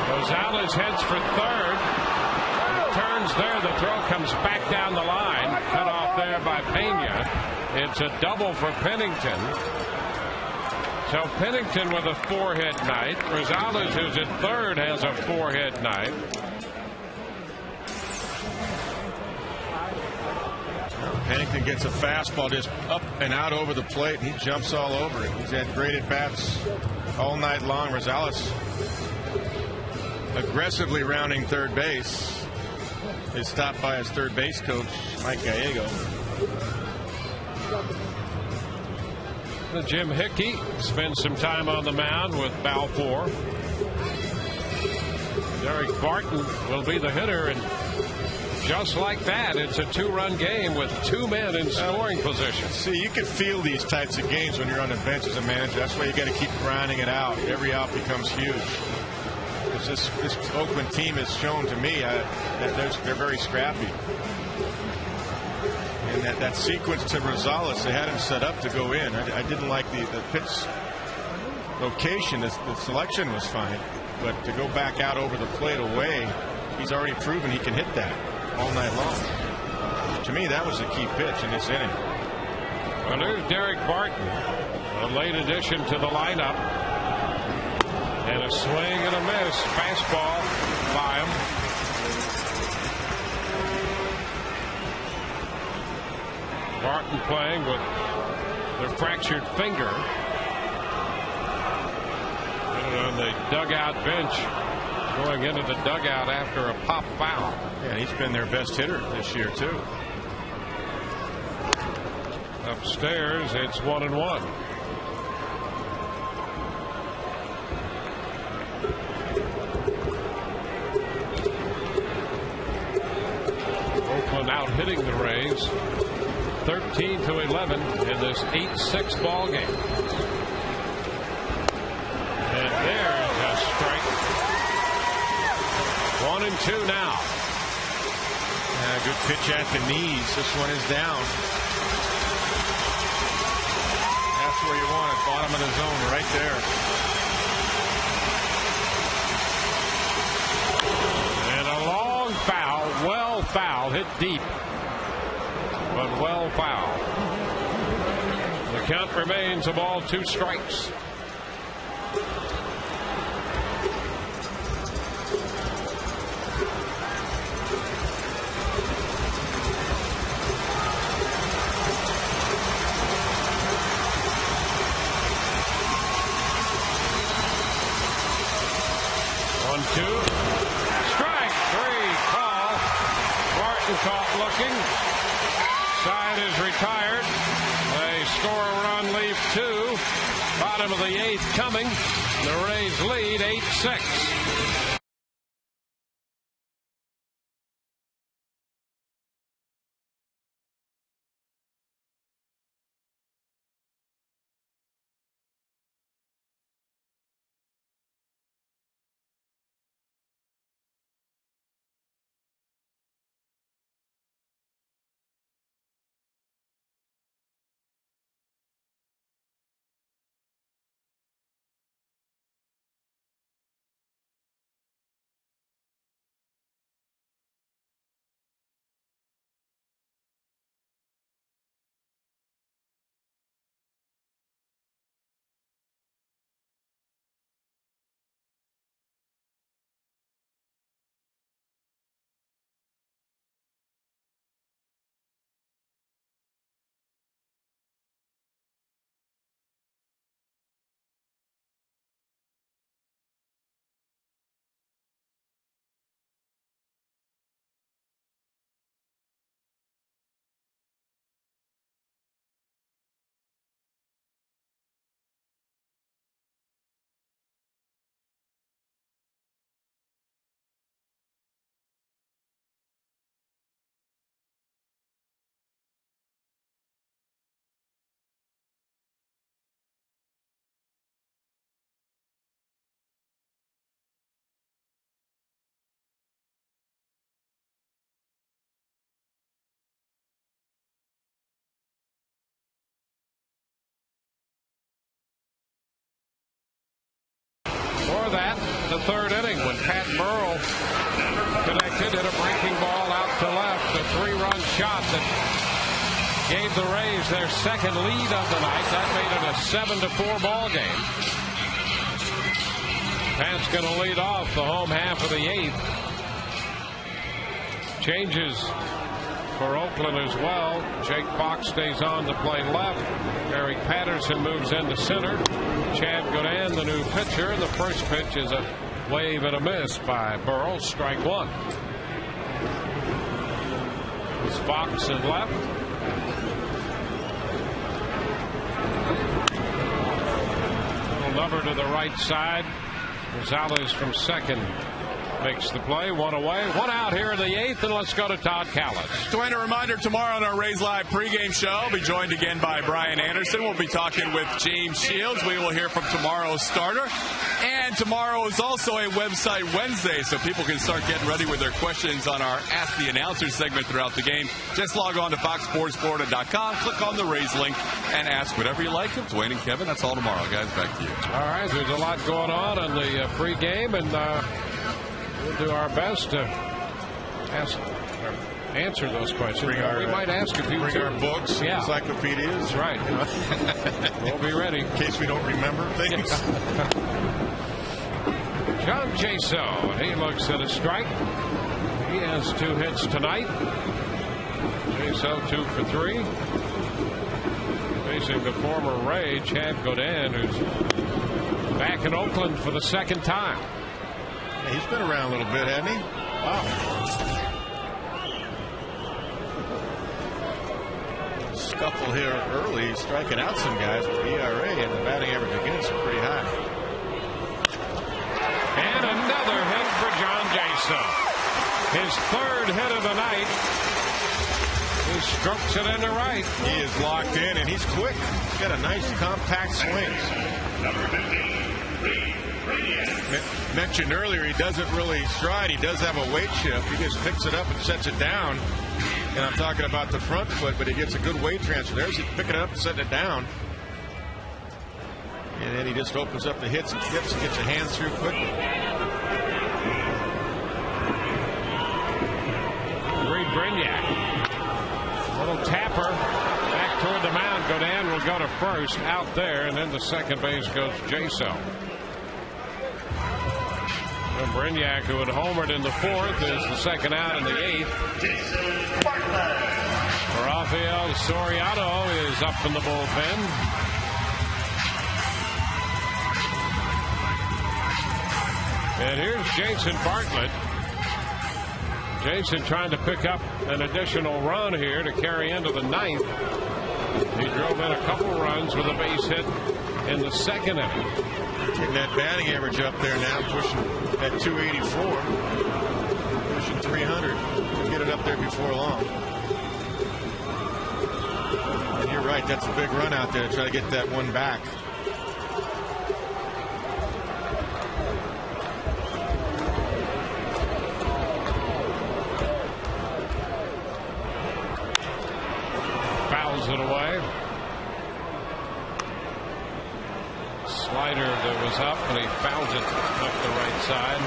Rosales heads for third. Turns there. The throw comes back down the line. Cut off there by Pena. It's a double for Pennington. So Pennington with a 4-hit night. Rosales, who's at third, has a 4-hit night. Pennington gets a fastball just up and out over the plate. He jumps all over it. He's had great at-bats all night long. Rosales aggressively rounding third base. Is stopped by his third base coach, Mike Gallego. Jim Hickey spends some time on the mound with Balfour. Derek Barton will be the hitter, and just like that, it's a 2-run game with 2 men in scoring position. See, you can feel these types of games when you're on the bench as a manager. That's why you got to keep grinding it out. Every out becomes huge. Because this Oakland team has shown to me that they're very scrappy. And that sequence to Rosales, they had him set up to go in. I didn't like the pitch location. The selection was fine. But to go back out over the plate away, he's already proven he can hit that all night long. To me, that was a key pitch in this inning. Well, there's Derek Barton, a late addition to the lineup. And a swing and a miss. Fastball by him. Barton playing with the fractured finger. And on the dugout bench, going into the dugout after a pop foul. Yeah, he's been their best hitter this year, too. Upstairs, it's 1-1. Oakland out hitting the Rays 13-11 in this 8-6 ball game. And there's a strike. 1-2 now. Good pitch at the knees. This one is down. That's where you want it. Bottom of the zone right there. And a long foul. Well foul. Hit deep. But well foul. The count remains a ball, 2 strikes. Strike 3 call. Barton caught looking. Side is retired. They score a run, leave 2. Bottom of the 8th coming. The Rays lead 8-6. before that, the third inning, when Pat Burrell connected, hit a breaking ball out to left, a 3-run shot that gave the Rays their second lead of the night. That made it a 7-4 ball game. Pat's going to lead off the home half of the 8th. Changes for Oakland as well. Jake Fox stays on to play left. Eric Patterson moves into center. Chad Godin, the new pitcher. The first pitch is a wave and a miss by Burrell. Strike one. It's Fox in left. Little number to the right side. Rosales from second makes the play. One away, one out here in the 8th, and let's go to Todd Callis. Dwayne, a reminder, tomorrow on our Rays Live pregame show, I'll be joined again by Brian Anderson. We'll be talking with James Shields. We will hear from tomorrow's starter. And tomorrow is also a website Wednesday, so people can start getting ready with their questions on our Ask the Announcer segment throughout the game. Just log on to FoxSportsFlorida.com, click on the Rays link, and ask whatever you like of Dwayne and Kevin. That's all tomorrow, guys. Back to you. All right, there's a lot going on the pregame, and we'll do our best to answer those questions. We might ask a few. Bring our books, encyclopedias. That's right. We'll be ready in case we don't remember things. John Jaso, and he looks at a strike. He has 2 hits tonight. Jaso 2 for 3. Facing the former Ray, Chad Godin, who's back in Oakland for the second time. Yeah, he's been around a little bit, hasn't he? Wow. Scuffle here early, striking out some guys with the ERA, and the batting average against are pretty high. And another hit for John Jaso. His third hit of the night. He strokes it into right. He is locked in, and he's quick. He's got a nice compact swing. Number 15, Mentioned earlier, he doesn't really stride. He does have a weight shift. He just picks it up and sets it down. And I'm talking about the front foot, but he gets a good weight transfer. There's he picking it up and setting it down. And then he just opens up the hits and gets your hands through quickly. Reed Brignac. Little tapper back toward the mound. Godin will go to first out there, and then to second base goes Jaso. And Brignac, who had homered in the 4th, is the second out in the 8th. Rafael Soriano is up in the bullpen. And here's Jason Bartlett. Jason trying to pick up an additional run here to carry into the 9th. He drove in a couple runs with a base hit in the second inning. Getting that batting average up there now, pushing at 284, pushing 300. We'll get it up there before long. And you're right, that's a big run out there to try to get that one back. Fouls it away. Slider that was up, and he fouls it up the right side.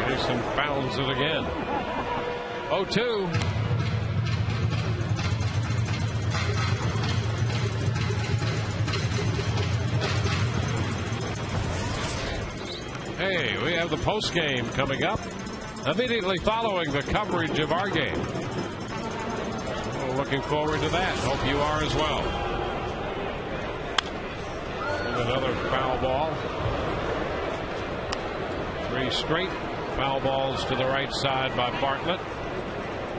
Jason fouls it again. 0-2. Hey, we have the post game coming up immediately following the coverage of our game. We're looking forward to that. Hope you are as well. And another foul ball. 3 straight foul balls to the right side by Bartlett.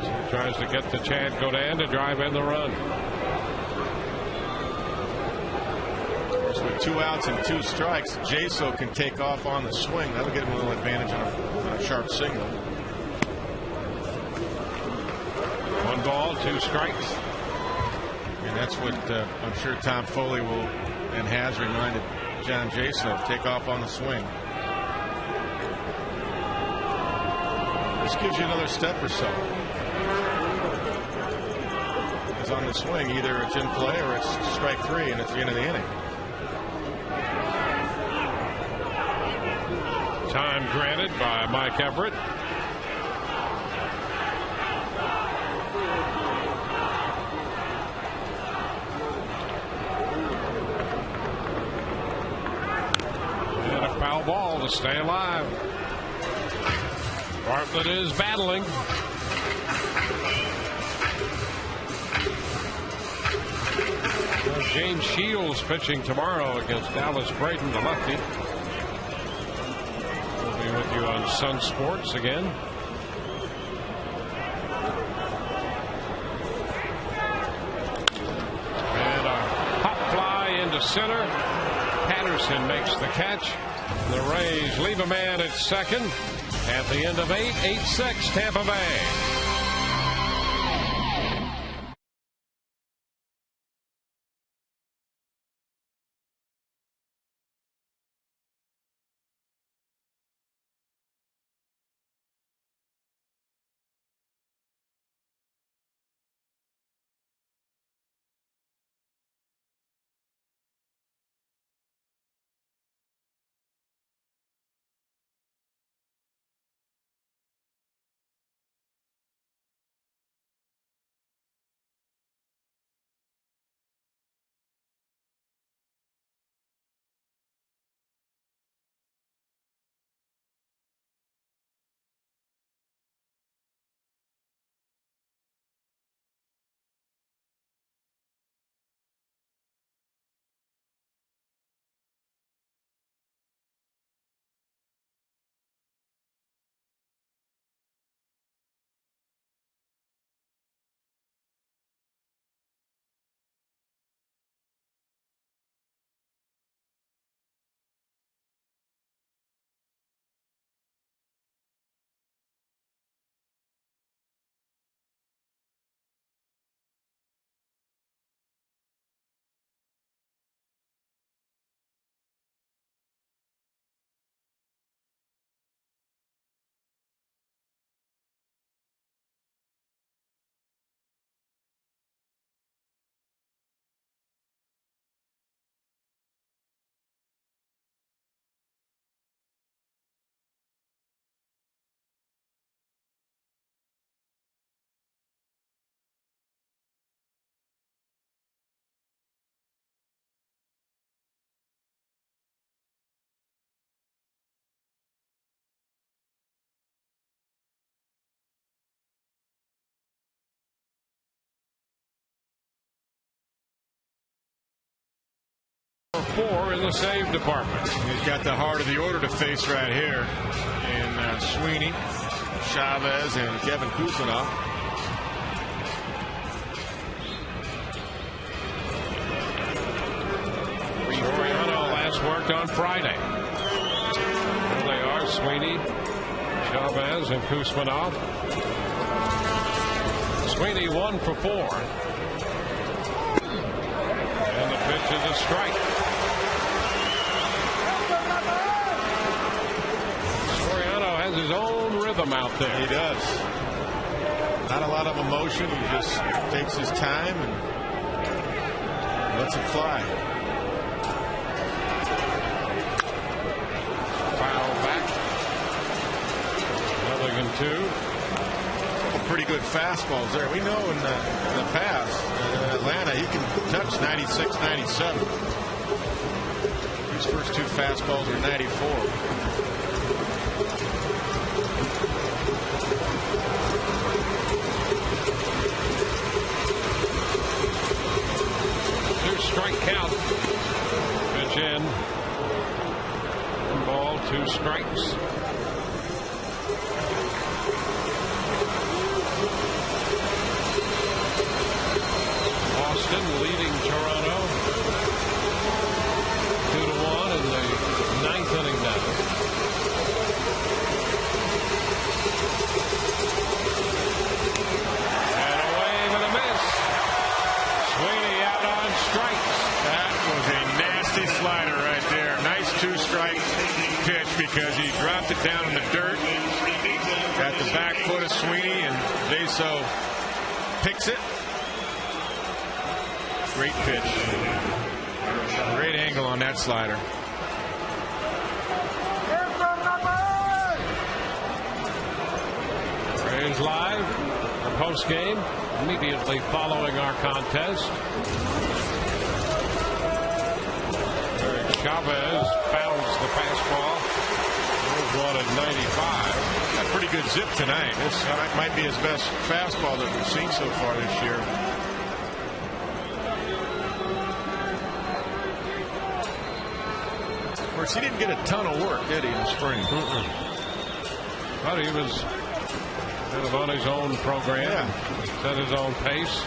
So he tries to get the Chad Godin to drive in the run. With 2 outs and 2 strikes, Jaso can take off on the swing. That'll get him a little advantage on a sharp signal. 1 ball, 2 strikes. And that's what I'm sure Tom Foley will and has reminded John Jaso, take off on the swing. This gives you another step or so. He's on the swing. Either it's in play or it's strike 3, and it's the end of the inning. Time granted by Mike Everett. And a foul ball to stay alive. Bartlett is battling. James Shields pitching tomorrow against Dallas Braden, the lefty. We'll be with you on Sun Sports again. And a pop fly into center. Patterson makes the catch. The Rays leave a man at second at the end of 8-6 Tampa Bay. Four in the save department. He's got the heart of the order to face right here in Sweeney, Chavez, and Kevin Kuzminoff. Soriano last worked on Friday. There they are, Sweeney, Chavez, and Kuzminoff. Sweeney 1 for 4. And the pitch is a strike. His own rhythm out there. He does. Not a lot of emotion. He just takes his time and lets it fly. Foul back. Milligan 2. Pretty good fastballs there. We know in the past in Atlanta he can touch 96, 97. His first 2 fastballs are 94. Strike count. Pitch in. 1 ball, 2 strikes. Boston leading Toronto 2-1 in the 9th inning now. And a wave and a miss. Sweeney out on strikes. That was a nasty slider right there. Nice 2-strike pitch because he dropped it down in the dirt. Got the back foot of Sweeney, and Jaso picks it. Great pitch. Great angle on that slider. Rays live, the post game, immediately following our contest. Chavez fouls the fastball. There's one at 95. Got pretty good zip tonight. This might be his best fastball that we've seen so far this year. Of course, he didn't get a ton of work, did he, in the spring? But he was kind of on his own program, set his own pace.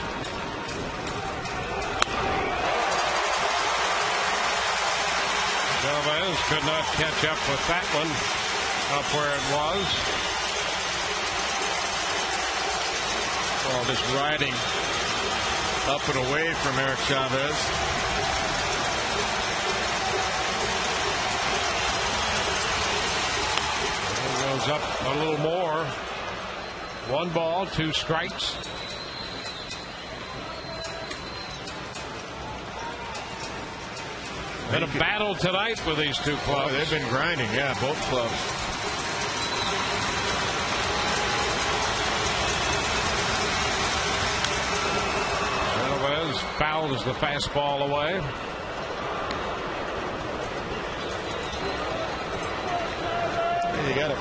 Chavez could not catch up with that one up where it was. Well, just riding up and away from Eric Chavez. He goes up a little more. 1 ball, 2 strikes. Been a battle tonight with these two clubs. Oh, they've been grinding, both clubs. Chavez fouls the fastball away. You got a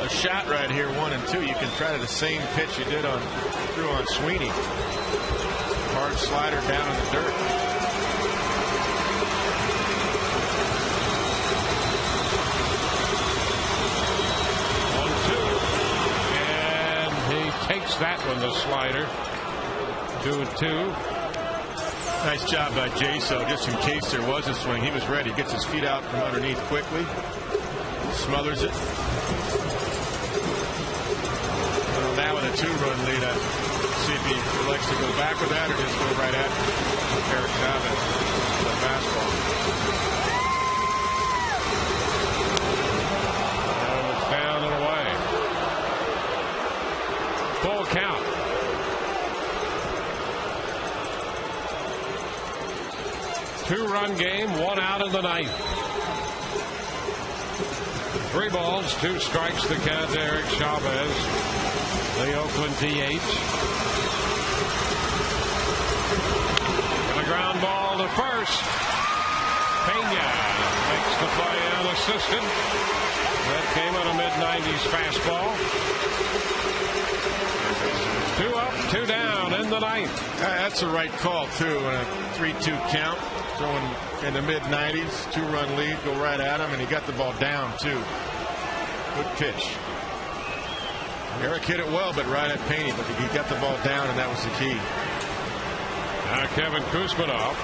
shot right here, 1 and 2. You can try the same pitch you did threw on Sweeney. Hard slider down in the dirt. Takes that one, the slider. 2-2. Nice job by Jaso, just in case there was a swing. He was ready. Gets his feet out from underneath quickly. Smothers it. Well, now with a 2-run lead, see if he elects to go back with that or just go right at Eric Chavez. The fastball. And it's down and away. Full count. Two-run game, 1 out in the 9th. 3 balls, 2 strikes to count to Eric Chavez, the Oakland DH. And a ground ball to first. Pena makes the play unassisted. That came on a mid-90s fastball. 2 up, 2 down in the 9th. That's the right call, too. In a 3-2 count, throwing in the mid-90s, 2-run lead, go right at him, and he got the ball down, too. Good pitch. Eric hit it well, but right at Pena, but he got the ball down, and that was the key. Now Kevin Kuzminoff.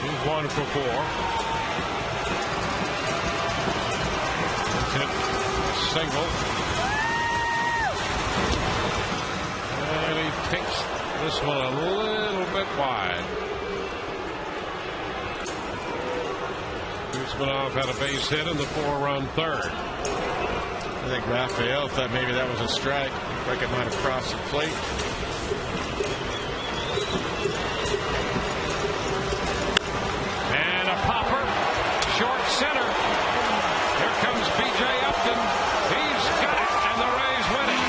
He's 1 for 4. Hit a single. And he takes this one a little bit wide. Kuzminoff had a base hit in the 4-run 3rd. I think Rafael thought maybe that was a strike. Looked like it might have crossed the plate. And a popper, short center. Here comes B.J. Upton. He's got it, and the Rays win it.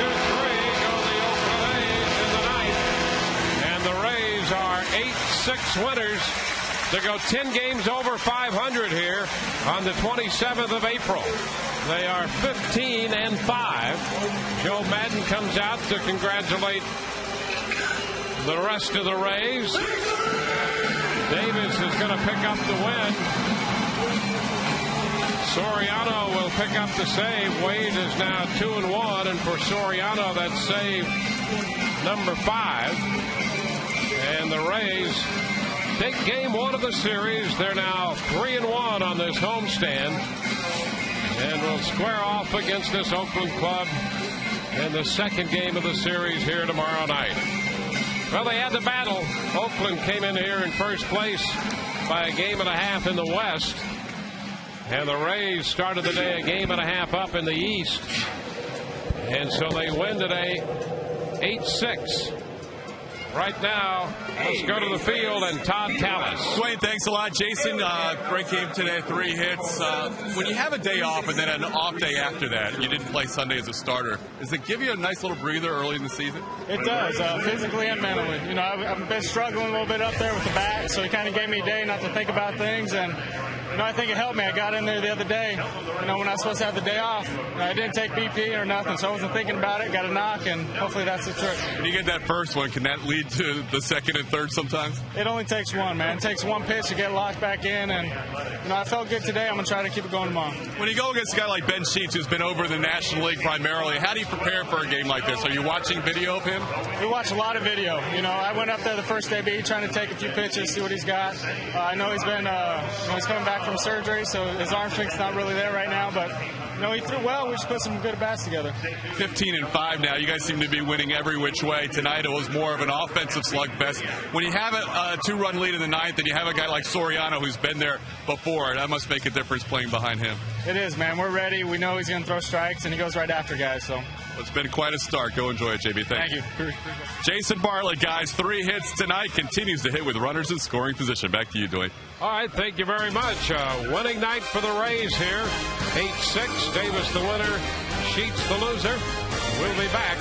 1-2-3 go the Oakland A's in the 9th. And the Rays are 8-6 winners to go 10 games over 500 here on the 27th of April. They are 15-5. Joe Madden comes out to congratulate the rest of the Rays. Davis is going to pick up the win. Soriano will pick up the save. Wade is now 2-1, and for Soriano, that's save number 5. And the Rays take game 1 of the series. They're now 3-1 on this homestand, and will square off against this Oakland club in the 2nd game of the series here tomorrow night. Well, they had the battle. Oakland came in here in first place by a game and a half in the West. And the Rays started the day a game and a half up in the East. And so they win today 8-6. Right now, let's go to the field and Todd Callis. Dwayne, thanks a lot. Jason, great game today, 3 hits. When you have a day off and then an off day after that, you didn't play Sunday as a starter, does it give you a nice little breather early in the season? It does, physically and mentally. You know, I've been struggling a little bit up there with the bat, so it kind of gave me a day not to think about things, and you know, I think it helped me. I got in there the other day, you know, when I was supposed to have the day off. I didn't take BP or nothing, so I wasn't thinking about it. Got a knock, and hopefully that's the trick. When you get that first one, can that lead to the second and third sometimes? It only takes one, man. It takes one pitch to get locked back in, and you know, I felt good today. I'm going to try to keep it going tomorrow. When you go against a guy like Ben Sheets, who's been over in the National League primarily, how do you prepare for a game like this? Are you watching video of him? We watch a lot of video. You know, I went up there the first day, trying to take a few pitches, see what he's got. I know he's been, he's coming back from surgery, so his arm strength's not really there right now, but you know, he threw well. We just put some good bats together. 15-5 now. You guys seem to be winning every which way. Tonight it was more of an offensive slugfest. When you have a 2-run lead in the ninth and you have a guy like Soriano who's been there before, that must make a difference playing behind him. It is, man. We're ready. We know he's going to throw strikes, and he goes right after guys. So it's been quite a start. Go enjoy it, JB. Thank you. Jason Bartlett, guys, 3 hits tonight. Continues to hit with runners in scoring position. Back to you, Dwayne. All right, thank you very much. Winning night for the Rays here. 8-6. Davis the winner. Sheets the loser. We'll be back